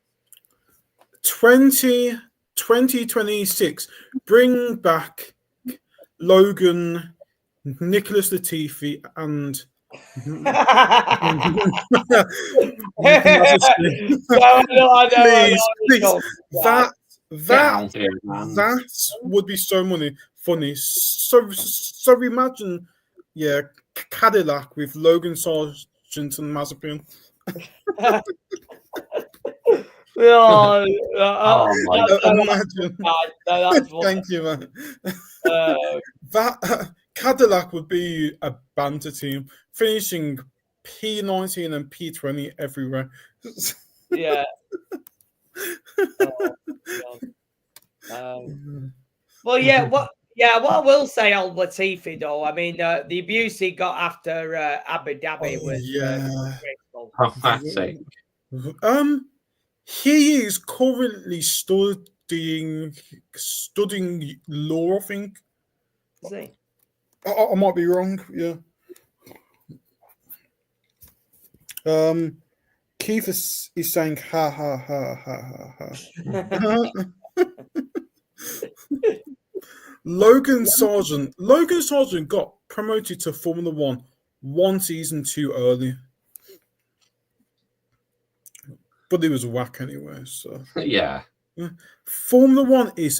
2026, bring back Logan, Nicholas Latifi, and please. That would be so funny. So imagine, yeah, Cadillac with Logan Sargent and Mazepin. Imagine. Thank you, man. That Cadillac would be a banter team, finishing P19 and P20 everywhere. Yeah. Well, yeah. What I will say on Latifi, though, I mean, the abuse he got after Abu Dhabi was fantastic. He is currently studying law, I think. Is he? I might be wrong. Yeah. Keith is saying ha ha ha ha ha ha. Logan Sargent got promoted to Formula one season too early. But he was whack anyway, so yeah. Formula One is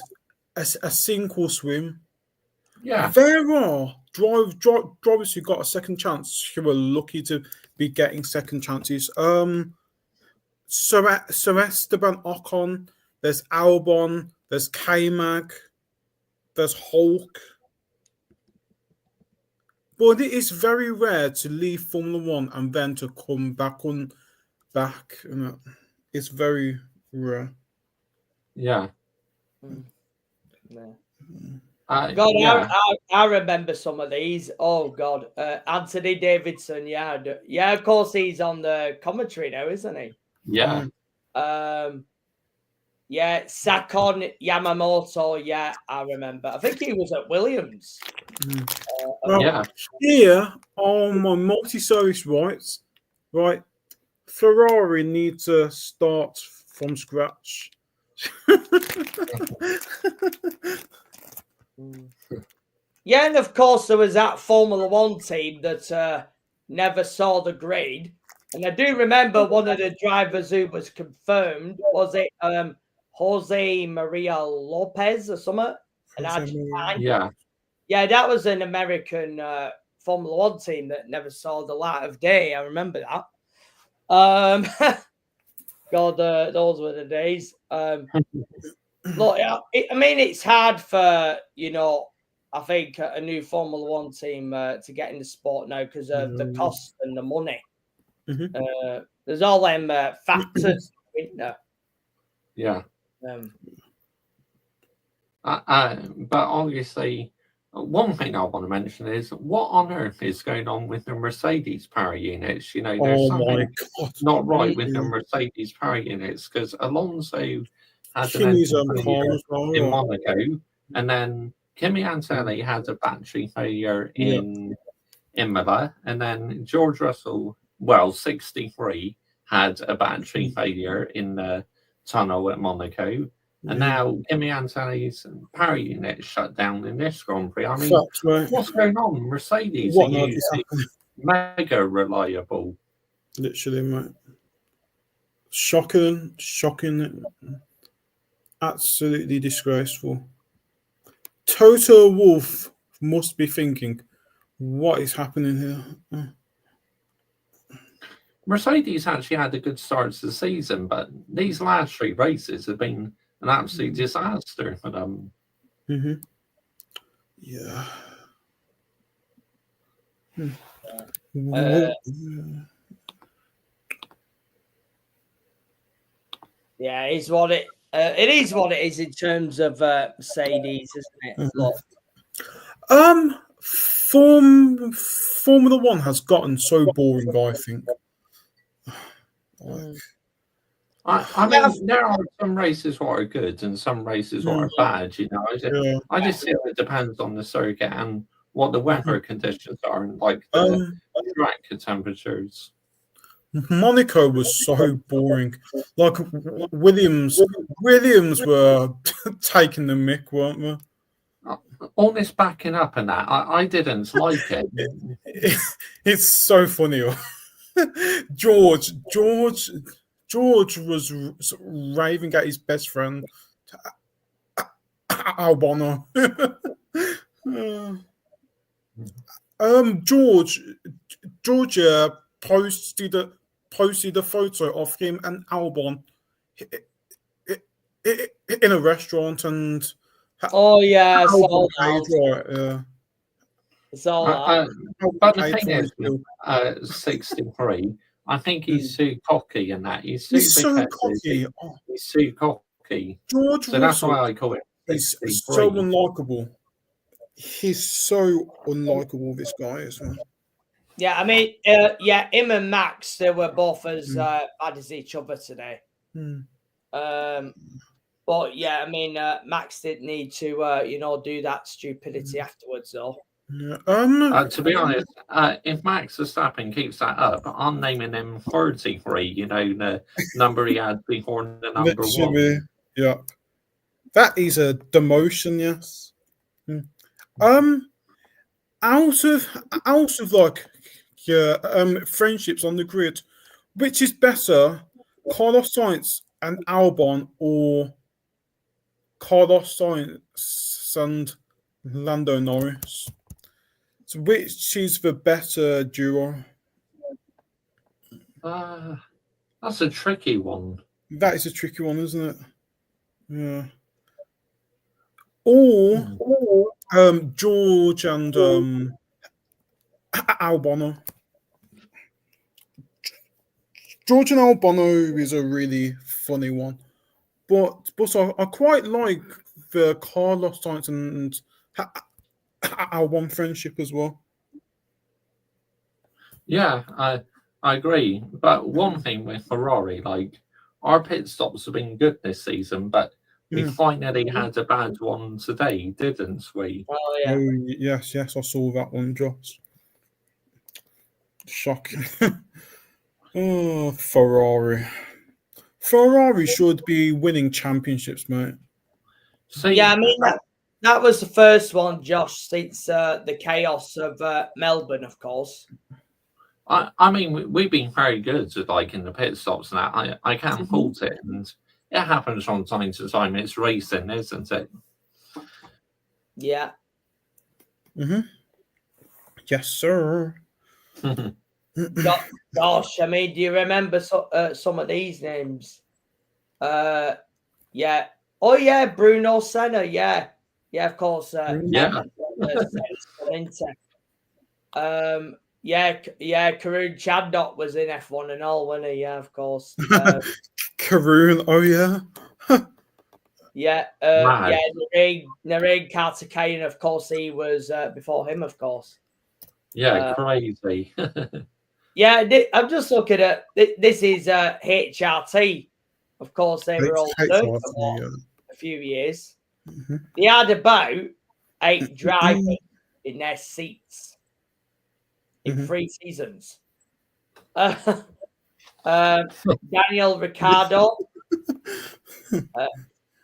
a sink or swim. Yeah. There are drivers who got a second chance who are lucky to be getting second chances. So Esteban Ocon, there's Albon, there's K-Mag, there's Hulk. But it is very rare to leave Formula One and then to come back. It's very rare. Yeah. God, yeah. I remember some of these. Oh God, Anthony Davidson. Yeah, of course he's on the commentary now, isn't he? Yeah. Yeah, Sakon Yamamoto. Yeah, I remember. I think he was at Williams. Here on my multi-service rights, right? Ferrari need to start from scratch. Yeah, and of course there was that Formula One team that never saw the grid. And I do remember one of the drivers who was confirmed. Was it Jose Maria Lopez or something? Yeah. Yeah, that was an American Formula One team that never saw the light of day. I remember that. God, those were the days. Look, I mean, it's hard for, I think a new Formula One team to get in the sport now because of the cost and the money. There's all them factors, isn't there? Yeah. But obviously, one thing I want to mention is what on earth is going on with the Mercedes power units? There's something not right with the Mercedes power units because Alonso had an engine failure in Monaco, and then Kimi Antonelli had a battery failure in Imola, and then George Russell, 63, had a battery failure in the tunnel at Monaco. And now Kimi Antonelli's power unit shut down in this Grand Prix. I mean, what's going on? Mercedes are usually mega reliable. Literally, mate. Shocking. Absolutely disgraceful. Toto Wolff must be thinking, what is happening here? Mercedes actually had a good start to the season, but these last 3 races have been an absolute disaster for them. Yeah. Yeah, it's what it is what it is in terms of Mercedes, isn't it? Look, Formula One has gotten so boring. I think. Like, I mean, there are some races what are good and some races what are bad. You know, I just feel it depends on the circuit and what the weather conditions are, and like the track temperatures. Monaco was so boring. Like Williams were taking the mick, weren't they? All this backing up and that, I didn't like it. It's so funny. George was raving at his best friend Albano. Georgia posted a photo of him and Albon in a restaurant, and oh yeah, it's Albon all paid, out. right, It's all out. But the thing is, 63, I think he's too cocky in that. He's so cocky. He's too cocky. George So that's Russell why I call it is 63. so unlikable. He's so unlikable, this guy is. Yeah, I mean, him and Max, they were both as bad as each other today. But yeah, I mean, Max didn't need to, do that stupidity afterwards, though. Yeah. To be honest, if Max Verstappen keeps that up, I'm naming him 33. You know, the number he had before the number one. Yeah, that is a demotion. Yes. Out of like friendships on the grid, which is better, Carlos Sainz and Albon, or Carlos Sainz and Lando Norris? So which is the better duo? That's a tricky one. That is a tricky one, isn't it? Yeah. Or George and Albano. George and Albano is a really funny one, but I quite like the Carlos Sainz and Albon friendship as well. Yeah, I agree. But one thing with Ferrari, like our pit stops have been good this season, but we finally had a bad one today, didn't we? Oh yeah. Oh, yes, I saw that one, Josh. Shocking. Oh, Ferrari. Ferrari should be winning championships, mate. So, yeah, I mean that was the first one, Josh, since the chaos of Melbourne, of course. I mean, we've been very good at like in the pit stops and that. I can't fault it, and it happens from time to time. It's racing, isn't it? Yeah. Yes, sir. Gosh, I mean, do you remember some of these names? Yeah. Oh yeah, Bruno Senna. Yeah, of course. Yeah. Yeah, Karun Chandok was in F1 and all, wasn't he? Yeah, of course. Karun, oh yeah. Yeah, Narain Kartikeyan, of course, he was before him, of course. Yeah, crazy. Yeah, I'm just looking at this is HRT. Of course, they were all for a few years. They had about 8 drivers in their seats in 3 seasons. Daniel Ricciardo.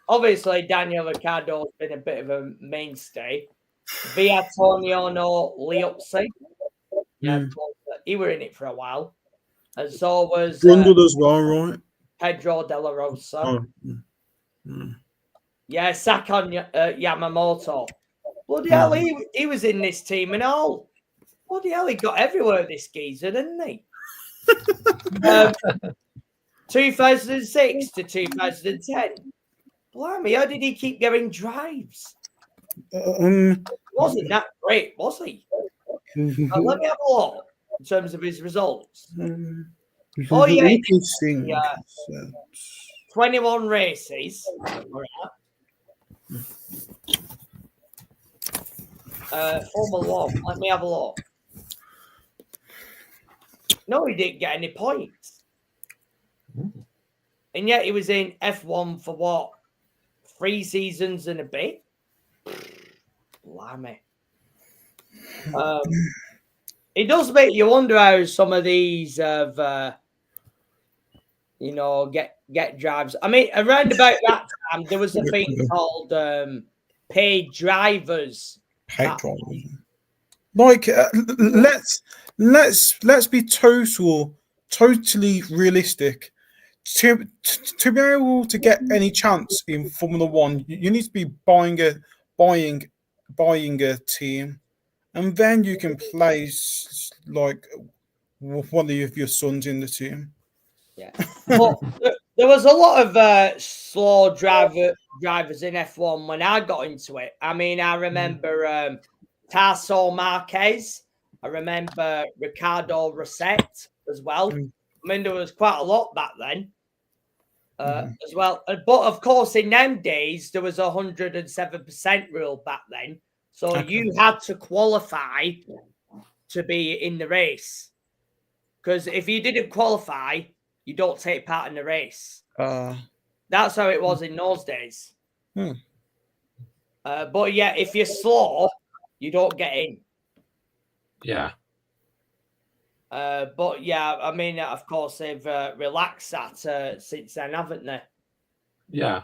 Obviously, Daniel Ricciardo has been a bit of a mainstay. Viatoriano Liuzzi. Yeah, of course, he were in it for a while. And so was as well, right? Pedro De La Rosa. Yeah, Sakon Yamamoto. Bloody hell, he was in this team and all. Bloody hell, he got everywhere, this geezer, didn't he? 2006 to 2010. Blimey, how did he keep getting drives? Wasn't that great, was he? Let me have a look. in terms of his results. Oh yeah. interesting. Yeah. 21 races. Formula One. Let me have a look. No, he didn't get any points. And yet he was in F1 for what? 3 seasons and a bit? Blimey. It does make you wonder how some of these have, get drives. I mean, around about that time, there was a thing called paid drivers. Paid drivers. Like, let's be totally realistic. To be able to get any chance in Formula One, you need to be buying a team, and then you can place like one of your sons in the team. Yeah, but there was a lot of slow drivers in F1 when I got into it. I mean, I remember Tarso Marquez. I remember Ricardo Rosset as well. I mean, there was quite a lot back then as well. But of course, in them days, there was 107% rule back then. So you had to qualify to be in the race. Because if you didn't qualify, you don't take part in the race. That's how it was in those days. But yeah, if you're slow, you don't get in. Yeah. But yeah, I mean, of course, they've relaxed that since then, haven't they? Yeah.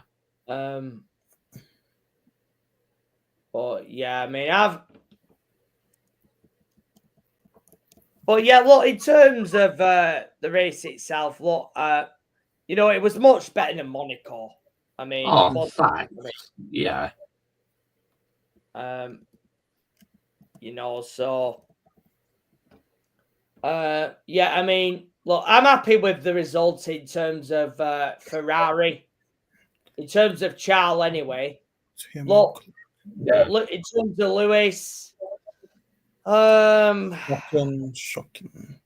But yeah, I mean, But yeah, look, in terms of the race itself, look, it was much better than Monaco. I mean, fact. Yeah. So yeah, I mean, look, I'm happy with the results in terms of Ferrari, in terms of Charles anyway. Look, look, in terms of Lewis, shocking.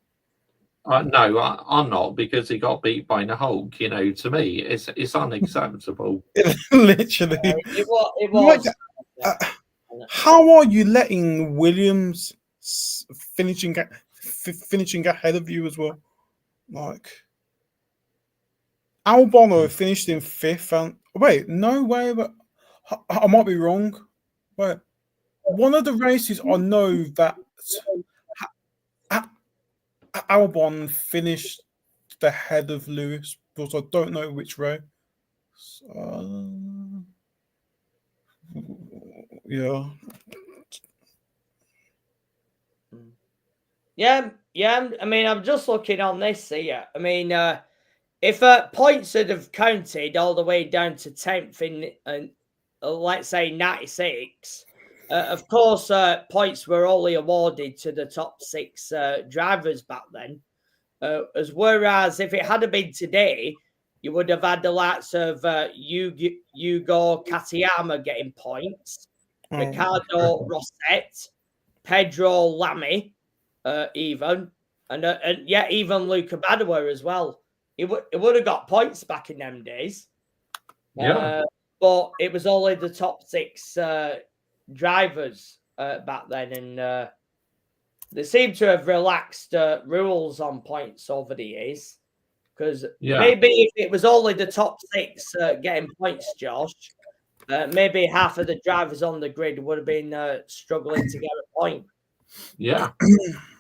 No, I'm not, because he got beat by the Hulk. To me, it's unacceptable. Literally, it was. How are you letting Williams finishing ahead of you as well? Like, Albon finished in 5th, and wait, no way, but I might be wrong. Wait, one of the races I know that Albon finished ahead of Lewis, but I don't know which race. Yeah. Yeah. I mean, I'm just looking on this here. I mean, if points had have counted all the way down to 10th in, let's say 96, of course, points were only awarded to the top 6 drivers back then. Whereas if it had been today, you would have had the likes of Yugo Katayama getting points, Ricardo Rosset, Pedro Lamy, even, and yeah, even Luca Badoer as well. It would have got points back in them days. Yeah. But it was only the top 6 drivers back then, and they seem to have relaxed rules on points over the years. Because maybe if it was only the top 6 getting points, Josh, maybe half of the drivers on the grid would have been struggling to get a point. Yeah.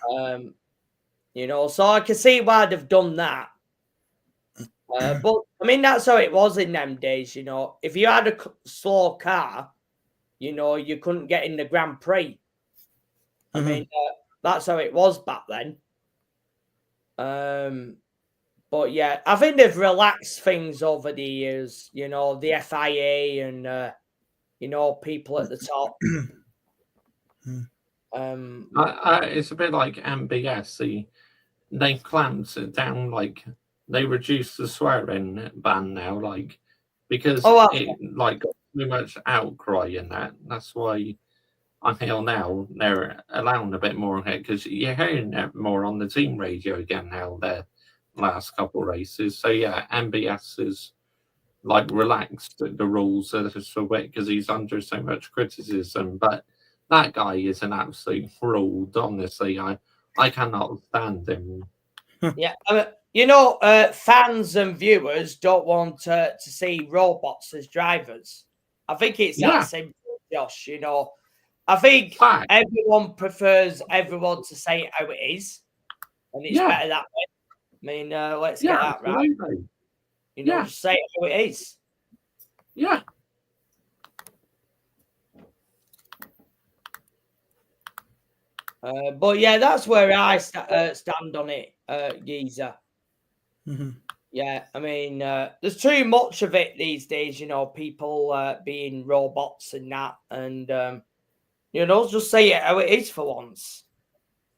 So I can see why they've done that. But I mean, that's how it was in them days. If you had a slow car, you couldn't get in the Grand Prix. I mean, that's how it was back then. But yeah, I think they've relaxed things over the years. The FIA and people at the top. It's a bit like MBS. They clamped it down, like they reduced the swearing ban now, because it got too much outcry in that. That's why I feel now they're allowing a bit more because you're hearing it more on the team radio again now. The last couple of races, so yeah, MBS is like relaxed the rules a little bit because he's under so much criticism. But that guy is an absolute fraud. Honestly, I cannot stand him. Yeah, fans and viewers don't want to see robots as drivers. I think it's that simple, Josh. I think Fact. everyone prefers everyone to say it how it is, and it's better that way. I mean, let's get that right. Just say it how it is. Yeah. But yeah, that's where I stand on it, Geezer. Mm-hmm. Yeah, I mean, there's too much of it these days, people being robots and that. And, just say it how it is for once.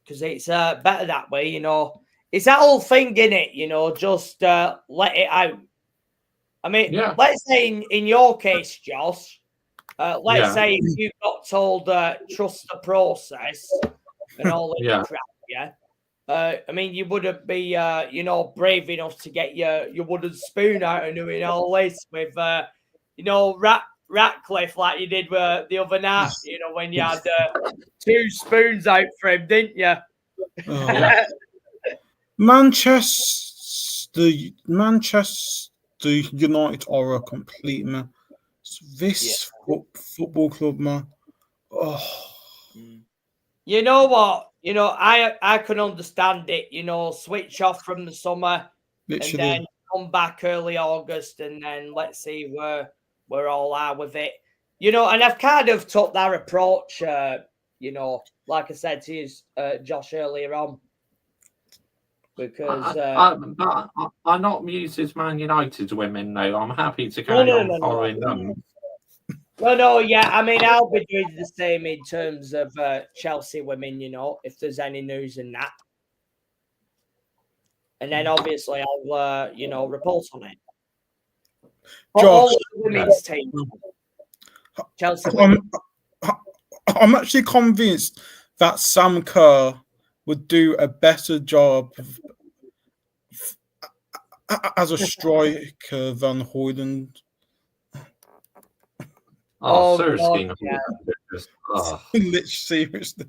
Because it's better that way, It's that whole thing, innit? Just let it out. I mean, let's say in your case, Josh, let's say if you got told trust the process and all that crap, I mean, you wouldn't be, brave enough to get your wooden spoon out and doing all this with, Ratcliffe like you did the other night, when you had 2 spoons out for him, didn't you? Oh. Manchester United are a complete man. This football club, man. Oh. You know what? I can understand it. Switch off from the summer, Literally. and then come back early August, and then let's see where we're all are with it. And I've kind of took that approach. Like I said to you, Josh, earlier on, because I'm not muted Man United women though. I'm happy to carry on following them. No, yeah. I mean, I'll be doing the same in terms of Chelsea women, if there's any news in that. And then obviously I'll report on it. All the women's team. Chelsea women. I'm actually convinced that Sam Kerr would do a better job as a striker than Hoyland. Seriously. Literally, seriously.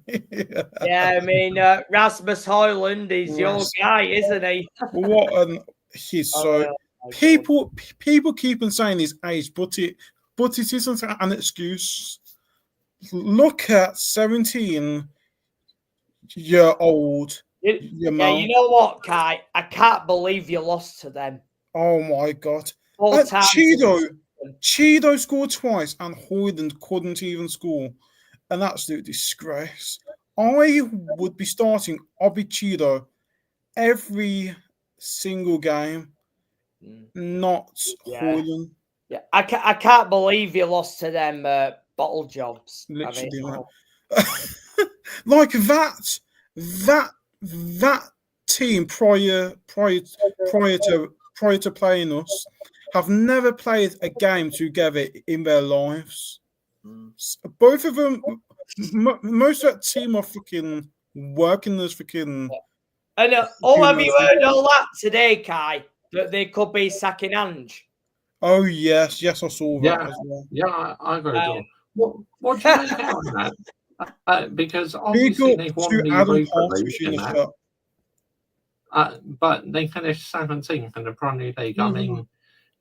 Yeah, I mean, Rasmus Højlund is your guy, isn't he? He's so. People keep on saying his age, but it isn't an excuse. Look at 17-year-old. You know what, Kai? I can't believe you lost to them. Oh my God! Cheeto scored twice, and Højlund couldn't even score. An absolute disgrace. I would be starting Obi Cheeto every single game, not Højlund. Yeah, I can't believe you lost to them bottle jobs. Literally, like that team prior to playing us have never played a game together in their lives. Both of them, most of that team are freaking working as freaking. And have you heard all that today, Kai? That they could be sacking Ange. Oh yes, I saw that as well. Yeah, I heard it. What do you think about that? Because obviously they won the Europa League, but they finished 17th in the Premier League. I mean,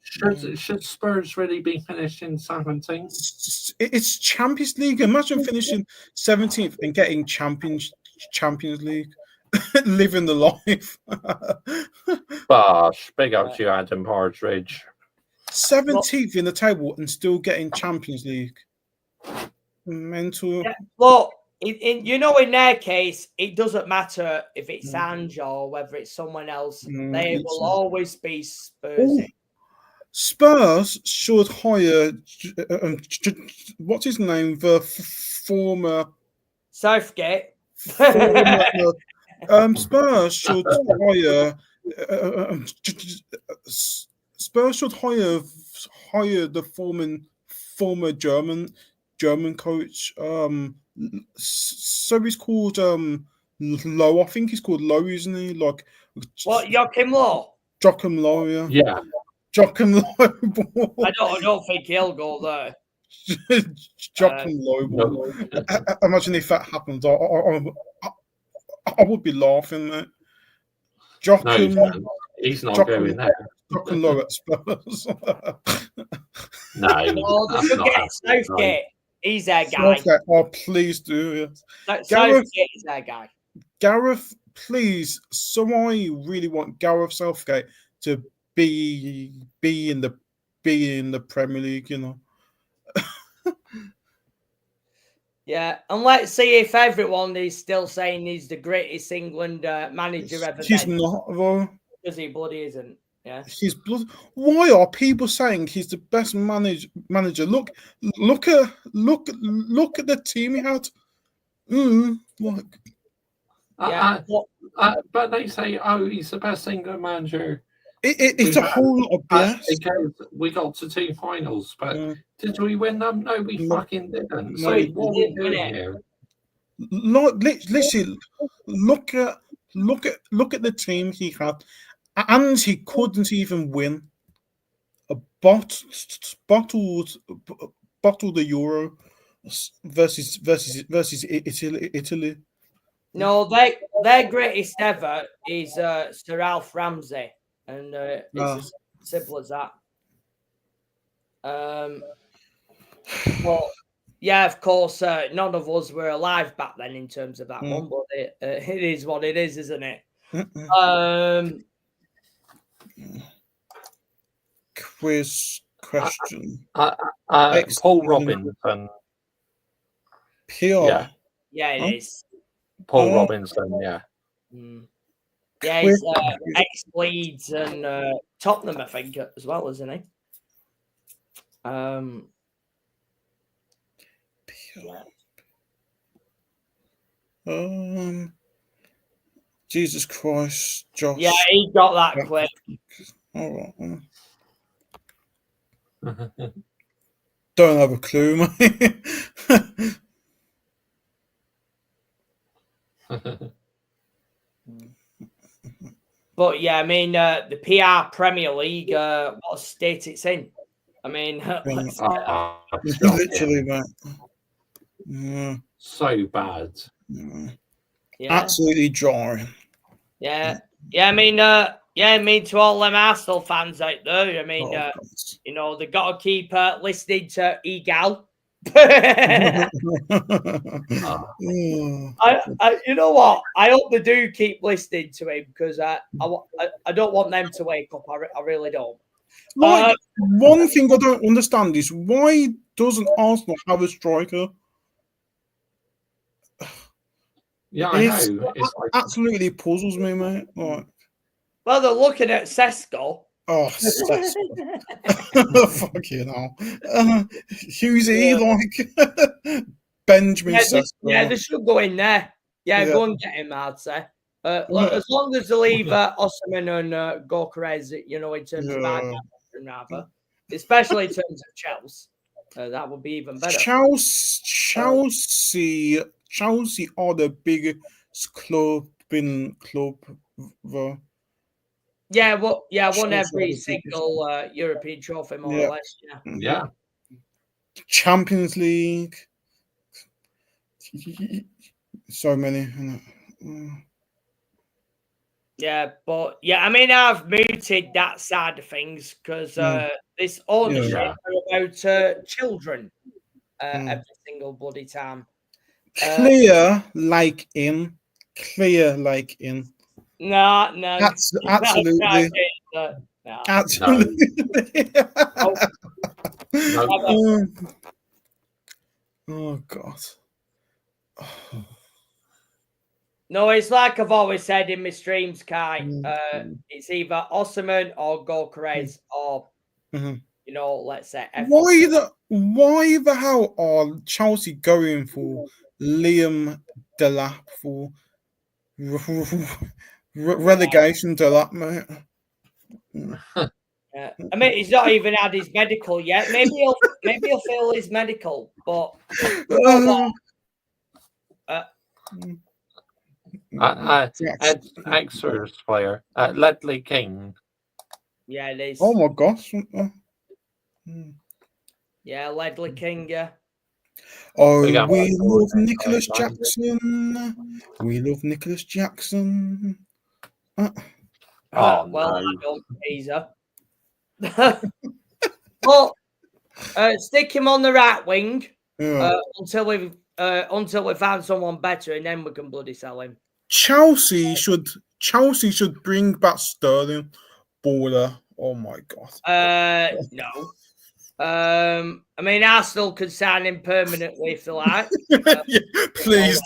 should Spurs really be finished in 17th? It's Champions League. Imagine finishing 17th and getting Champions League. Living the life. Bosh, big up to you, Adam Partridge. 17th in the table and still getting Champions League. Mental. Yeah, look, in their case, it doesn't matter if it's Ange or whether it's someone else. They will always be Spurs. Spurs should hire what's his name? The former Southgate. Spurs should hire. Spurs should hire the former German German coach. So he's called Low. I think he's called Low, isn't he? Like What, Joachim Low? Joachim Low, yeah. Yeah. Joachim Low. I don't think he'll go there. Joachim Low. No. Imagine if that happened. I would be laughing, mate. Joachim. No, he's not going there. Joachim Low at Spurs. No, Oh, they that's should not get happening, Southgate. He's their guy. Southgate, oh, please do. Yes. Southgate is their guy. Gareth, please. So I really want Gareth Southgate to be in the Premier League. You know. Yeah, and let's see if everyone is still saying he's the greatest England manager ever. He's not, though. Because he bloody isn't. Yeah. He's blood. Why are people saying he's the best manager? Look at the team he had. Like. Yeah. But they say, oh, he's the best England manager. It's a whole lot of BS. Because we got to 2 finals, but did we win them? No, we fucking didn't. So what are we doing here? Listen, look at the team he had, and he couldn't even win. Bottled the Euro versus Italy. No, their greatest ever is Sir Alf Ramsey. And it's as simple as that. Well, yeah, of course, none of us were alive back then in terms of that one, but it is what it is, isn't it? Quiz question. Paul Robinson. PR. Yeah, it is. Paul Robinson, yeah. Yeah, he's ex-Leeds and Tottenham, I think, as well, isn't he? Jesus Christ, Josh. Yeah, he got that quick. All right. Don't have a clue, mate. But yeah, I mean, the PR Premier League, what state it's in? I mean, literally, mate. So bad. Yeah. Absolutely jarring. Yeah. I mean, to all them Arsenal fans out there, I mean, you know, they got to keep listening to Egal. You know what? I hope they do keep listening to him because I don't want them to wake up. I really don't. Like, one thing I don't understand is why doesn't Arsenal have a striker? Yeah, I know. It absolutely puzzles me, mate. Like, well, they're looking at Sesko. Oh, fucking hell. Who's he like? Benjamin Sesko. Yeah, they should go in there. Yeah, go and get him, I'd say. As long as they leave Osimhen and Gyökeres, you know, in terms of my rather, especially in terms of Chelsea, that would be even better. Chelsea are the biggest club in the. Yeah, won every single European trophy, more or less. Yeah. Champions League. So many. Yeah, but I mean, I've muted that side of things because this ownership are about children every single bloody time. Clear like in. No. Absolutely. Absolutely. No. Oh, God. No, it's like I've always said in my streams, Kai. It's either Osimhen or Gyökeres or, you know, let's say. Why the hell are Chelsea going for Liam Delap for relegation Delap, mate? I mean, he's not even had his medical yet. Maybe he'll fail his medical, but you know what? Exeter's player, Ledley King. Yeah, it is. Oh my gosh. Yeah, Ledley King. Yeah. Oh, We got we one love more. Nicholas Jackson. We love Nicholas Jackson. Oh, Well, no. I don't either. Well, stick him on the right wing Yeah. until we found someone better, and then we can bloody sell him. Chelsea should bring back Sterling Baller. Oh my god. No. I mean, Arsenal could sign him permanently if they like. Yeah, please.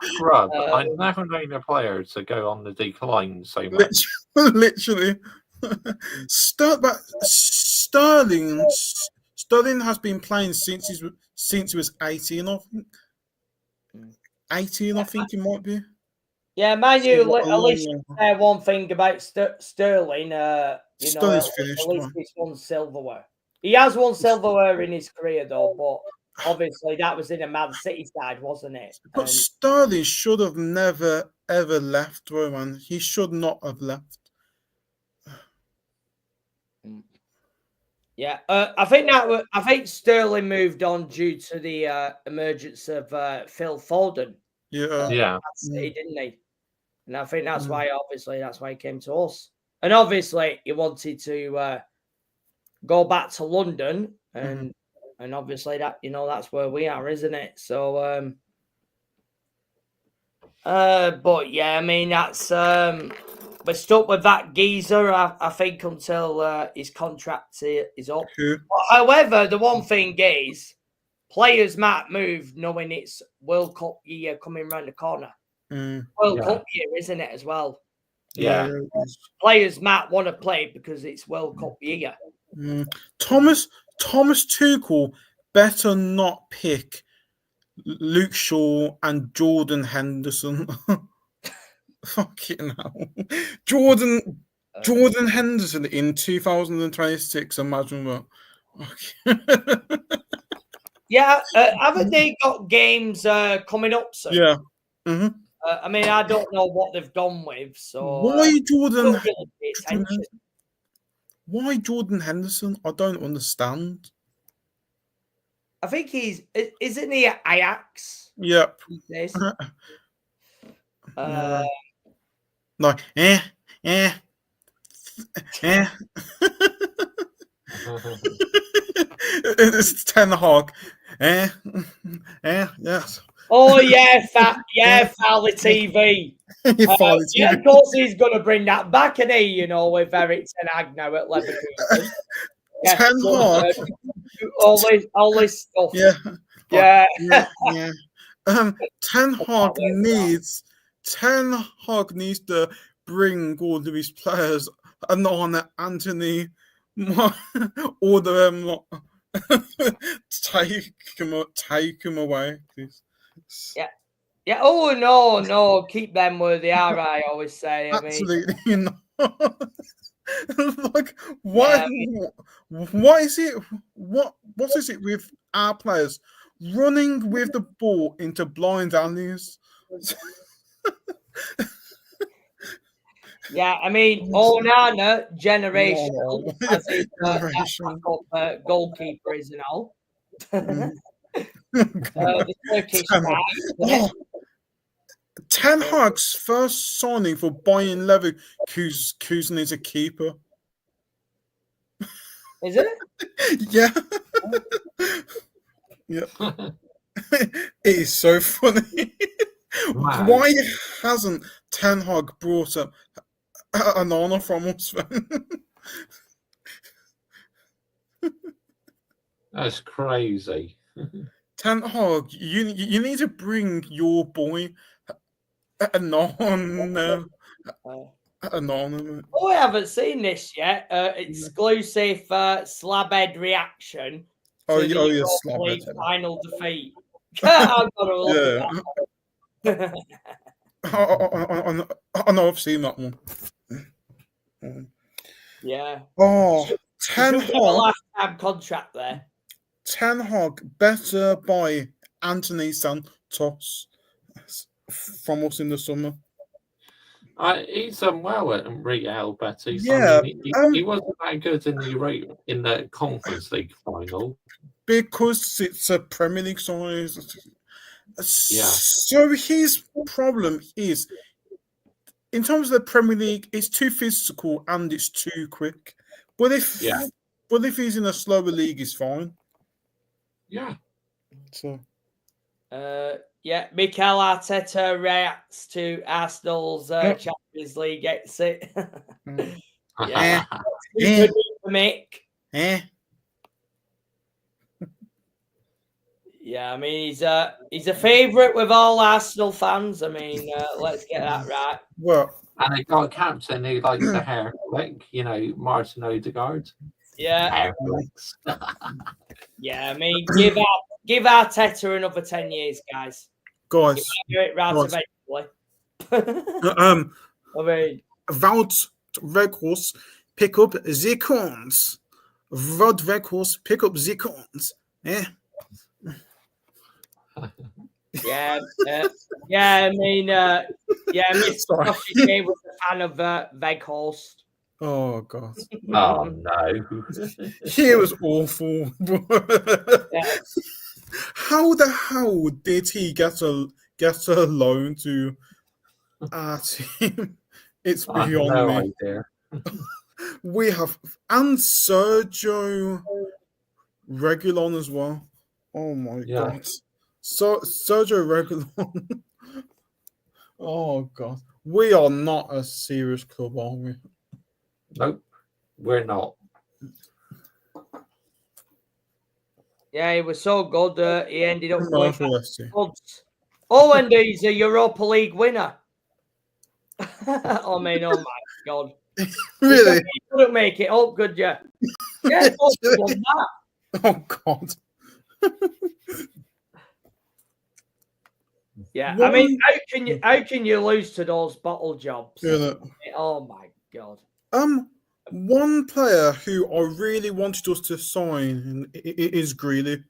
Scrub. I've never known a player to go on the decline so much. Literally. Sterling has been playing since he was 18, I think. 18, I think he might be. Yeah, mind you, So, at least say one thing about Sterling. Sterling's finished, at least man. he's won silverware. He has won silverware in his career, though, but obviously that was in a Man City side, wasn't it? But Sterling should have never, ever left, man. He should not have left. Yeah, I think Sterling moved on due to the emergence of Phil Foden. Yeah. City, didn't he? And I think that's why he came to us. And obviously he wanted to go back to London, and obviously that's where we are, isn't it? So but yeah, I mean that's we're stuck with that geezer, I think, until his contract is up. However, the one thing is, players might move knowing it's World Cup year coming around the corner. World Cup year, isn't it, as well? Yeah. Players might want to play because it's World Cup year. Thomas Tuchel better not pick Luke Shaw and Jordan Henderson. Fucking hell. Jordan Henderson in 2026. Imagine that. Okay. Yeah, haven't they got games coming up soon? Yeah. I mean, I don't know what they've gone with. So why Jordan Henderson? I don't understand. I think isn't he at Ajax? Yep. Like, It's Ten Hag. Yes. Oh yeah, Fowler TV. Yeah, of course he's going to bring that back, and with Eric Ten Hag now at Leverkusen. Yeah, Ten Hag. All this stuff. Yeah. Ten Hag needs to bring all of his players, Anana, Anthony, all of them. Take him away, please. Yeah. Yeah. Oh no, keep them where they are. I always say. Absolutely not. Like, what? What is it? What is it with our players running with the ball into blind alleys? Yeah, I mean, Onana generational. Goalkeeper is and all. The Turkish guy. Ten Hag's first signing for Bayern Leverkusen is a keeper. Is it? Yeah. Yeah. It is so funny. Wow. Why hasn't Ten Hag brought up Anana from us? That's crazy. Ten Hag, you need to bring your boy Anana. Oh, I haven't seen this yet. Exclusive slabhead reaction to the Europa League final defeat. I've got to look at that. I know I've seen that one. Yeah. Oh, Ten Should get a Hag. lifetime contract there. Ten Hag better buy Anthony Santos from us in the summer. He's done well at Real Betis. Yeah, I mean, he wasn't that good in the Conference League final. because it's a Premier League size. Yeah. So his problem is, in terms of the Premier League, it's too physical and it's too quick. But if he's in a slower league, he's fine. Yeah. So Yeah, Mikel Arteta reacts to Arsenal's Champions League exit. Yeah, super duper Mick. Yeah, I mean he's a favourite with all Arsenal fans. I mean, let's get that right. Well, and they got a captain who likes the hair flick, Martin Odegaard. Yeah, Hair flicks. yeah. I mean, give Arteta another 10 years, guys. Guys, do it right eventually. I mean, Wout Weghorst pick up the coins. Wout Weghorst pick up the coins. Yeah, I mean, Mr. Coffee was a fan of Weghorst. Oh God! Oh no! He was awful. How the hell did he get a loan to our team? It's beyond me. Idea. We have and Sergio Reguilon as well. Oh my God! So Sergio Reguilon. Oh God! We are not a serious club, are we? Nope, we're not. Yeah, he was so good. He ended up going back to Spuds. Oh, and he's a Europa League winner. I mean, oh my God! Really? You couldn't make it up, could you? Yeah, that. Oh God! Yeah, I mean, how can you lose to those bottle jobs? Yeah. Oh my God! One player who I really wanted us to sign is Grealish.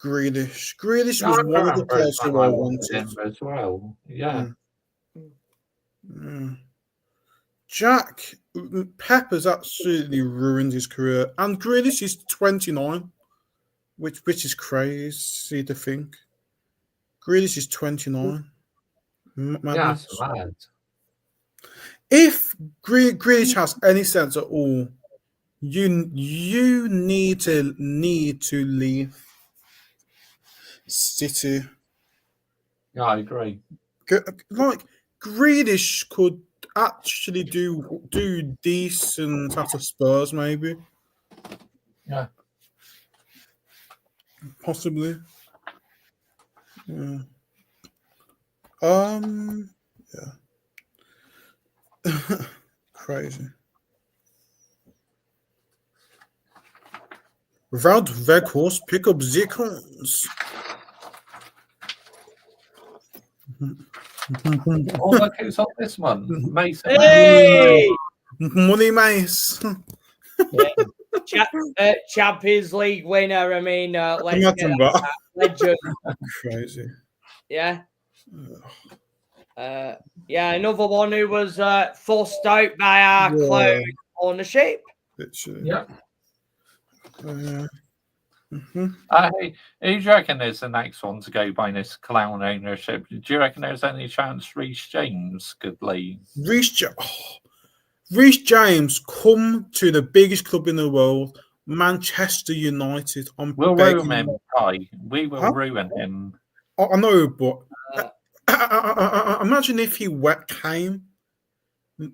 Grealish was one of the players who I wanted as well. Yeah. Jack Pep has absolutely ruined his career, and Grealish is 29, which is crazy to think. Grealish is 29. Yeah, that's mad. If Grealish has any sense at all, you need to leave City. Yeah, I agree. Like Grealish could actually do decent at a Spurs, maybe. Yeah, possibly. Yeah. Yeah. Crazy. Without Weghorst, pick up Zickons. Oh, look who's on this one. Mason. Hey! Money Mace. Yeah. Champions League winner. I mean, legend. Crazy. Yeah. Yeah, another one who was forced out by our clown ownership. Literally. Yeah. Mm-hmm. Who do you reckon is the next one to go by this clown ownership? Do you reckon there's any chance Reece James could leave? Reece James come to the biggest club in the world, Manchester United. We'll ruin him, Kai. We will ruin him. I know, but imagine if he came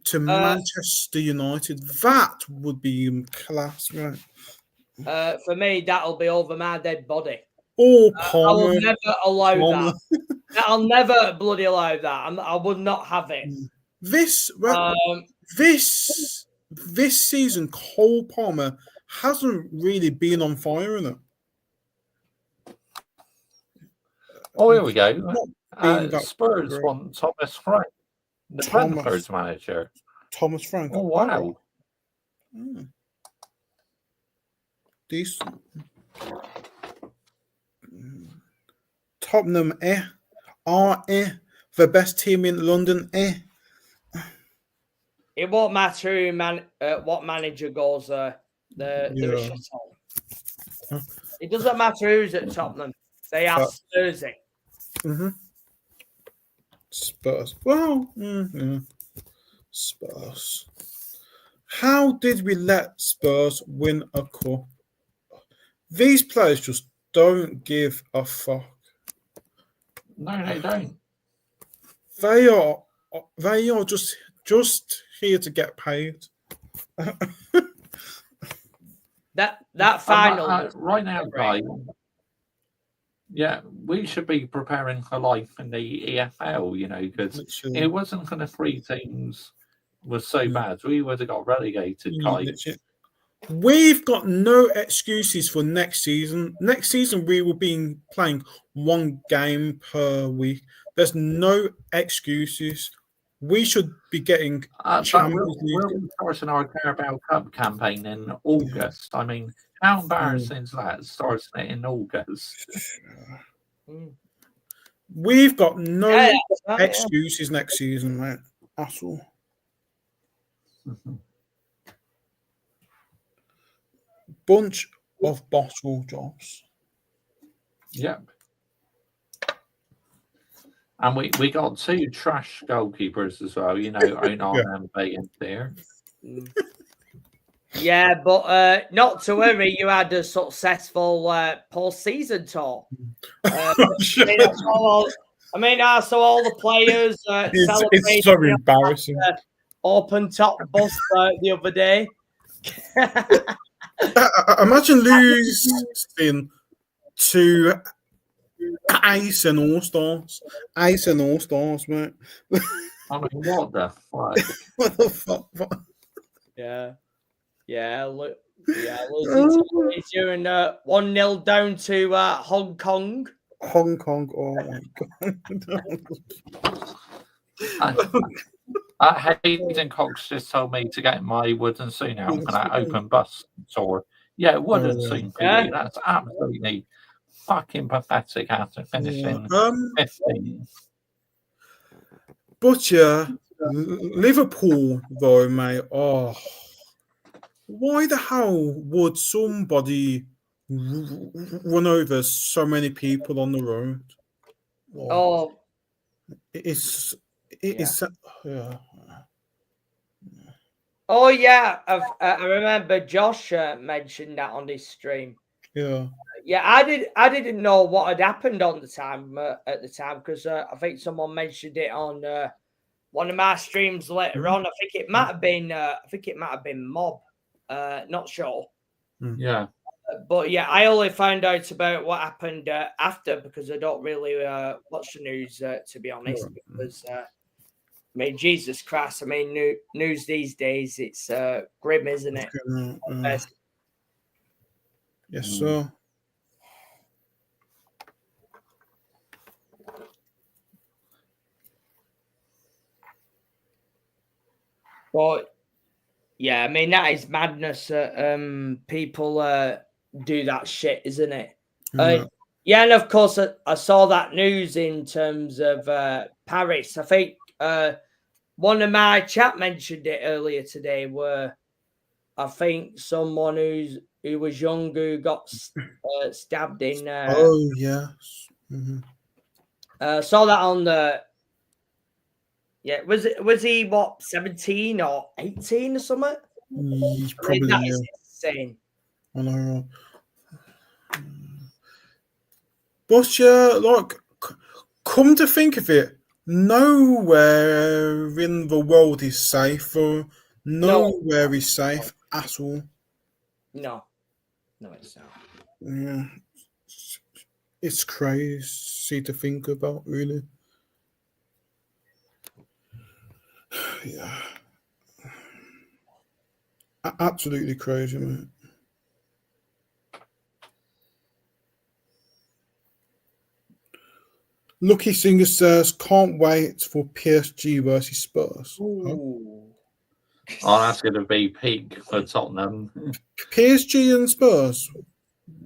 to Manchester United. That would be class, right? For me, that'll be over my dead body. Oh, I will never allow that. I'll never bloody allow that. I would not have it. This season, Cole Palmer hasn't really been on fire, in it. Oh, here we go. Spurs want Thomas Frank, the Brentford's manager. Thomas Frank. Oh, wow. Decent. Tottenham, are the best team in London, It won't matter who what manager goes there. They're a shithole. It doesn't matter who's at Tottenham. They are Spursy. Spurs. Well, Spurs. How did we let Spurs win a cup? These players just don't give a fuck. No, they don't. They are just here to get paid. That final right now, guys. Yeah, we should be preparing for life in the EFL, because it wasn't for the 3 teams was so bad. We would have got relegated, guys. We've got no excuses for next season. Next season, we will be playing 1 game per week. There's no excuses. We should be getting Champions League. We'll be starting our Carabao Cup campaign in August. I mean, how embarrassing is that, starting it in August? We've got no excuses next season, mate, at all. Bunch of bottle jobs. Yep. And we got 2 trash goalkeepers as well, Onan and Bain there. Yeah, but not to worry, you had a successful post-season tour. I saw all the players celebrating. It's so embarrassing. Open top bus the other day. Imagine losing to Ice and All-Stars. Mate. I mean, what the fuck? What the fuck? Losing to during 1-0 down to Hong Kong. Hong Kong, oh my god. Hayden Cox just told me to get my wooden spoon out for that open bus tour. Yeah, wooden spoon for you. That's absolutely fucking pathetic after finishing 15th. But Liverpool though, mate. Oh, why the hell would somebody run over so many people on the road? It's Oh yeah, I remember Josh mentioned that on his stream. Yeah, I didn't know what had happened on the time at the time because I think someone mentioned it on one of my streams later on. I think it might have been Mob. Not sure. Yeah. But yeah, I only found out about what happened after because I don't really watch the news to be honest. Because Jesus Christ, news these days it's grim, isn't it? Yes, sir. But yeah, that is madness. People do that shit, isn't it? Yeah, and of course, I saw that news in terms of Paris. I think one of my chat mentioned it earlier today, where I think someone who was young who got stabbed in. Oh yes. Saw that on the. Yeah, was he what 17 or 18 or something? Probably that is insane. I know. But yeah, come to think of it, nowhere in the world is safe. Nowhere is safe at all. No, it's not. Yeah, it's crazy to think about, really. Yeah, absolutely crazy, man. Lucky Singer says, can't wait for PSG versus Spurs. Ooh. Oh, that's going to be peak for Tottenham. PSG and Spurs.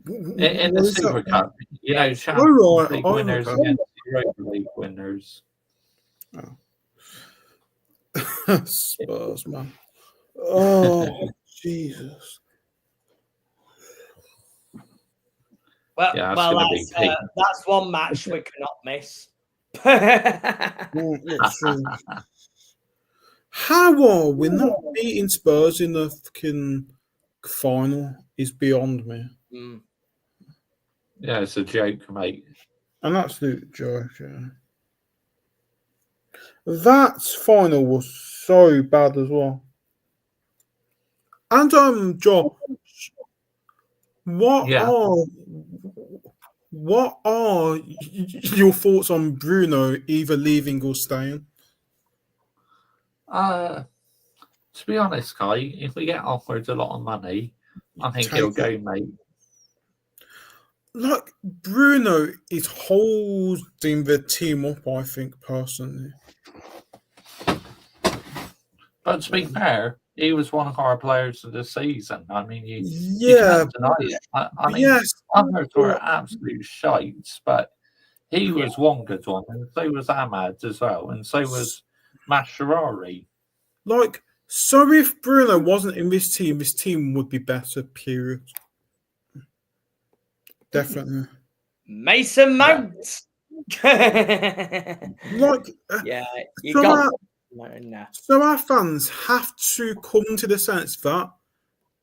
In the Super Cup, you know, Champions right. League Oh, winners okay. against Europa League winners. Spurs, man. Oh, Jesus. Well, Yeah, that's well, gonna be peak. that's one match we cannot miss. That's true. How are we not beating Spurs in the fucking final is beyond me. Mm. Yeah, it's a joke, mate. An absolute joke, yeah. That final was so bad as well. And Josh, what are your thoughts on Bruno either leaving or staying? To be honest, Kai, if we get offered a lot of money, I think he'll go, mate. Like, Bruno is holding the team up, I think, personally. But to be fair, he was one of our players of the season. I mean, you Yeah, can't deny it. I mean, yes, others were absolute shites, but he was one good one, and so was Ahmad as well, and so was Mascherari. like, so if Bruno wasn't in this team would be better, period. Definitely. Mason Mount. Like, yeah, you so got. So our fans have to come to the sense that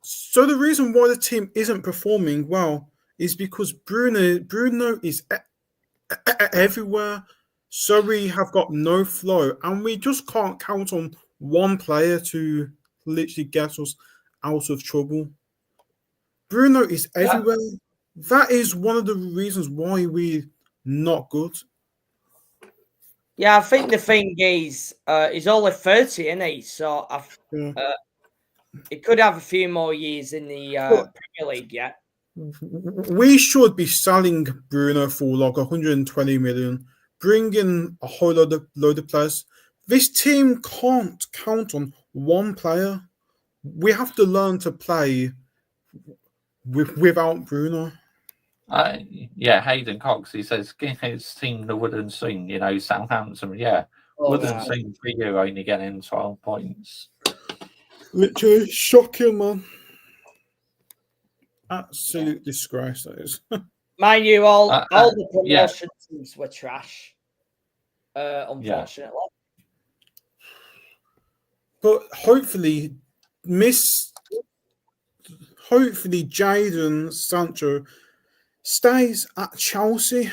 so the reason why the team isn't performing well is because Bruno is everywhere. So we have got no flow, and we just can't count on one player to literally get us out of trouble. Bruno is everywhere. That is one of the reasons why we're not good. Yeah, I think the thing is, he's only 30, isn't he? So he could have a few more years in the Premier League yet. We should be selling Bruno for like 120 million, bringing a whole load of players. This team can't count on one player. We have to learn to play without Bruno. Yeah, Hayden Cox, he says, give his team the wooden swing, you know, Southampton. Yeah, wooden swing for you, only getting 12 points. Literally shocking, man. Absolute disgrace, that is. Mind you, all the promotion teams were trash, unfortunately. But hopefully Jadon Sancho stays at Chelsea.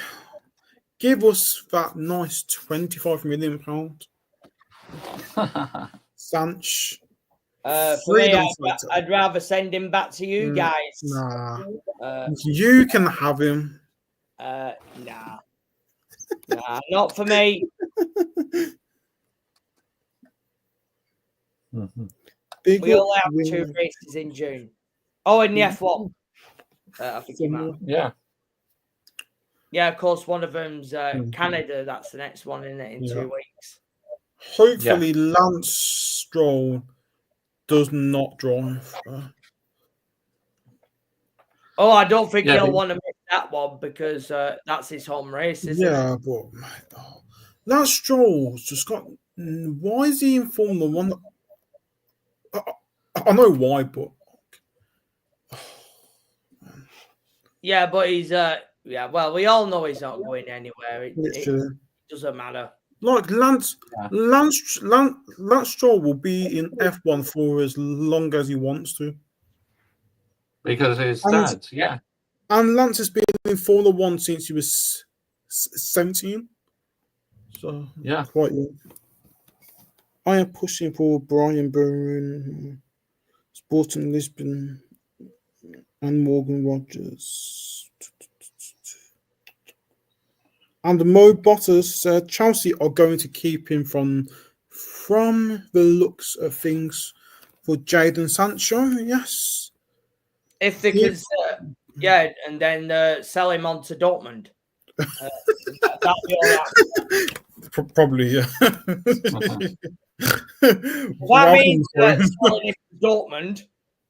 Give us that nice £25 million. Sanch. For me, I'd rather send him back to you guys. Nah. You can have him. Nah, not for me. We only have 2 races in June. Oh, in the F1. I think you might. Yeah. Yeah, of course, one of them's Canada. That's the next one, isn't it, in 2 weeks? Hopefully, Lance Stroll does not drive. Oh, I don't think he'll want to miss that one because that's his home race, isn't it? Yeah, but Lance Stroll's just got. Why is he in Formula One? I know why, but yeah, but he's well, we all know he's not going anywhere. It doesn't matter. Like Lance Stroll will be in F1 for as long as he wants to. Because his dad, And Lance has been in Formula One since he was 17. So quite young. I am pushing for Brian Bowen, Sporting Lisbon, and Morgan Rogers. And Mo Bottas said Chelsea are going to keep him from the looks of things for Jadon Sancho. Yes. If they could, and then sell him on to Dortmund. That'd be all right. Probably, yeah. That Welcome means home. selling it to Dortmund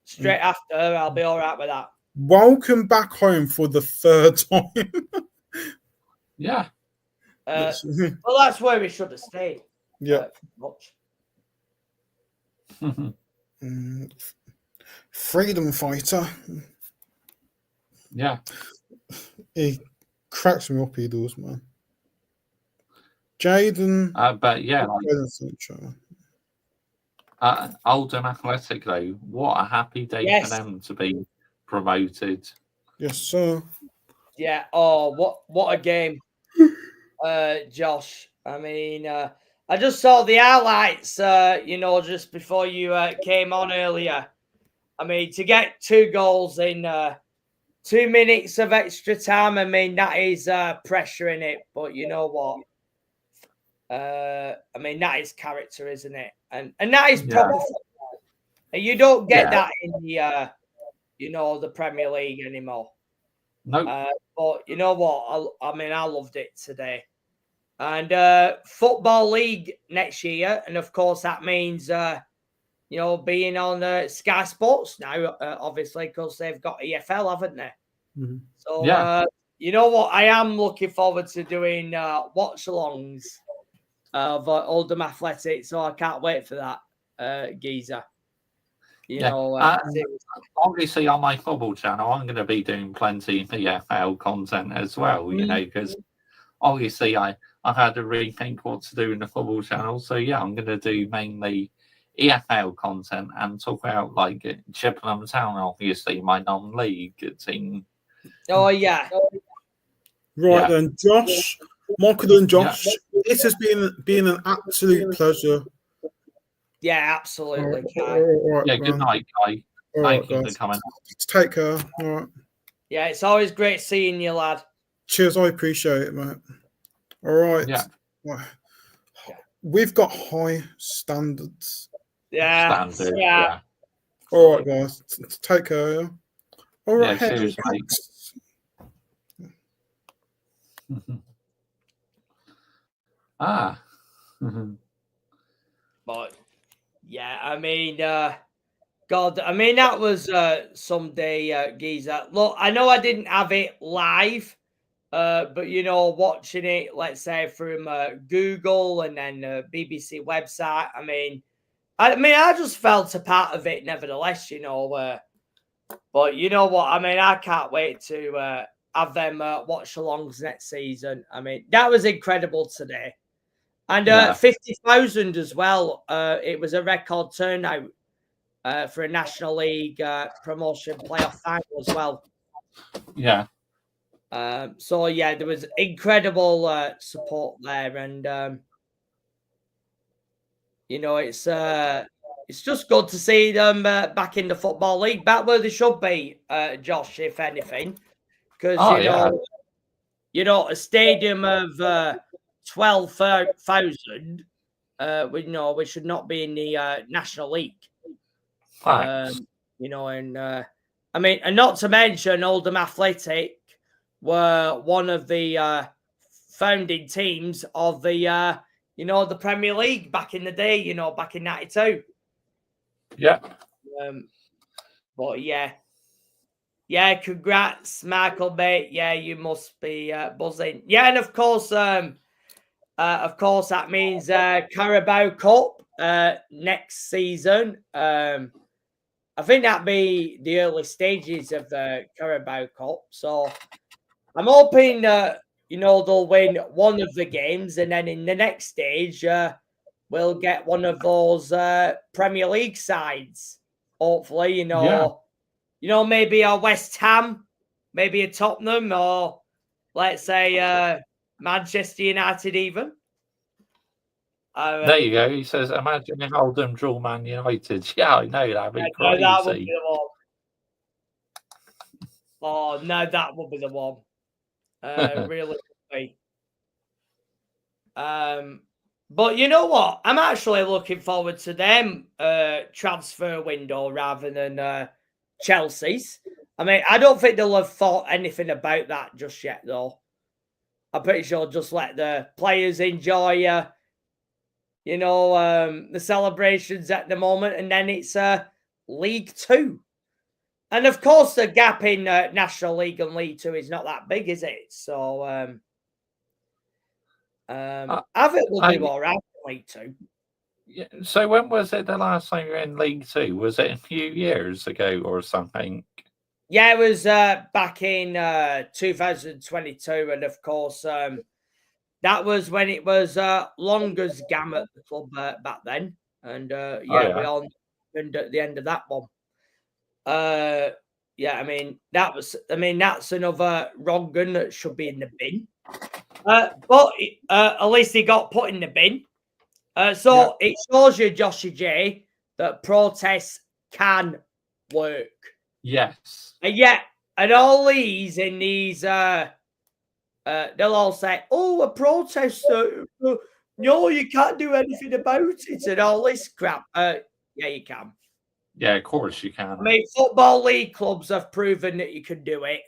straight after. I'll be all right with that. Welcome back home for the third time. Yeah. Well, that's where we should have stayed. Yeah. Much. Freedom fighter. Yeah. He cracks me up, he does, man. Jaden. But yeah, Jaden Sancho. Oldham Athletic, though, what a happy day for them to be promoted. Yes, sir. Yeah. Oh, what a game, Josh. I mean, I just saw the highlights, just before you came on earlier. I mean, to get 2 goals in 2 minutes of extra time, I mean, that is pressure in it. But you know what? I mean, that is character, isn't it? And that is proper football. And you don't get that in the, the Premier League anymore. No. But you know what? I loved it today. And Football League next year. And of course, that means, being on Sky Sports now, obviously, because they've got EFL, haven't they? Mm-hmm. So, you know what? I am looking forward to doing watch-alongs of Oldham Athletic, so I can't wait for that, Geezer. Obviously, on my football channel, I'm going to be doing plenty of EFL content as well, because obviously I've had to rethink what to do in the football channel. So, yeah, I'm going to do mainly EFL content and talk about, like, Chippenham Town, obviously, my non-league team. Oh, yeah. Right then, Josh, Michael and Josh, this has been an absolute pleasure. Yeah, absolutely. Good night, Kai. Thank you for coming. Take care. All right. Yeah, it's always great seeing you, lad. Cheers, I appreciate it, mate. All right. Yeah. We've got high standards. Yeah. Yeah. All right, guys. Take care. Yeah? All right. Yeah, cheers, mate. But yeah, I mean, God, I mean, that was someday, Geezer. Look, I know I didn't have it live, but watching it, let's say from Google and then BBC website. I mean, I just felt a part of it, nevertheless. But you know what? I mean, I can't wait to have them watch-alongs next season. I mean, that was incredible today. And 50,000 as well. It was a record turnout for a National League promotion playoff final as well. Yeah. So, yeah, there was incredible support there. And, it's just good to see them back in the Football League, back where they should be, Josh, if anything. Because, a stadium of 12,000, we should not be in the National League. And not to mention Oldham Athletic were one of the founding teams of the the Premier League back in the day, back in 92. Yeah. But yeah, congrats, Michael, mate. Yeah, you must be buzzing. Yeah, and of course that means Carabao Cup next season. I think that'd be the early stages of the Carabao Cup. So I'm hoping they'll win one of the games, and then in the next stage we'll get one of those Premier League sides. Hopefully, maybe a West Ham, maybe a Tottenham, or let's say Manchester United even. There you go. He says, imagine if Oldham draw Man United. Yeah, I know. That'd be crazy. No, that would be the one. Oh, no, that would be the one. Really would be. But you know what? I'm actually looking forward to them transfer window rather than Chelsea's. I mean, I don't think they'll have thought anything about that just yet, though. I'm pretty sure just let the players enjoy you know, the celebrations at the moment, and then it's League Two. And of course, the gap in National League and League Two is not that big, is it? So I think we'll do all right in League Two. Yeah. So when was it the last time you were in League Two? Was it a few years ago or something? Yeah, it was back in 2022, and of course, that was when it was Longa's gam at the club back then, and we all happened at the end of that one. Yeah, I mean that's another wrong gun that should be in the bin. But at least he got put in the bin. So it shows you, Joshy J, that protests can work. Yes. And all these in these, they'll all say, "Oh, a protest! No, you can't do anything about it," and all this crap. Yeah, you can. Yeah, of course you can. I mean, football league clubs have proven that you can do it.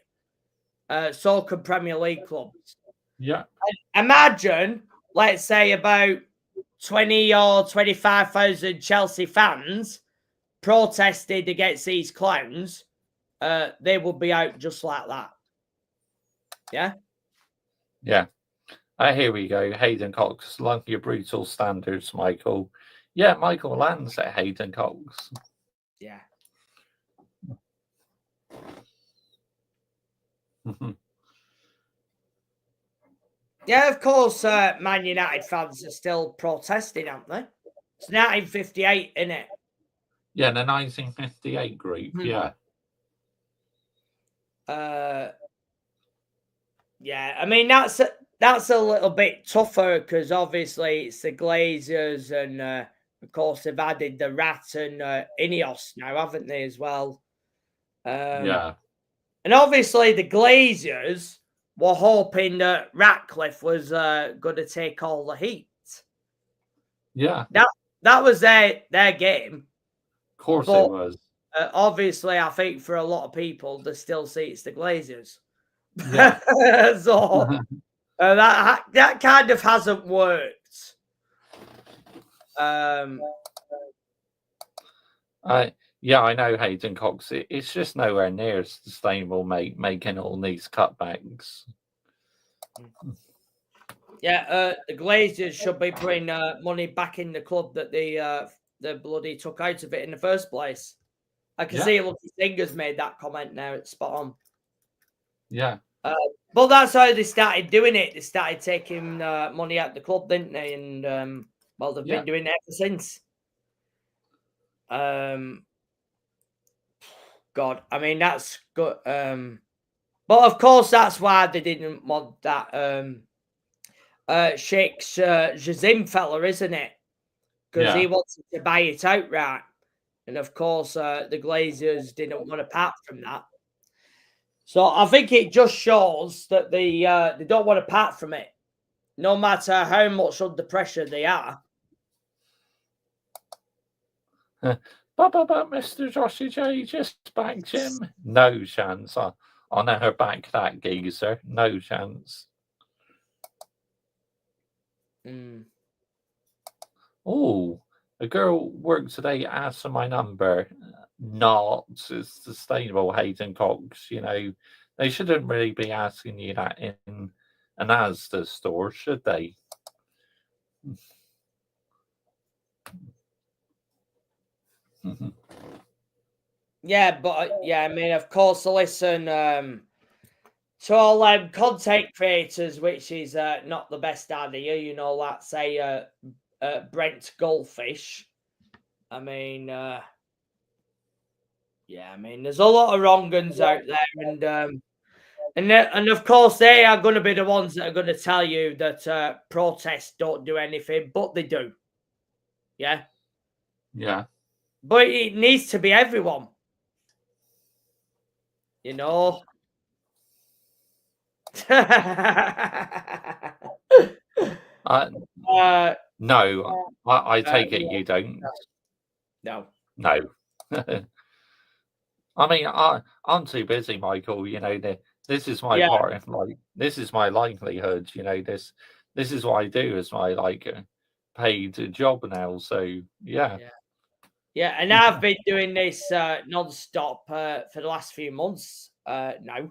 So can Premier League clubs. Yeah. And imagine, let's say, about 20 or 25,000 Chelsea fans protested against these clowns. They would be out just like that. Yeah? Yeah. Here we go. Hayden Cox, like your brutal standards, Michael. Yeah, Michael lands at Hayden Cox. Yeah. Yeah, of course, Man United fans are still protesting, aren't they? It's 1958, isn't it? Yeah, the 1958 group, yeah. Yeah, I mean, that's a little bit tougher because obviously it's the Glazers and, of course, they've added the Rat and Ineos now, haven't they, as well? Yeah. And obviously the Glazers were hoping that Ratcliffe was going to take all the heat. Yeah. That was their game. Of course it was. Obviously, I think for a lot of people, they still see it's the Glazers. Yeah. So that kind of hasn't worked. Yeah, I know Hayden Cox. It's just nowhere near sustainable, making all these cutbacks. Yeah, the Glazers should be putting money back in the club that they bloody took out of it in the first place. I can see Lucky Singer's made that comment now. It's spot on. Yeah. But that's how they started doing it. They started taking money out the club, didn't they? And they've been doing it ever since. God, I mean, that's good. But of course, that's why they didn't want that Sheikh Jazim fella, isn't it? Because he wanted to buy it outright. And of course, the Glazers didn't want to part from that. So I think it just shows that they don't want to part from it, no matter how much under pressure they are. But Mr. Joshy J, just back Jim. No chance. I'll never back that geezer. No chance. Oh, a girl worked today, asked for my number. Not sustainable, Hayden Cox. You know, they shouldn't really be asking you that in an Asda store, should they? Yeah, but I mean, of course, listen to all content creators, which is not the best idea. You know, let's say Brent Goldfish. I mean, I mean, there's a lot of wrong guns out there, and of course, they are going to be the ones that are going to tell you that protests don't do anything, but they do. Yeah. Yeah. But it needs to be everyone. You know. No, I take it you don't. No. I mean, I'm too busy, Michael. You know, this is my part. Like, this is my livelihood. You know, this is what I do as my paid job now. So yeah. Yeah, and I've been doing this non-stop for the last few months now.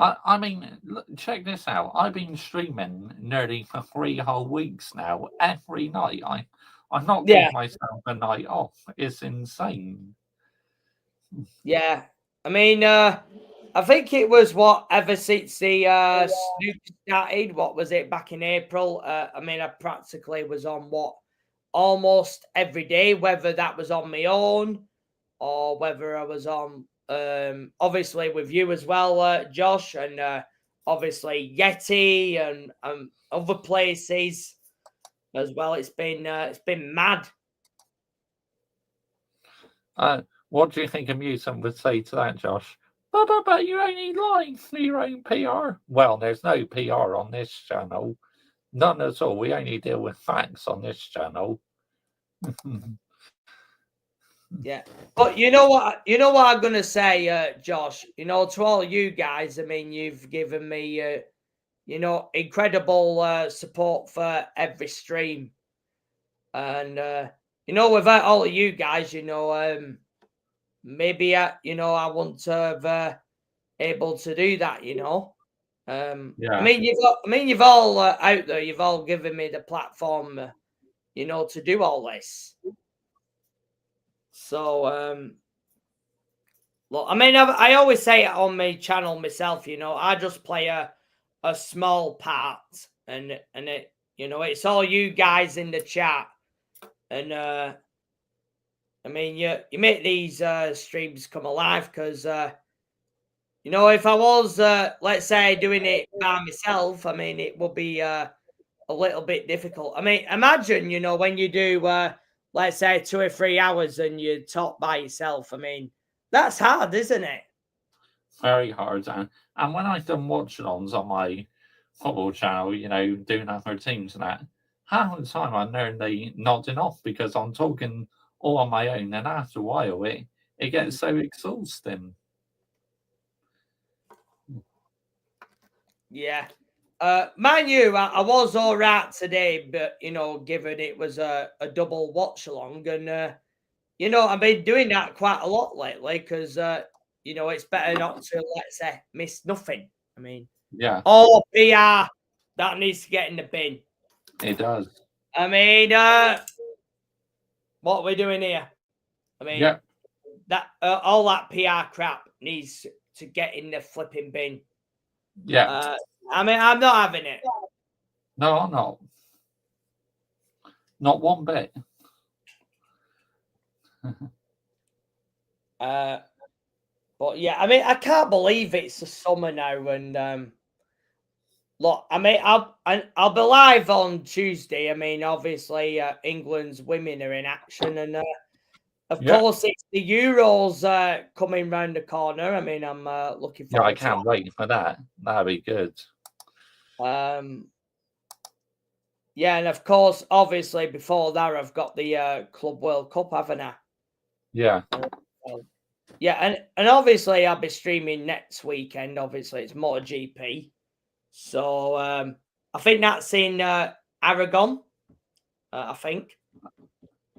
I mean, check this out. I've been streaming nearly for 3 whole weeks now, every night. I'm not Yeah. giving myself a night off. It's insane. Yeah, I mean, I think it was ever since the Snoop started. What was it back in April? I mean, I practically was on almost every day, whether that was on my own or whether I was on obviously with you as well, Josh, and obviously Yeti and other places as well. It's been mad. What do you think a mutant would say to that, Josh? But you're only lying for your own PR. Well, there's no PR on this channel. None at all. We only deal with facts on this channel. Yeah, but you know what I'm gonna say, Josh. You know, to all you guys, I mean, you've given me, incredible support for every stream, and without all of you guys, maybe I wouldn't have able to do that. Yeah. I mean, you've all out there. You've all given me the platform, to do all this. So, look, I mean, I always say it on my channel myself. I just play a small part, and it, it's all you guys in the chat, and I mean, you make these streams come alive because if I was let's say doing it by myself, I mean, it would be a little bit difficult. I mean, imagine when you do let's say 2 or 3 hours and you talk by yourself. I mean, that's hard, isn't it? Very hard. And when I've done watch-alongs on my football channel, doing other teams and that, half the time I'm nearly nodding off because I'm talking all on my own, and after a while it gets so exhausting. Yeah. Mind you, I was all right today, but given it was a double watch along, and I've been doing that quite a lot lately because it's better not to, let's say, miss nothing. I mean, Yeah, all PR that needs to get in the bin. it does. I mean, what are we doing here? I mean, Yeah. that all that PR crap needs to get in the flipping bin. Yeah. I mean, I'm not having it. No, I'm not. Not one bit. But yeah, I mean, I can't believe it's the summer now, and look, I mean, I'll be live on Tuesday. I mean, obviously, England's women are in action, and of course, it's the Euros coming round the corner. I mean, I'm looking forward. Yeah, I can't wait for that. That'll be good. Yeah, and of course, obviously, before that, I've got the Club World Cup, haven't I? Yeah. Yeah, and obviously, I'll be streaming next weekend. Obviously, it's MotoGP. So I think that's in Aragon. I think.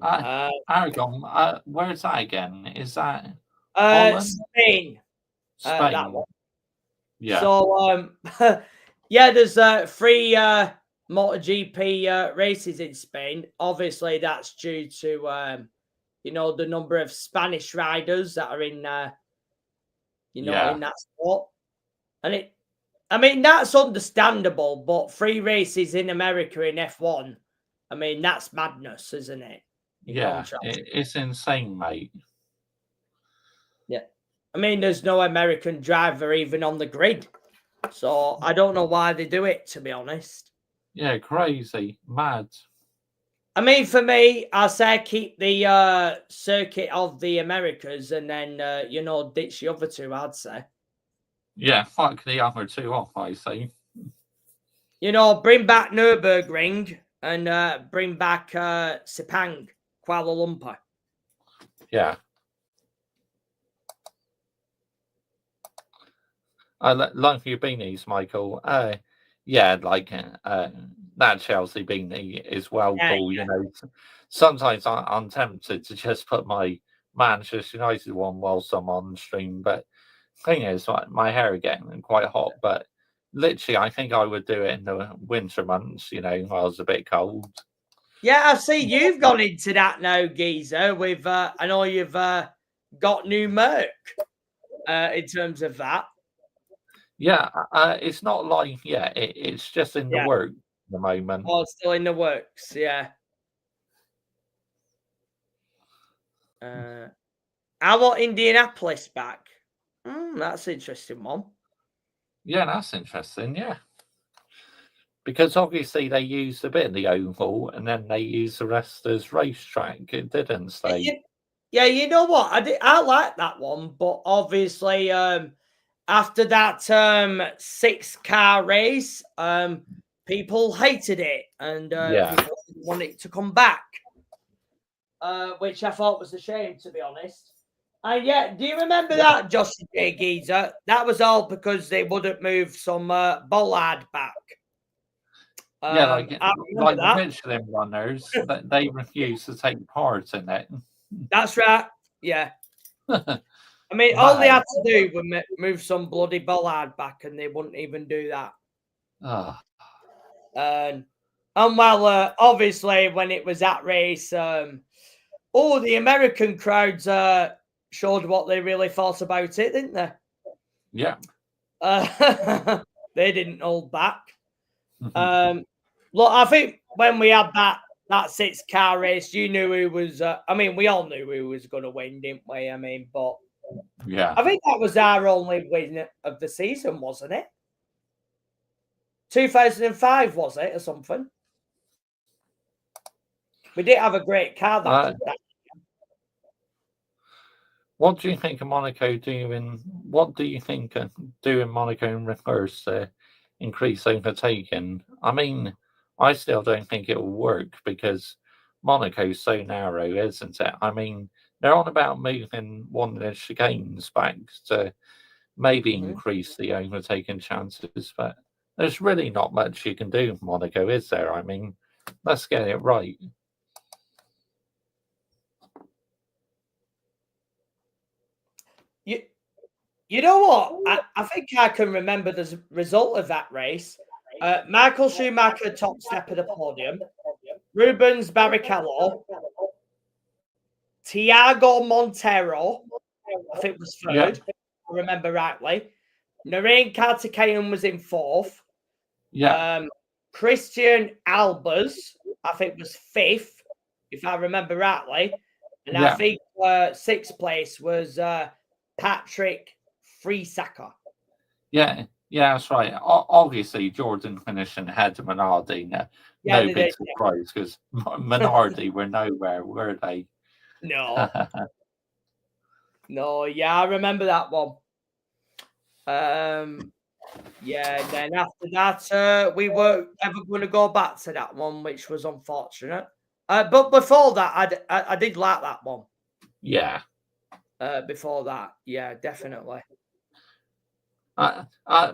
Aragon. Where's that again? Is that Holland? Spain? Spain. That one. Yeah. So yeah, there's 3 MotoGP races in Spain. Obviously, that's due to the number of Spanish riders that are in in that sport, and I mean, that's understandable, but 3 races in America in F1, I mean, that's madness, isn't it? Yeah, it's insane, mate. Yeah. I mean, there's no American driver even on the grid. So I don't know why they do it, to be honest. Yeah, crazy, mad. I mean, for me, I say keep the circuit of the Americas and then, ditch the other 2, I'd say. Yeah, fuck the other 2 off, I say. Bring back Nürburgring and bring back Sepang, Kuala Lumpur. Yeah. I like your beanies, Michael. yeah, like that Chelsea beanie is well Yeah, cool. You know, sometimes I'm tempted to just put my Manchester United one whilst I'm on stream, but thing is, my hair getting quite hot. But literally, I think I would do it in the winter months. You know, while it's a bit cold. Yeah, I see you've gone into that now, Geezer. With I know you've got new merch in terms of that. Yeah, it's not like it's just in the Yeah. work at the moment. Oh, it's still in the works. Yeah. I want Indianapolis back. That's an interesting one. Yeah, that's interesting. Yeah, because obviously they used a bit of the oval and then they used the rest as racetrack. It didn't stay. Yeah, you know what? I like that one, but obviously, after that 6-car race, people hated it and Yeah. people didn't want it to come back, which I thought was a shame, to be honest. And yeah, do you remember that, Josh J. Geezer? That was all because they wouldn't move some bollard back. Yeah, I remember like that. the Michelin runners, they refused to take part in it. That's right. Yeah. I mean, all they had to do was move some bloody bollard back, and they wouldn't even do that. And well, obviously, when it was that race, the American crowds showed what they really thought about it, didn't they? Yeah. They didn't hold back. Look, I think when we had that 6-car race, you knew who was. I mean, we all knew who was going to win, didn't we? I mean, but yeah, I think that was our only win of the season, wasn't it? 2005, was it, or something? We did have a great car that. What do you think of Monaco doing? What do you think of doing Monaco in reverse to increase overtaking? I mean, I still don't think it will work because Monaco's so narrow, isn't it? I mean, they're on about moving one of the chicanes back to maybe increase the overtaking chances, but there's really not much you can do in Monaco, is there? I mean, let's get it right. You know what? I think I can remember the result of that race. Michael Schumacher top step of the podium. Rubens Barrichello. Tiago Montero, I think was third, if I remember rightly. Narain Kartikeyan was in fourth. Yeah. Christian Albers, I think, was fifth, if I remember rightly. And I think sixth place was Patrick Friesacker. Yeah, that's right. Obviously, Jordan finishing ahead of Minardi. No big surprise because Minardi were nowhere, were they? No. No, yeah, I remember that one. Yeah, then after that, we weren't ever going to go back to that one, which was unfortunate. But before that, I did like that one. Yeah. Before that, yeah, definitely.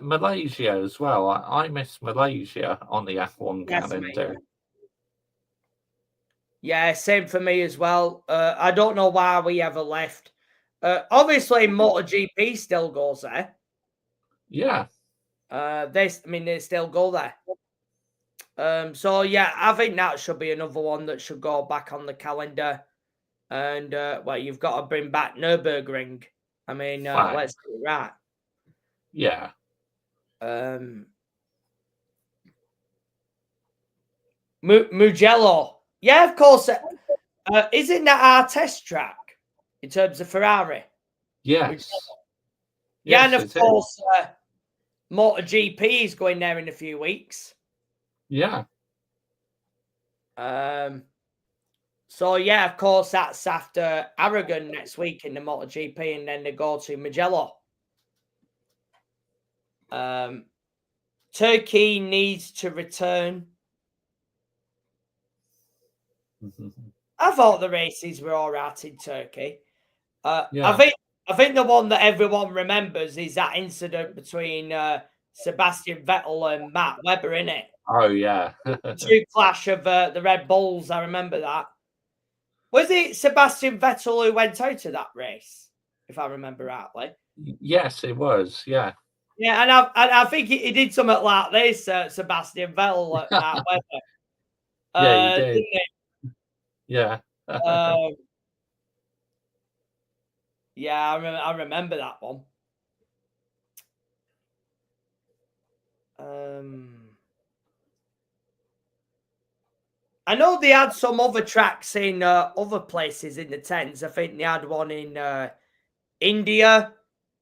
Malaysia as well. I miss Malaysia on the F1 calendar. Mate. Yeah, same for me as well. I don't know why we ever left. Obviously, MotoGP still goes there. Yeah. They still go there. So yeah, I think that should be another one that should go back on the calendar. And well, you've got to bring back Nürburgring. I mean, let's do it right. Yeah. Mugello. Yeah, of course. Isn't that our test track in terms of Ferrari? Yes. Yeah, and of course, MotoGP is going there in a few weeks. Yeah. So yeah, of course, that's after Aragon next week in the MotoGP, and then they go to Mugello. Turkey needs to return. I thought the races were all right in Turkey. I think the one that everyone remembers is that incident between Sebastian Vettel and Matt Webber, innit? Oh yeah. True clash of the Red Bulls. I remember that. Was it Sebastian Vettel who went out of that race, if I remember rightly? Yes, it was. Yeah. Yeah, and I think he did something like this, Sebastian Vettel at Matt Webber. Yeah, he did. Didn't Yeah. he? Yeah, I remember that one. I know they had some other tracks in other places in the tens. I think they had one in India.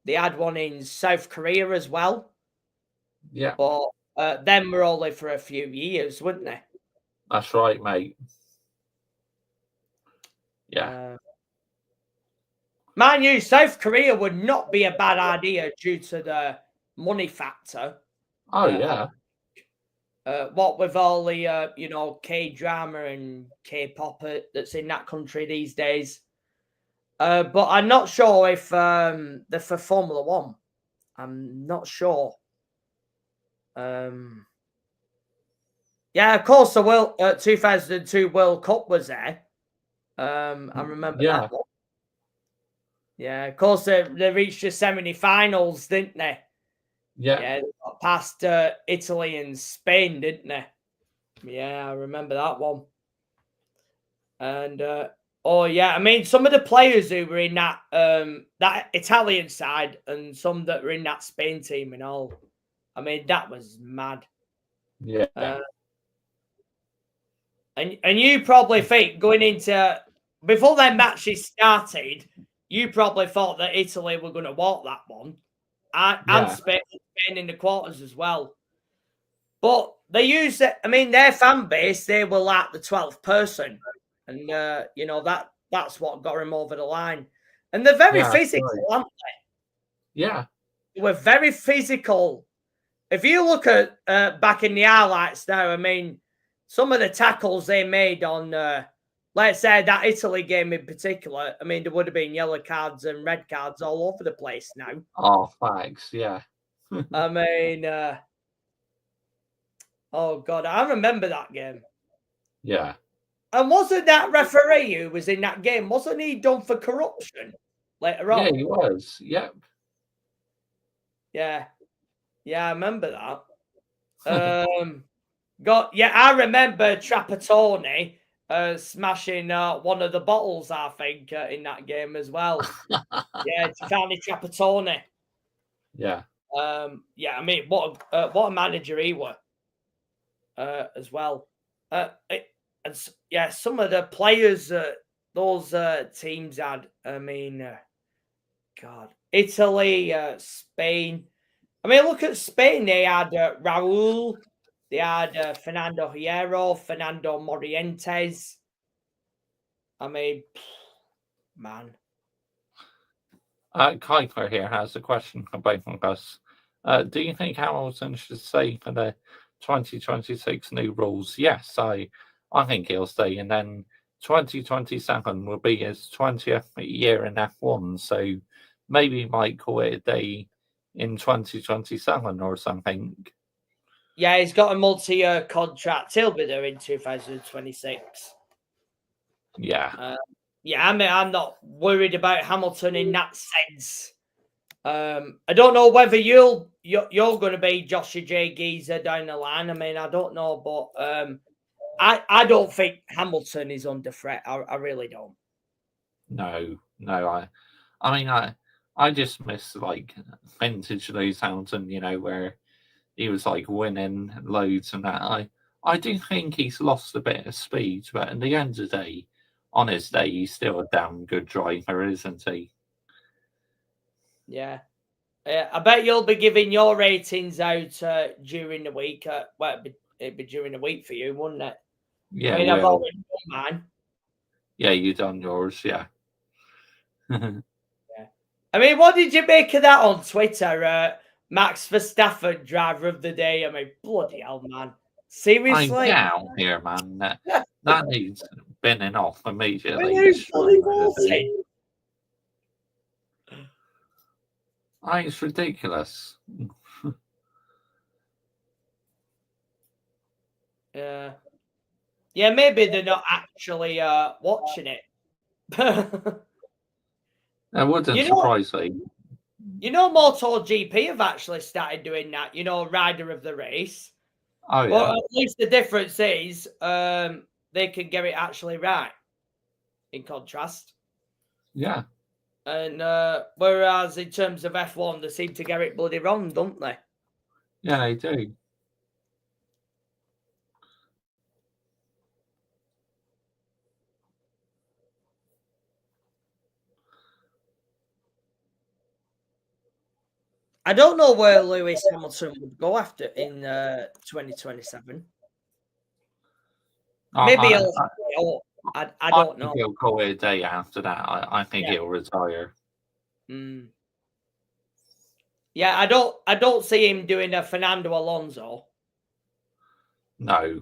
They had one in South Korea as well. Yeah. But them were only for a few years, weren't they? That's right, mate. Yeah. Mind you, South Korea would not be a bad idea due to the money factor. Oh yeah. What with all the K-drama and K-pop that's in that country these days. But I'm not sure if they're for Formula One. I'm not sure. Yeah, of course the 2002 World Cup was there. I remember that one. Yeah, of course they reached the semi-finals, didn't they? Yeah. Yeah, they got past Italy and Spain, didn't they? Yeah, I remember that one. And I mean, some of the players who were in that that Italian side and some that were in that Spain team and all. I mean, that was mad. Yeah. And you probably think going into before their matches started, you probably thought that Italy were going to walk that one, and Spain in the quarters as well. But they used it. I mean, their fan base, they were like the 12th person, and that's what got them over the line. And they're very physical, aren't they? Yeah, they were very physical. If you look at back in the highlights now, I mean, some of the tackles they made on, let's say that Italy game in particular, I mean, there would have been yellow cards and red cards all over the place now. Oh, thanks. Yeah. I mean, oh, God, I remember that game. Yeah. And wasn't that referee who was in that game, wasn't he done for corruption later on? Yeah, he was. Yep. Yeah. Yeah, I remember that. I remember Trapattoni smashing one of the bottles, I think, in that game as well. Yeah, Giovanni Trapattoni. Yeah. I mean, what a manager he was as well. Some of the players those teams had. I mean, God, Italy, Spain. I mean, look at Spain. They had Raul. They had Fernando Hierro, Fernando Morientes. I mean, man. Kuiper here has a question about us. Do you think Hamilton should stay for the 2026 new rules? Yes, I think he'll stay. And then 2027 will be his 20th year in F1. So maybe he might call it a day in 2027 or something. Yeah, he's got a multi-year contract. He'll be there in 2026. Yeah. I mean, I'm not worried about Hamilton in that sense. I don't know whether you're going to be Joshua J. Geezer down the line. I mean, I don't know, but I don't think Hamilton is under threat. I really don't. No. I mean, I just miss like vintage Lewis Hamilton, where he was like winning loads and that. I do think he's lost a bit of speed, but at the end of the day, on his day, he's still a damn good driver, isn't he? Yeah. I bet you'll be giving your ratings out during the week. It'd be during the week for you, wouldn't it? Yeah, I mean, I've already done mine. Yeah, you done yours, yeah. Yeah. I mean, what did you make of that on Twitter? Max Verstappen, driver of the day. I mean, bloody hell, man. Seriously? Get out here, man. That needs binning off immediately. It's ridiculous. Yeah, maybe they're not actually watching it. That wouldn't You know- surprise me. MotoGP have actually started doing that. Rider of the race. Oh But yeah, at least the difference is they can get it actually right. In contrast, yeah, and whereas in terms of F1, they seem to get it bloody wrong, don't they? yeah, they do. I don't know where Lewis Hamilton would go after in 2027. Maybe I, I don't know. think he'll call it a day after that. I think Yeah. he'll retire. Mm. Yeah, I don't see him doing a Fernando Alonso. No.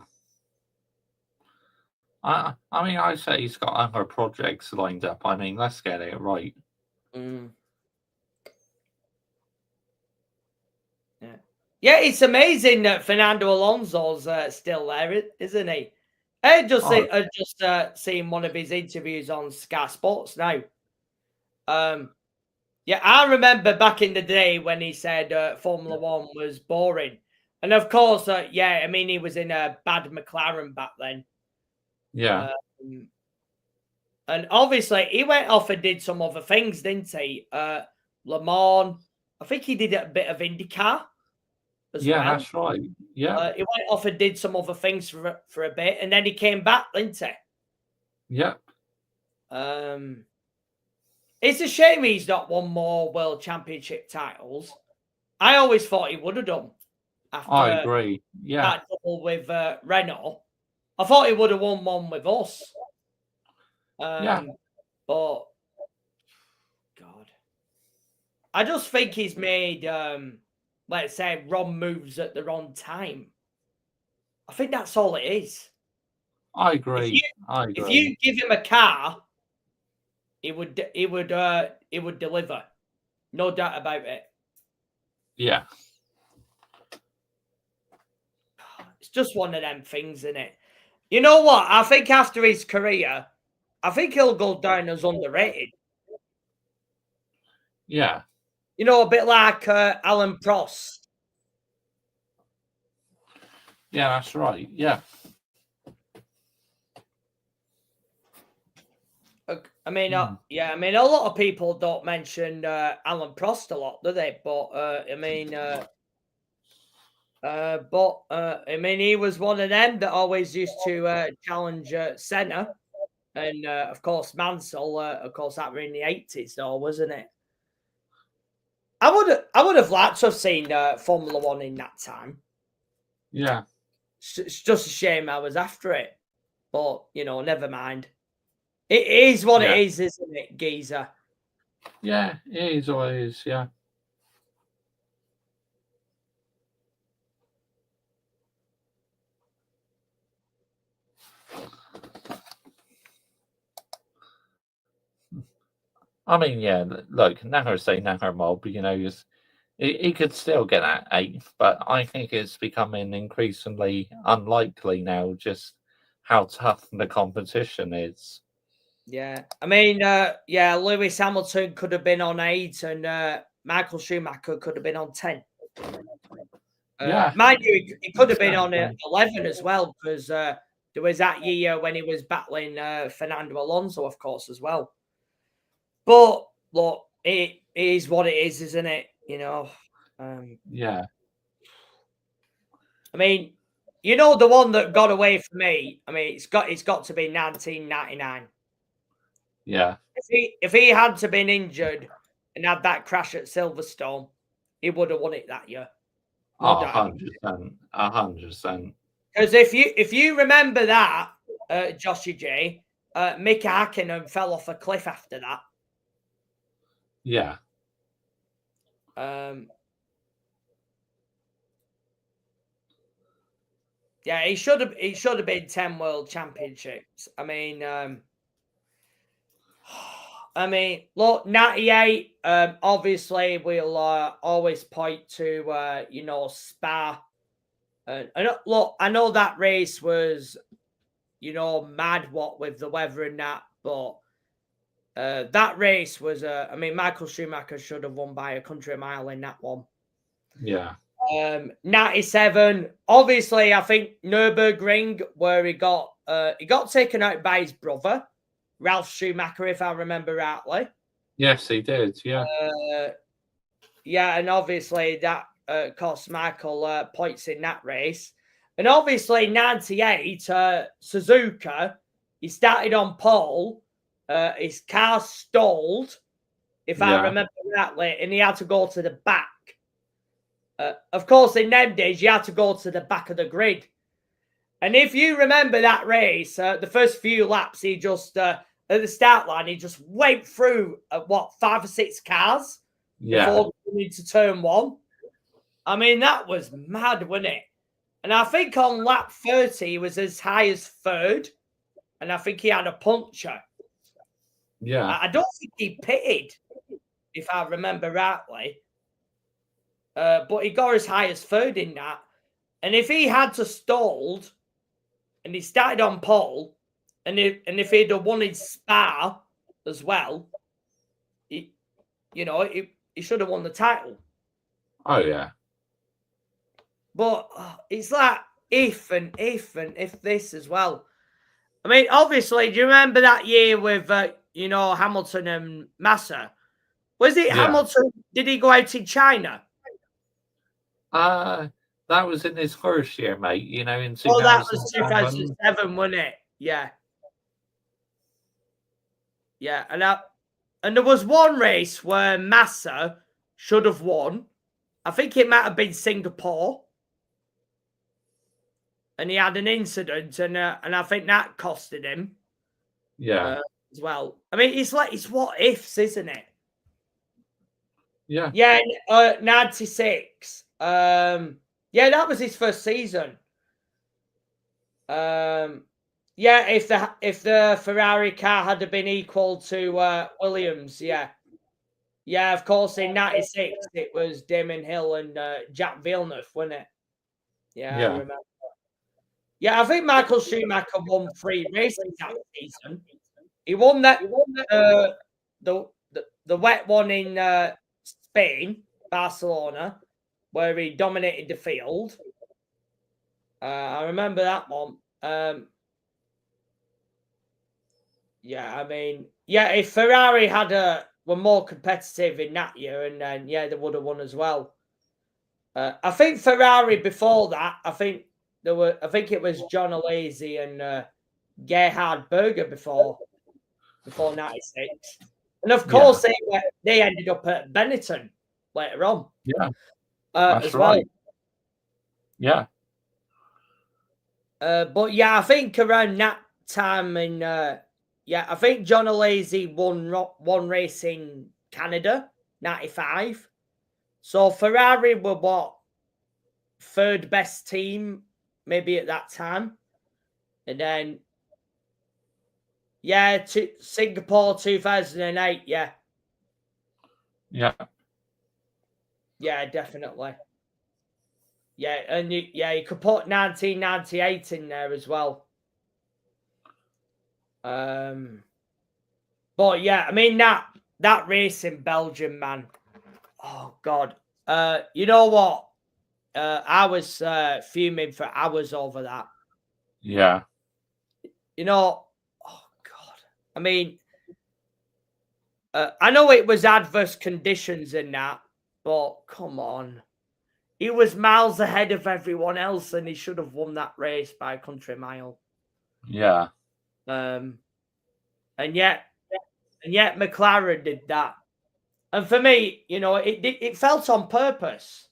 I mean, I say he's got other projects lined up. I mean, let's get it right. Mm. Yeah, it's amazing that Fernando Alonso's still there, isn't he? I just seen one of his interviews on Sky Sports now. Yeah, I remember back in the day when he said Formula One was boring, and of course, I mean, he was in a bad McLaren back then. Yeah, and obviously he went off and did some other things, didn't he? Le Mans. I think he did a bit of IndyCar as well. that's right. Yeah, He went off and did some other things for a bit, and then he came back, didn't he? yep. It's a shame he's not won more World Championship titles. I always thought he would have done after I agree. Yeah, that double with Renault. I thought he would have won one with us. Yeah. But God, I just think he's made, let's say, wrong moves at the wrong time. I think that's all it is. I agree. If you give him a car, it would deliver, no doubt about it. Yeah, It's just one of them things, isn't it? You know what? I think after his career, I think he'll go down as underrated. yeah, A bit like Alan Prost. yeah. That's right. Yeah, I mean, a lot of people don't mention Alan Prost a lot, do they? But he was one of them that always used to challenge Senna, and of course Mansell. Of course, that were in the 80s, though, wasn't it? I would have liked to have seen Formula One in that time. yeah. It's just a shame I was after it, but never mind. It is what it is, isn't it, geezer? Yeah, it is what it is. Yeah. I mean, yeah. Look, never say never, Mob. He could still get at 8th, but I think it's becoming increasingly unlikely now. Just how tough the competition is. Yeah, I mean, Lewis Hamilton could have been on 8, and Michael Schumacher could have been on 10. Mind you, he could have been on 11 as well, because there was that year when he was battling Fernando Alonso, of course, as well. But look, it is what it is, isn't it? Yeah. I mean, the one that got away from me. I mean, it's got to be 1999. Yeah. If he had to been injured and had that crash at Silverstone, he would have won it that year. No 100%. 100%. Because if you remember that, Joshy J, Mika Hakkinen fell off a cliff after that. Yeah. Yeah, he should have been 10 world championships. I mean, look, 98. Obviously, we'll always point to Spa And look, I know that race was, mad what with the weather and that, but that race was, I mean, Michael Schumacher should have won by a country mile in that one. Yeah. 97. Obviously, I think Nürburgring, where he got taken out by his brother, Ralph Schumacher, if I remember rightly. Yes, he did. Yeah. Yeah, and obviously that cost Michael points in that race. And obviously, 98, Suzuka, he started on pole. His car stalled, if I remember rightly, and he had to go to the back. Of course, in them days, you had to go to the back of the grid. And if you remember that race, the first few laps, he just, at the start line, he just went through, 5 or 6 cars before going into turn 1. I mean, that was mad, wasn't it? And I think on lap 30, he was as high as 3rd. And I think he had a puncture. Yeah. I don't think he pitted, if I remember rightly. But he got as high as 3rd in that. And if he had to stalled and he started on pole, and if he'd have won his Spa as well, he should have won the title. Oh, yeah. But it's like if this as well. I mean, obviously, do you remember that year with, Hamilton and Massa? Was it Hamilton? Did he go out in China? That was in his first year, mate. In 2007. Oh, that was 2007, wasn't it? Yeah. Yeah, and there was one race where Massa should have won. I think it might have been Singapore. And he had an incident, and I think that costed him. Yeah. As well. I mean, it's what ifs, isn't it? Yeah. Yeah, 96. Yeah, that was his first season. Yeah, if the Ferrari car had been equal to Williams, yeah. Yeah, of course, in 96, it was Damon Hill and Jack Villeneuve, wasn't it? Yeah, I remember. Yeah, I think Michael Schumacher won 3 races that season. He won the wet one in Spain, Barcelona, where he dominated the field. I remember that one. Yeah, I mean, yeah, if Ferrari were more competitive in that year, and then they would have won as well. I think Ferrari before that, I think it was John Alesi and Gerhard Berger before 96. And of course, they ended up at Benetton later on. Yeah, that's as well. Right. Yeah. But yeah, I think around that time, I think John Alesi won one race in Canada, 95. So Ferrari were what? 3rd best team, maybe at that time. And then, Singapore 2008, yeah. Yeah. Yeah, definitely. Yeah, and you could put 1998 in there as well. But yeah, I mean that race in Belgium, man. Oh God. You know what? I was fuming for hours over that. Yeah. Oh God. I mean, I know it was adverse conditions in that, but come on. He was miles ahead of everyone else, and he should have won that race by a country mile. Yeah. And yet McLaren did that. And for me, it felt on purpose.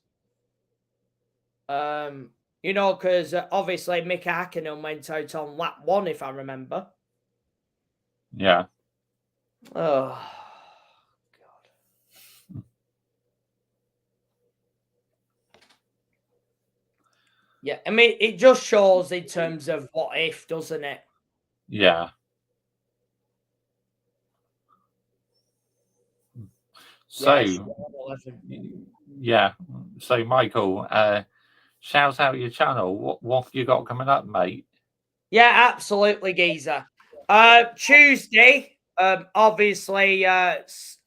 Because obviously Mick Hakkinen went out on lap 1, if I remember. Yeah. Oh, God. Yeah, I mean, it just shows in terms of what if, doesn't it? Yeah. So, So, Michael, shout out your channel. What have you got coming up, mate? Yeah, absolutely, Geezer. Tuesday, obviously,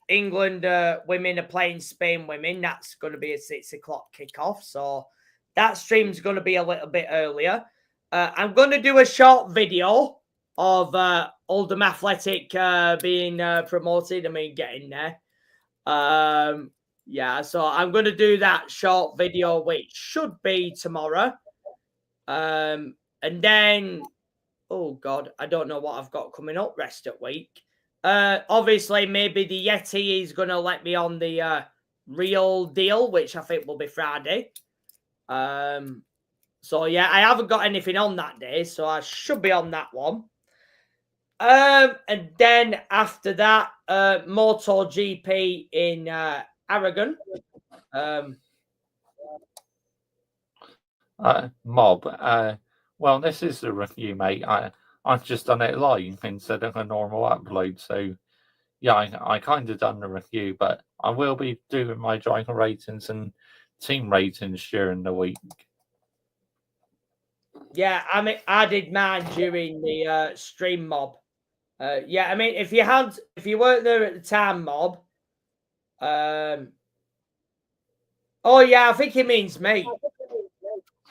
England women are playing Spain women. That's going to be a 6 o'clock kickoff. So that stream's going to be a little bit earlier. I'm going to do a short video of Oldham Athletic being promoted. I mean, getting there. Yeah, so I'm going to do that short video, which should be tomorrow. And then, oh God, I don't know what I've got coming up rest of week. Obviously, maybe the Yeti is going to let me on the real deal, which I think will be Friday. So yeah, I haven't got anything on that day, so I should be on that one. And then after that, MotoGP in Aragon. Mob. Well, this is the review, mate. I've just done it live instead of a normal upload, so yeah, I kind of done the review, but I will be doing my driver ratings and team ratings during the week. Yeah, I mean, I did mine during the stream, Mob. Yeah, I mean, if you weren't there at the time, Mob. Oh yeah, I think he means me.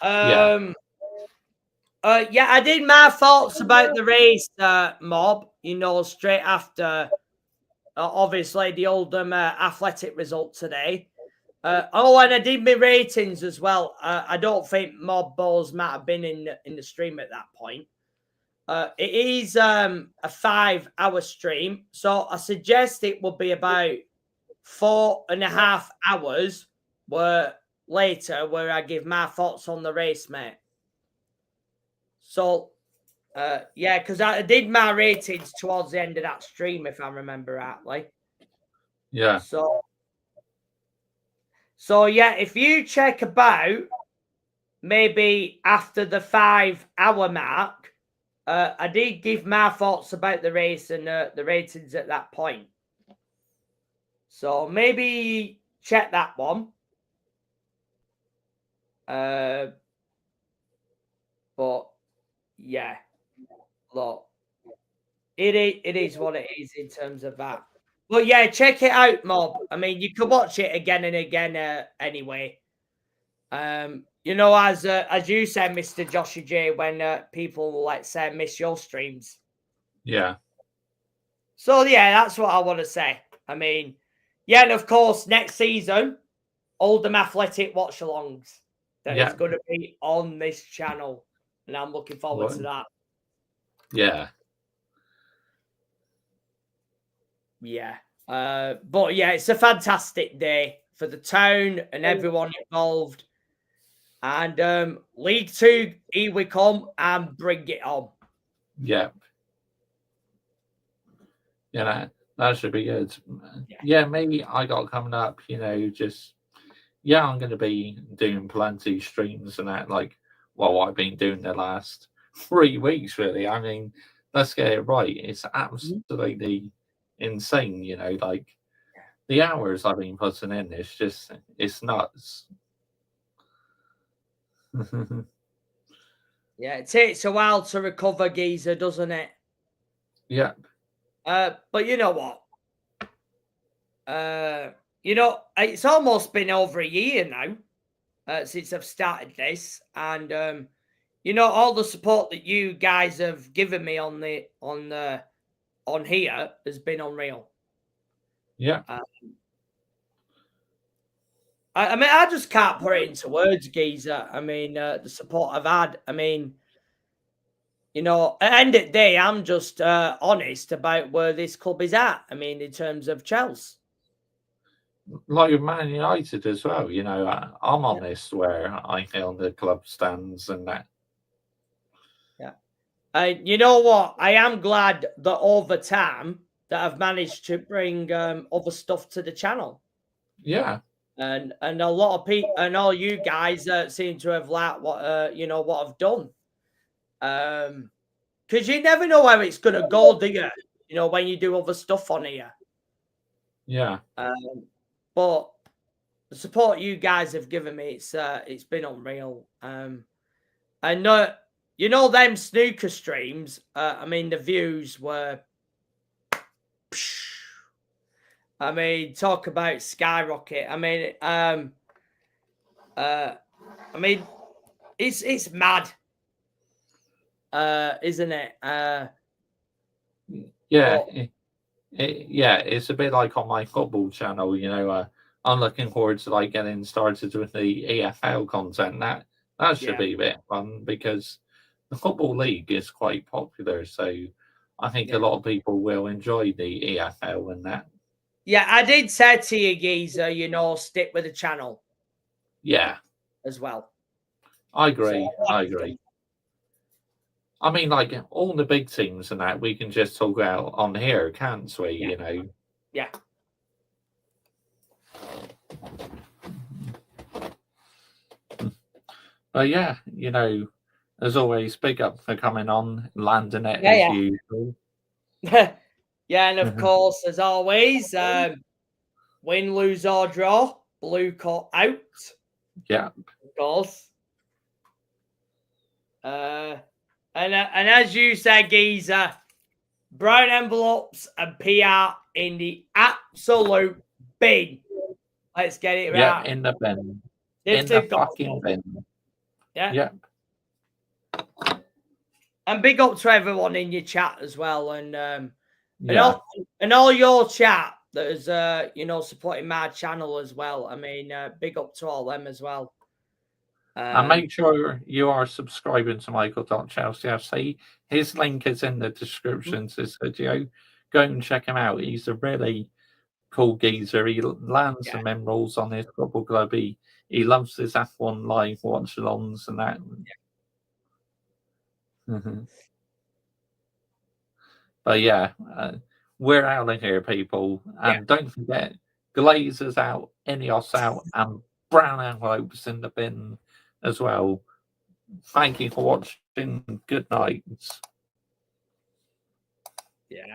Yeah, I did my thoughts about the race, Mob. You know, straight after, obviously the Oldham Athletic result today. Oh, and I did my ratings as well. I don't think Mob Balls might have been in the stream at that point. It is a 5-hour stream, so I suggest it will be about 4.5 hours later where I give my thoughts on the race, mate. So, yeah, because I did my ratings towards the end of that stream, if I remember rightly. Yeah. So yeah, if you check about maybe after the 5-hour mark, I did give my thoughts about the race and the ratings at that point. So maybe check that one. But yeah, look, it is what it is in terms of that. But yeah, check it out, Mob. I mean, you can watch it again and again anyway. You know, as you said, Mr. Joshy J, when people, let's say, miss your streams. Yeah. So yeah, that's what I want to say. I mean, yeah, and of course, next season, Oldham Athletic watch-alongs that is going to be on this channel, and I'm looking forward to that. Yeah. Yeah. But yeah, it's a fantastic day for the town and everyone involved. And League 2, here we come and bring it on. Yeah. Yeah, that should be good. Yeah, maybe I got coming up, you know, just, yeah, I'm going to be doing plenty of streams and that, like, well, I've been doing the last 3 weeks, really. I mean, let's get it right. It's absolutely insane, you know, like, the hours I've been putting in, it's nuts. Yeah, it takes a while to recover, Geezer, doesn't it? Yeah. But you know what? You know, it's almost been over a year now since I've started this, and you know, all the support that you guys have given me on here has been unreal. Yeah. I mean, I just can't put it into words, Geezer. I mean, the support I've had. I mean, you know, at the end of the day, I'm just honest about where this club is at. I mean, in terms of Chelsea. Like with Man United as well, you know, I'm honest where I feel the club stands and that. Yeah. And you know what? I am glad that over time that I've managed to bring other stuff to the channel. Yeah. And a lot of people and all you guys seem to have liked what you know what I've done. Because you never know where it's gonna go, do you? You know, when you do other stuff on here. Yeah. But the support you guys have given me, it's been unreal. And you know them snooker streams. I mean, the views were. I mean, talk about skyrocket. I mean, it's mad, isn't it? Yeah, yeah, it's a bit like on my football channel. You know, I'm looking forward to like getting started with the EFL content. That should be a bit fun because the football league is quite popular. So I think a lot of people will enjoy the EFL and that. Yeah, I did say to you, Geezer, you know, stick with the channel. Yeah, as well. I agree. I agree. I mean, like all the big things and that we can just talk about on here, can't we? Yeah. You know. Yeah. But yeah, you know, as always, big up for coming on, landing it as usual. Yeah, and of course, as always, win, lose or draw, blue cut out. Yeah. Of course. And as you said, Geezer, brown envelopes and PR in the absolute bin. Let's get it right. Yeah, in the bin. In the fucking bin. Yeah. Yep. And big up to everyone in your chat as well, and all your chat that is you know, supporting my channel as well. I mean, big up to all them as well. And make sure you are subscribing to Micheal.ChelseaFC. His link is in the description to this video. Go and check him out. He's a really cool geezer. He lands some emeralds on his football club. He loves his F1 live watch-alongs and that. But yeah, we're out of here, people. And don't forget, Glazers out, Ineos out, and brown envelopes in the bin as well. Thank you for watching. Good night. Yeah.